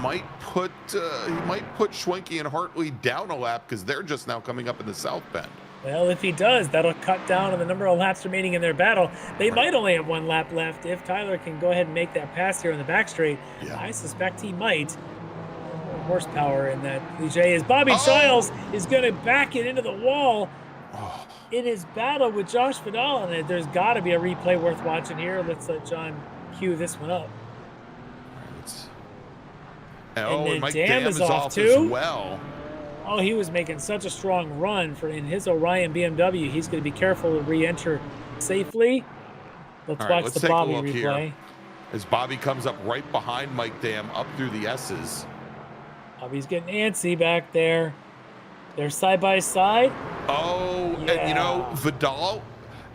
might put Schwenke and Hartley down a lap because they're just now coming up in the South Bend. Well, if he does, that'll cut down on the number of laps remaining in their battle. They might only have 1 lap left if Tyler can go ahead and make that pass here on the back straight. Yeah. I suspect he might. More horsepower in that cliche as Bobby Childs is going to back it into the wall in his battle with Josh Vidal. And there's got to be a replay worth watching here. Let's let John cue this one up. And Mike Dam is off too. As well. Oh, he was making such a strong run in his Orion BMW. He's going to be careful to re-enter safely. Let's watch the Bobby replay. Here, as Bobby comes up right behind Mike Dam up through the S's. Bobby's getting antsy back there. They're side by side. Oh, yeah. And you know, Vidal,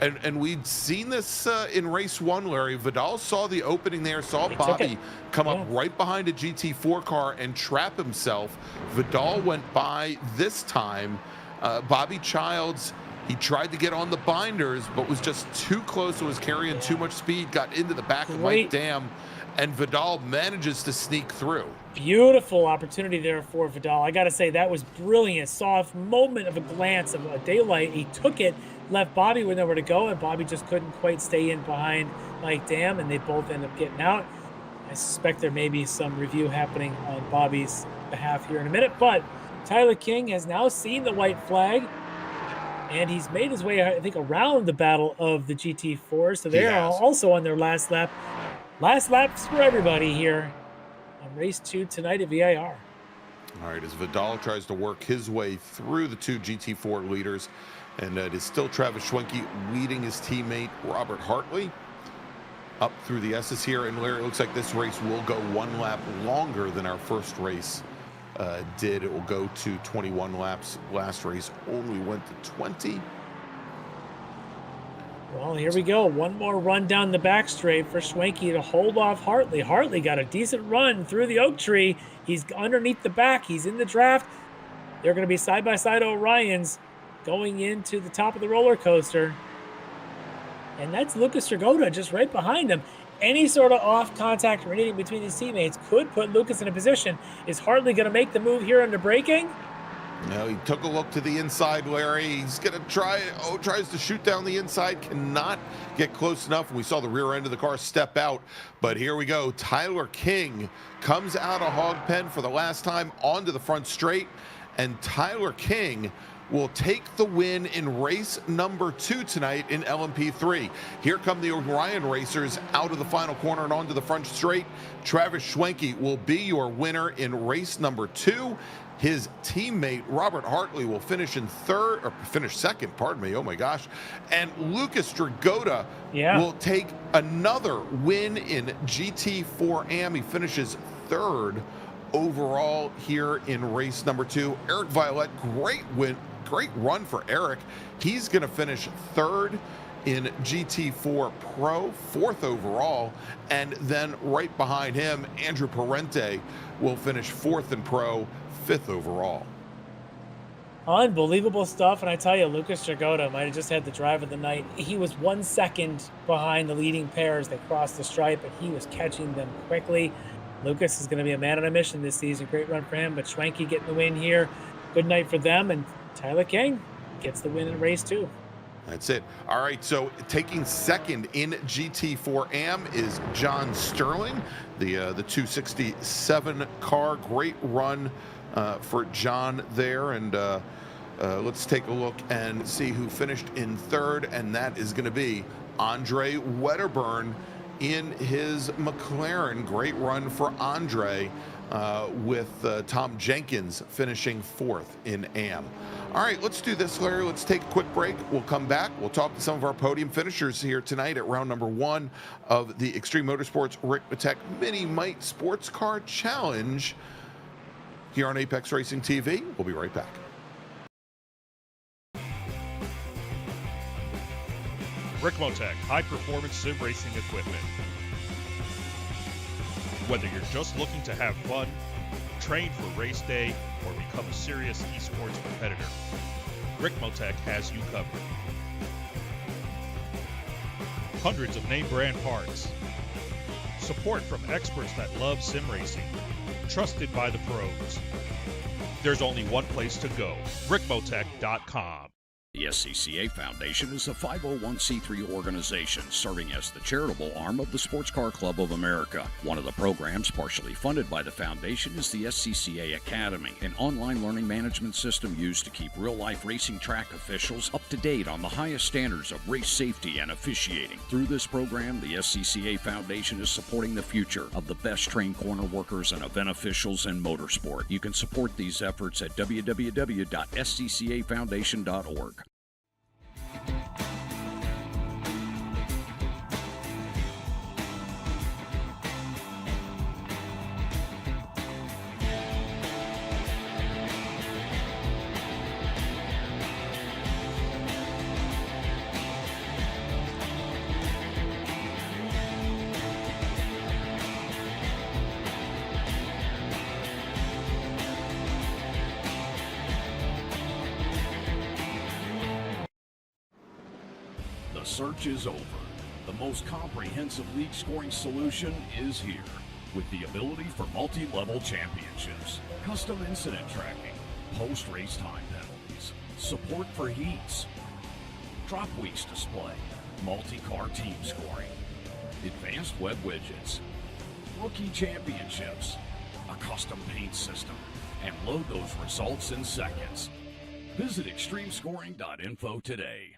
and we'd seen this in race 1, Larry. Vidal saw the opening there, saw Bobby come up right behind a GT4 car and trap himself. Vidal went by this time. Bobby Childs, he tried to get on the binders, but was just too close. It was carrying too much speed, got into the back of Mike Dam, and Vidal manages to sneak through. Beautiful opportunity there for Vidal. I got to say, that was brilliant. Saw a moment of a glance of a daylight. He took it, left Bobby with nowhere to go, and Bobby just couldn't quite stay in behind Mike Dam, and they both end up getting out. I suspect there may be some review happening on Bobby's behalf here in a minute, but Tyler King has now seen the white flag, and he's made his way, I think, around the battle of the GT4, so they are also on their last lap. Last laps for everybody here on race 2 tonight at VIR. All right, as Vidal tries to work his way through the 2 GT4 leaders, and it is still Travis Schwenke leading his teammate Robert Hartley up through the S's here. And Larry, it looks like this race will go 1 lap longer than our first race did. It will go to 21 laps. Last race only went to 20. Well, here we go. One more run down the back straight for Schwenke to hold off Hartley. Hartley got a decent run through the oak tree. He's underneath the back. He's in the draft. They're going to be side-by-side Orions going into the top of the roller coaster. And that's Lucas Dragotta just right behind him. Any sort of off contact or anything between these teammates could put Lucas in a position. Is Hartley going to make the move here under braking? No, he took a look to the inside, Larry. He's going to tries to shoot down the inside, cannot get close enough. And we saw the rear end of the car step out. But here we go. Tyler King comes out of Hog Pen for the last time onto the front straight. And Tyler King will take the win in race number 2 tonight in LMP3. Here come the Orion racers out of the final corner and onto the front straight. Travis Schwenke will be your winner in race number 2. His teammate, Robert Hartley, will finish second, pardon me, oh my gosh. And Lucas Dragotta will take another win in GT4 AM. He finishes 3rd overall here in race number 2. Eric Violette, great run for Eric. He's gonna finish 3rd in GT4 Pro, 4th overall. And then right behind him, Andrew Parente will finish 4th in Pro, 5th overall. Unbelievable stuff. And I tell you, Lucas Dragotta might have just had the drive of the night. He was 1 second behind the leading pair as they crossed the stripe, and he was catching them quickly. Lucas is going to be a man on a mission this season. Great run for him, but Schwenke getting the win here. Good night for them, and Tyler King gets the win in race 2. That's it. All right, so taking 2nd in GT4 AM is John Sterling, the 267 car. Great run for John there, and let's take a look and see who finished in 3rd, and that is going to be Andre Wedderburn in his McLaren. Great run for Andre with Tom Jenkins finishing 4th in AM. All right, let's do this, Larry. Let's take a quick break. We'll come back. We'll talk to some of our podium finishers here tonight at round number 1 of the Extreme Motorsports Ricmotech miniMite Sports Car Challenge here on Apex Racing TV. We'll be right back. Ricmotech, high-performance sim racing equipment. Whether you're just looking to have fun, train for race day, or become a serious esports competitor, Ricmotech has you covered. Hundreds of name brand parts, Support from experts that love sim racing. Trusted by the pros. There's only one place to go, Ricmotech.com. The SCCA Foundation is a 501c3 organization serving as the charitable arm of the Sportscar Club of America. One of the programs partially funded by the foundation is the SCCA Academy, an online learning management system used to keep real-life racing track officials up to date on the highest standards of race safety and officiating. Through this program, the SCCA Foundation is supporting the future of the best-trained corner workers and event officials in motorsport. You can support these efforts at www.sccafoundation.org. The search is over. The most comprehensive league scoring solution is here, with the ability for multi-level championships, custom incident tracking, post-race time penalties, support for heats, drop weeks display, multi-car team scoring, advanced web widgets, rookie championships, a custom paint system, and load those results in seconds. Visit extremescoring.info today.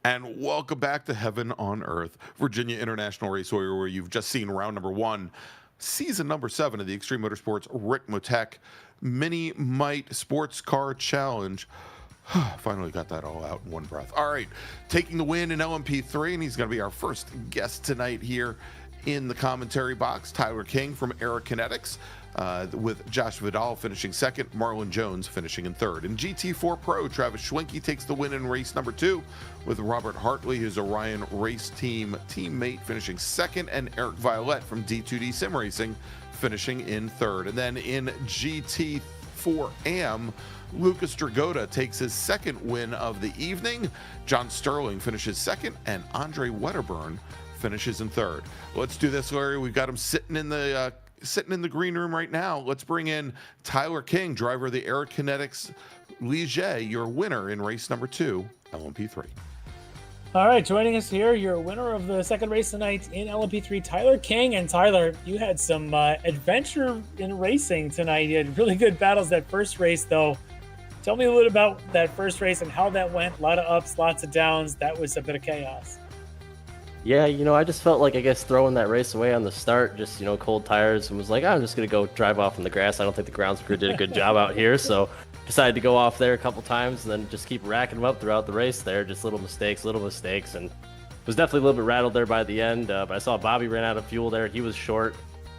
And welcome back to Heaven on Earth, Virginia International Raceway, where you've just seen round number 1, season number 7 of the Extreme Motorsports Ricmotech miniMite Sports Car Challenge. Finally got that all out in one breath. All right, taking the win in LMP3, and he's going to be our first guest tonight here in the commentary box, Tyler King from Aerokinetics, with Josh Vidal finishing second, Marlon Jones finishing in third. In GT4 Pro, Travis Schwenke takes the win in race number 2, with Robert Hartley, his Orion Race Team teammate, finishing second, and Eric Violette from D2D Sim Racing finishing in third. And then in GT4 AM, Lucas Dragota takes his second win of the evening. John Sterling finishes second, and Andre Wedderburn finishes in third. Let's do this, Larry. We've got him sitting in the green room right now. Let's bring in Tyler King, driver of the Aerokinetics Ligier, your winner in race number 2, LMP3. All right, joining us here, your winner of the second race tonight in LMP3, Tyler King. And Tyler, you had some adventure in racing tonight. You had really good battles that first race, though. Tell me a little about that first race and how that went. A lot of ups, lots of downs. That was a bit of chaos. Yeah, I just felt like, throwing that race away on the start, just, cold tires, and was like, I'm just going to go drive off in the grass. I don't think the grounds crew did a good job out here, so decided to go off there a couple times and then just keep racking them up throughout the race there, just little mistakes, and was definitely a little bit rattled there by the end, but I saw Bobby ran out of fuel there. He was short.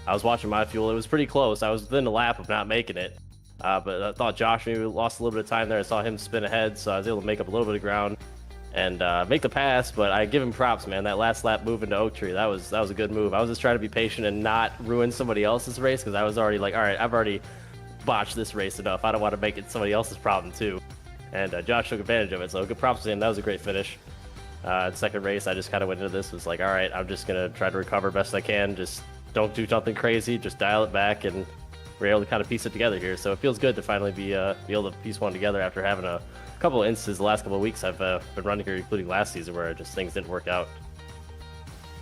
I was watching my fuel. It was pretty close. I was within a lap of not making it, but I thought Josh maybe lost a little bit of time there. I saw him spin ahead, so I was able to make up a little bit of ground and make the pass, but I give him props, man. That last lap move into Oak Tree, that was a good move. I was just trying to be patient and not ruin somebody else's race, because I was already like, all right, I've already botched this race enough. I don't want to make it somebody else's problem too. And Josh took advantage of it, so good props to him. That was a great finish. Second race, I just kind of went into this, was like, all right, I'm just going to try to recover best I can. Just don't do something crazy, just dial it back, and we're able to kind of piece it together here. So it feels good to finally be able to piece one together after having a couple of instances the last couple of weeks I've been running here, including last season, where just things didn't work out.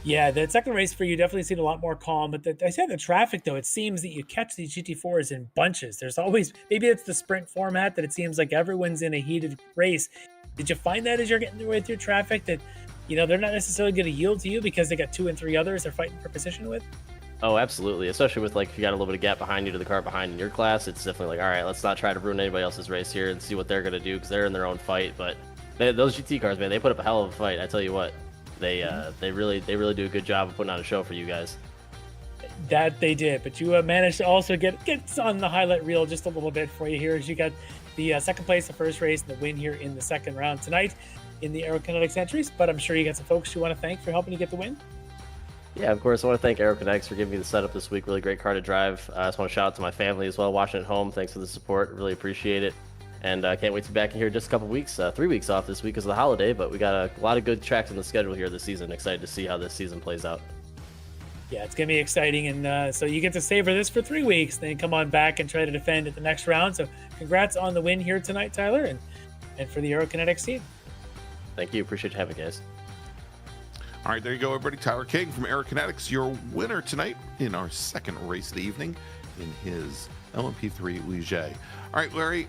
Yeah, the second race for you definitely seemed a lot more calm. But I said the traffic, though, it seems that you catch these GT4s in bunches. There's always, maybe it's the sprint format, that it seems like everyone's in a heated race. Did you find that as you're getting with your traffic, that, they're not necessarily going to yield to you because they got 2 and 3 others they're fighting for position with? Oh, absolutely. Especially with, if you got a little bit of gap behind you to the car behind in your class, it's definitely like, all right, let's not try to ruin anybody else's race here and see what they're going to do, because they're in their own fight. But those GT cars, man, they put up a hell of a fight. I tell you what, they really do a good job of putting on a show for you guys. That they did, but you managed to also get on the highlight reel just a little bit for you here, as you got the second place, the first race, and the win here in the second round tonight. in the Aerokinetics entries, but I'm sure you got some folks you want to thank for helping you get the win. Yeah, of course. I want to thank Aerokinetics for giving me the setup this week. Really great car to drive. I just want to shout out to my family as well, watching at home. Thanks for the support. Really appreciate it. And I can't wait to be back in here in just a couple weeks. 3 weeks off this week because of the holiday, but we got a lot of good tracks in the schedule here this season. Excited to see how this season plays out. Yeah, it's going to be exciting. And so you get to savor this for 3 weeks, then come on back and try to defend at the next round. So congrats on the win here tonight, Tyler, and for the Aerokinetics team. Thank you. Appreciate you having me, guys. All right, there you go, everybody. Tyler King from Aerokinetics, your winner tonight in our second race of the evening in his LMP3 Ligier. All right, Larry,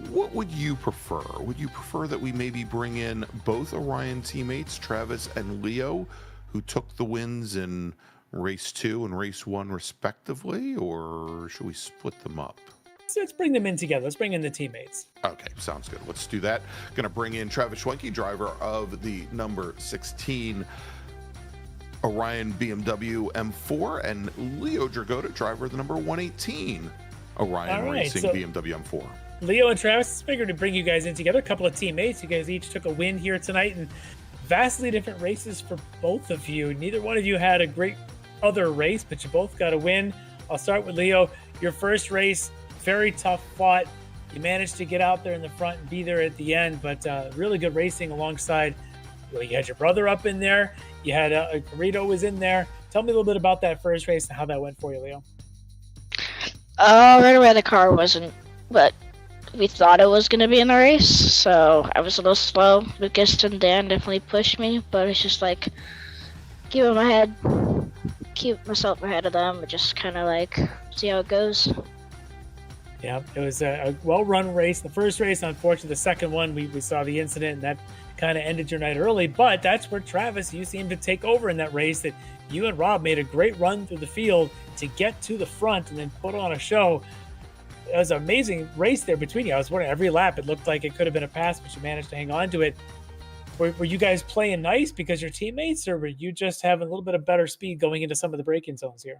what would you prefer? Would you prefer that we maybe bring in both Orion teammates, Travis and Leo, who took the wins in race 2 and race 1 respectively, or should we split them up? So let's bring them in together. Let's bring in the teammates. Okay, sounds good. Let's do that. Going to bring in Travis Schwenke, driver of the number 16 Orion BMW M4, and Leo Dragota, driver of the number 118 Orion Racing BMW M4. Leo and Travis, figured to bring you guys in together, a couple of teammates. You guys each took a win here tonight, and vastly different races for both of you. Neither one of you had a great other race, but you both got a win. I'll start with Leo. Your first race, very tough fought. You managed to get out there in the front and be there at the end, but really good racing alongside. You had your brother up in there. You had Carito was in there. Tell me a little bit about that first race and how that went for you, Leo. Right away the car wasn't what we thought it was going to be in the race, so I was a little slow. Lucas and Dan definitely pushed me, but it's just like keep myself ahead of them and just kind of like see how it goes. Yeah, it was a well-run race. The first race, unfortunately, the second one, we saw the incident, and that kind of ended your night early. But that's where, Travis, you seemed to take over in that race, that you and Rob made a great run through the field to get to the front and then put on a show. It was an amazing race there between you. I was wondering, every lap, it looked like it could have been a pass, but you managed to hang on to it. Were you guys playing nice because you're teammates, or were you just having a little bit of better speed going into some of the break-in zones here?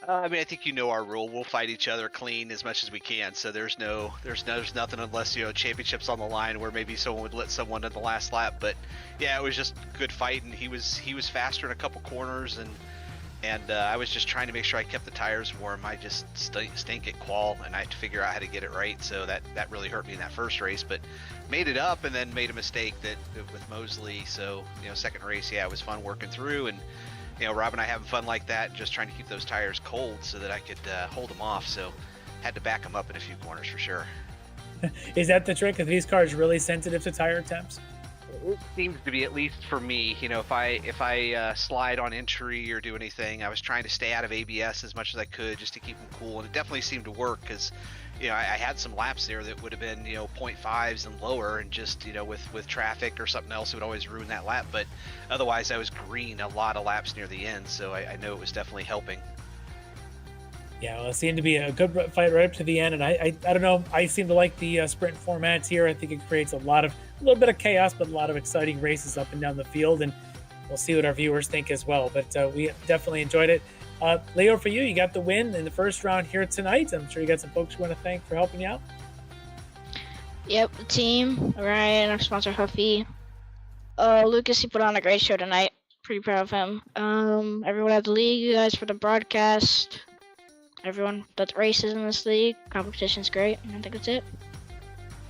I mean, I think our rule. We'll fight each other clean as much as we can. So there's nothing unless championships on the line where maybe someone would let someone in the last lap. But yeah, it was just good fight, and he was faster in a couple corners, and I was just trying to make sure I kept the tires warm. I just stink at qual, and I had to figure out how to get it right. So that really hurt me in that first race, but made it up, and then made a mistake with Mosley. So second race, yeah, it was fun working through, and Rob and I having fun like that, just trying to keep those tires cold so that I could hold them off. So had to back them up in a few corners for sure. Is that the trick? Are these cars really sensitive to tire temps? It seems to be, at least for me. If I slide on entry or do anything, I was trying to stay out of ABS as much as I could just to keep them cool, and it definitely seemed to work because I had some laps there that would have been 0.5s and lower, and just with traffic or something else, it would always ruin that lap. But otherwise, I was green a lot of laps near the end, so I know it was definitely helping. Yeah, well, it seemed to be a good fight right up to the end, and I don't know. I seem to like the sprint formats here. I think it creates a little bit of chaos, but a lot of exciting races up and down the field, and we'll see what our viewers think as well. But we definitely enjoyed it. Leo, for you, you got the win in the first round here tonight. I'm sure you got some folks you want to thank for helping you out. Yep, the team, Ryan, our sponsor Huffy. Lucas, he put on a great show tonight. Pretty proud of him. Everyone at the league, you guys for the broadcast. Everyone that races in this league. Competition's great. I think that's it.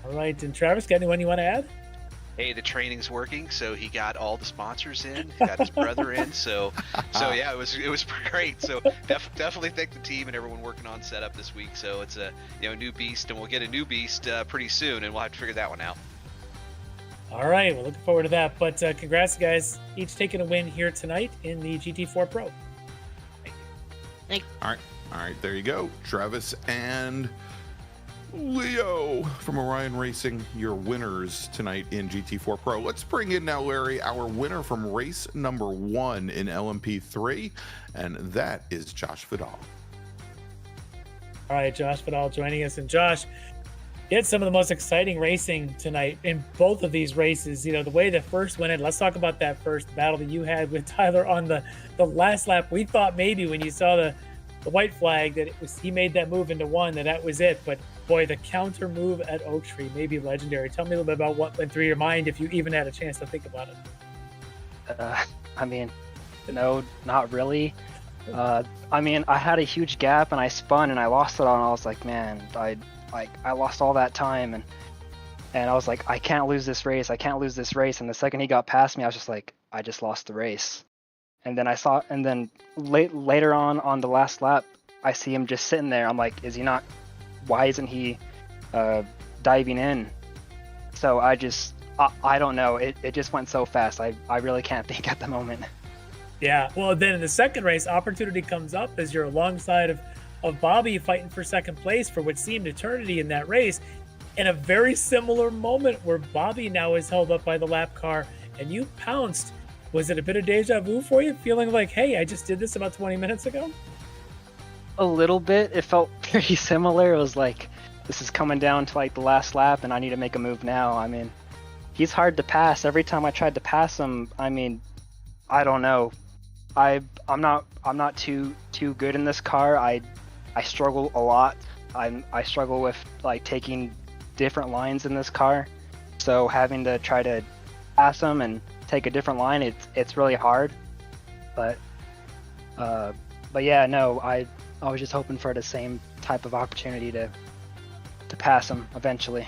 All right, and Travis, got anyone you want to add? Hey, the training's working, so he got all the sponsors in, got his brother in, so yeah, it was great. So definitely thank the team and everyone working on setup this week. So it's a new beast, and we'll get a new beast pretty soon, and we'll have to figure that one out. All right, we're looking forward to that. But congrats, guys, each taking a win here tonight in the GT4 Pro. Thank you. All right, there you go, Travis and Leo from Orion Racing, your winners tonight in GT4 Pro. Let's bring in now, Larry, our winner from race number 1 in LMP3, and that is Josh Vidal. All right, Josh Vidal joining us. And Josh, you had some of the most exciting racing tonight in both of these races. The way the first went in, let's talk about that first battle that you had with Tyler on the last lap. We thought maybe when you saw the the white flag that he made that move into one, that was it. But boy, the counter move at Oak Tree may be legendary. Tell me a little bit about what went through your mind, if you even had a chance to think about it. I mean, no, not really. I mean, I had a huge gap and I spun and I lost it all, and I was like, man, I lost all that time, and I was like, I can't lose this race. I can't lose this race. And the second he got past me, I was just like, I just lost the race. And then later on the last lap, I see him just sitting there. I'm like, why isn't he diving in? So I don't know. It just went so fast. I really can't think at the moment. Yeah, well, then in the second race, opportunity comes up as you're alongside of Bobby fighting for second place for what seemed eternity in that race. In a very similar moment where Bobby now is held up by the lap car and you pounced. Was it a bit of deja vu for you? Feeling like, hey, I just did this about 20 minutes ago? A little bit. It felt pretty similar. It was like, this is coming down to like the last lap and I need to make a move now. I mean, he's hard to pass. Every time I tried to pass him, I mean, I don't know. I'm not too good in this car. I struggle a lot. I struggle with like taking different lines in this car. So having to try to pass him and take a different line, it's really hard. But yeah, no, I was just hoping for the same type of opportunity to pass him eventually.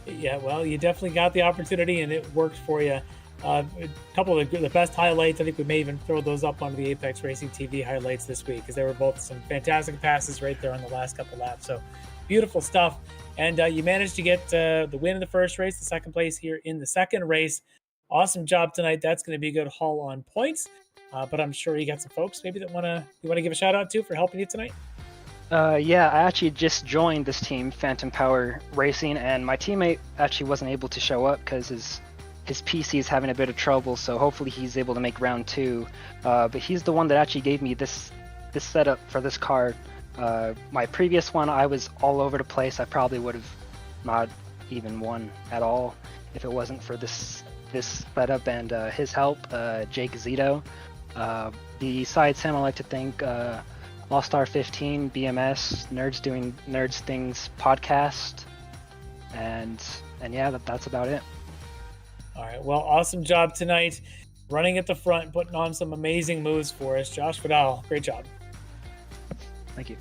Yeah, well, you definitely got the opportunity and it worked for you. A couple of the best highlights, I think we may even throw those up onto the Apex Racing TV highlights this week, because they were both some fantastic passes right there on the last couple laps. So beautiful stuff. And you managed to get the win in the first race, the second place here in the second race. Awesome job tonight. That's going to be a good haul on points. But I'm sure you got some folks maybe that you want to give a shout out to for helping you tonight. Yeah, I actually just joined this team, Phantom Power Racing, and my teammate actually wasn't able to show up because his PC is having a bit of trouble, so hopefully he's able to make round 2. But he's the one that actually gave me this setup for this car. My previous one, I was all over the place. I probably would have not even won at all if it wasn't for this setup and his help, Jake Zito. Besides him, I like to thank All Star 15, BMS, Nerds Doing Nerds Things podcast, and yeah, that's about it. All right, well, awesome job tonight, running at the front, putting on some amazing moves for us. Josh Vidal, great job. Thank you.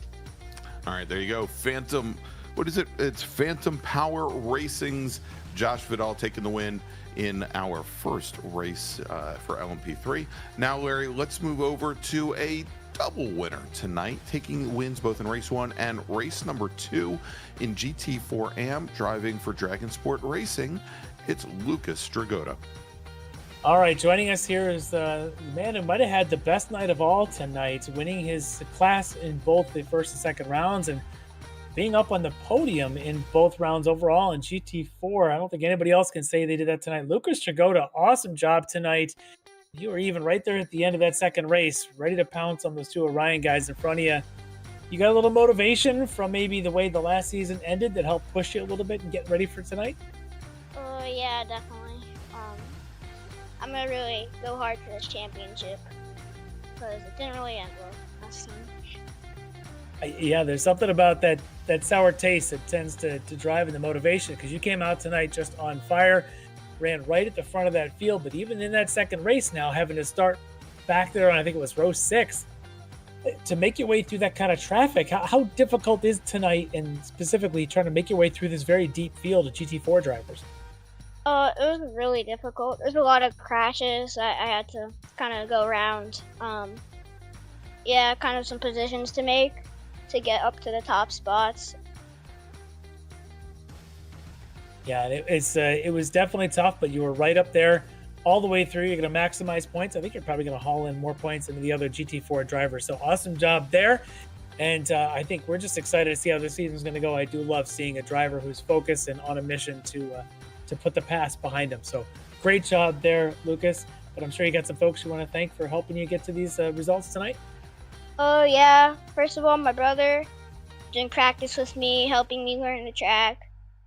All right, there you go. Phantom, what is it? It's Phantom Power Racing's Josh Vidal taking the win in our first race for LMP3. Now, Larry, let's move over to a double winner tonight, taking wins both in race 1 and race number 2 in GT4 AM, driving for Rennsport Racing. It's Lucas Stragota. All right, joining us here is the man who might have had the best night of all tonight, winning his class in both the first and second rounds and being up on the podium in both rounds overall in GT4. I don't think anybody else can say they did that tonight. Lucas Stragota, awesome job tonight. You were even right there at the end of that second race, ready to pounce on those two Orion guys in front of you. You got a little motivation from maybe the way the last season ended that helped push you a little bit and get ready for tonight? Yeah, definitely. I'm gonna really go hard for this championship because it didn't really end well last time. Yeah, there's something about that sour taste that tends to drive in the motivation, because you came out tonight just on fire, ran right at the front of that field, but even in that second race now, having to start back there on, I think it was row 6, to make your way through that kind of traffic, how difficult is tonight, and specifically trying to make your way through this very deep field of GT4 drivers? It was really difficult. There's a lot of crashes. I had to kind of go around. Yeah, kind of some positions to make to get up to the top spots. Yeah, it was definitely tough, but you were right up there all the way through. You're going to maximize points. I think you're probably going to haul in more points than the other GT4 drivers. So awesome job there. And I think we're just excited to see how this season's going to go. I do love seeing a driver who's focused and on a mission to put the past behind him. So great job there, Lucas. But I'm sure you got some folks you want to thank for helping you get to these results tonight. Oh yeah, first of all, my brother doing practice with me, helping me learn the track.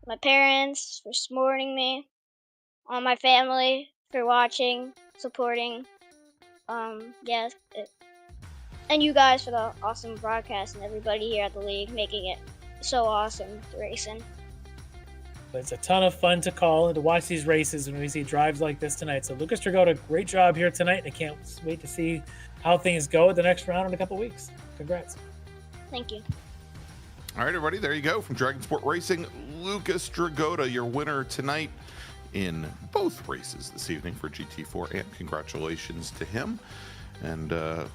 My parents for supporting me. All my family for watching, supporting. Yeah, And you guys for the awesome broadcast and everybody here at the league making it so awesome racing. But it's a ton of fun to call and to watch these races when we see drives like this tonight. So Lucas Dragotta, great job here tonight. I can't wait to see how things go at the next round in a couple weeks. Congrats. Thank you. All right, everybody, there you go. From Dragon Sport Racing, Lucas Dragotta, your winner tonight in both races this evening for GT4, and congratulations to him. And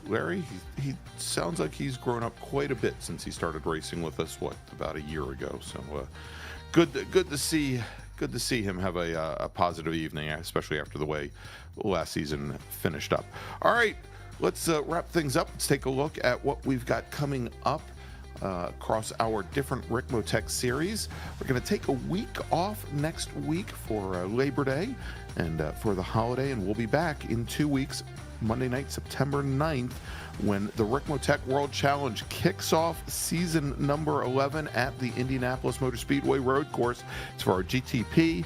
Larry, he sounds like he's grown up quite a bit since he started racing with us, about a year ago. So good to see him have a positive evening, especially after the way last season finished up. All right, let's wrap things up. Let's take a look at what we've got coming up across our different Ricmotech series. We're going to take a week off next week for Labor Day and for the holiday, and we'll be back in 2 weeks, Monday night, September 9th, when the Ricmotech World Challenge kicks off season number 11 at the Indianapolis Motor Speedway Road Course. It's for our GTP,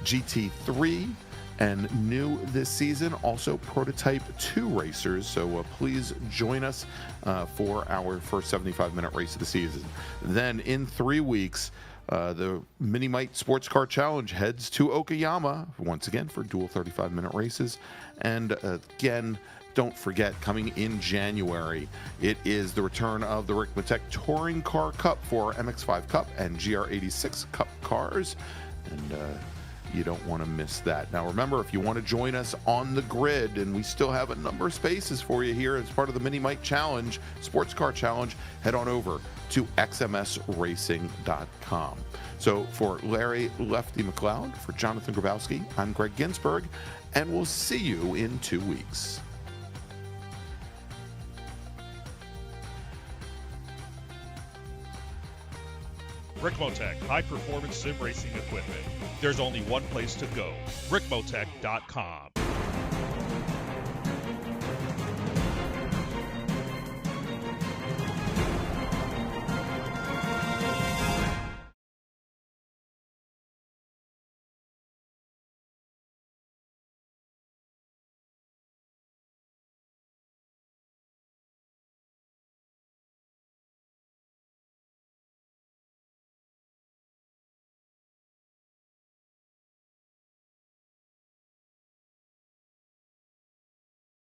GT3, and new this season, also Prototype 2 racers. So please join us for our first 75-minute race of the season. Then in 3 weeks, the miniMite Sportscar Challenge heads to Okayama once again for dual 35-minute races. And again, don't forget, coming in January, it is the return of the Ricmotech Touring Car Cup for MX5 Cup and GR86 Cup cars. And you don't want to miss that. Now remember, if you want to join us on the grid, and we still have a number of spaces for you here as part of the miniMite Challenge, Sports Car Challenge, head on over to xmsracing.com. So for Larry Lefty McLeod, for Jonathan Grabowski, I'm Greg Ginsberg, and we'll see you in 2 weeks. Ricmotech, high-performance sim racing equipment. There's only one place to go, ricmotech.com.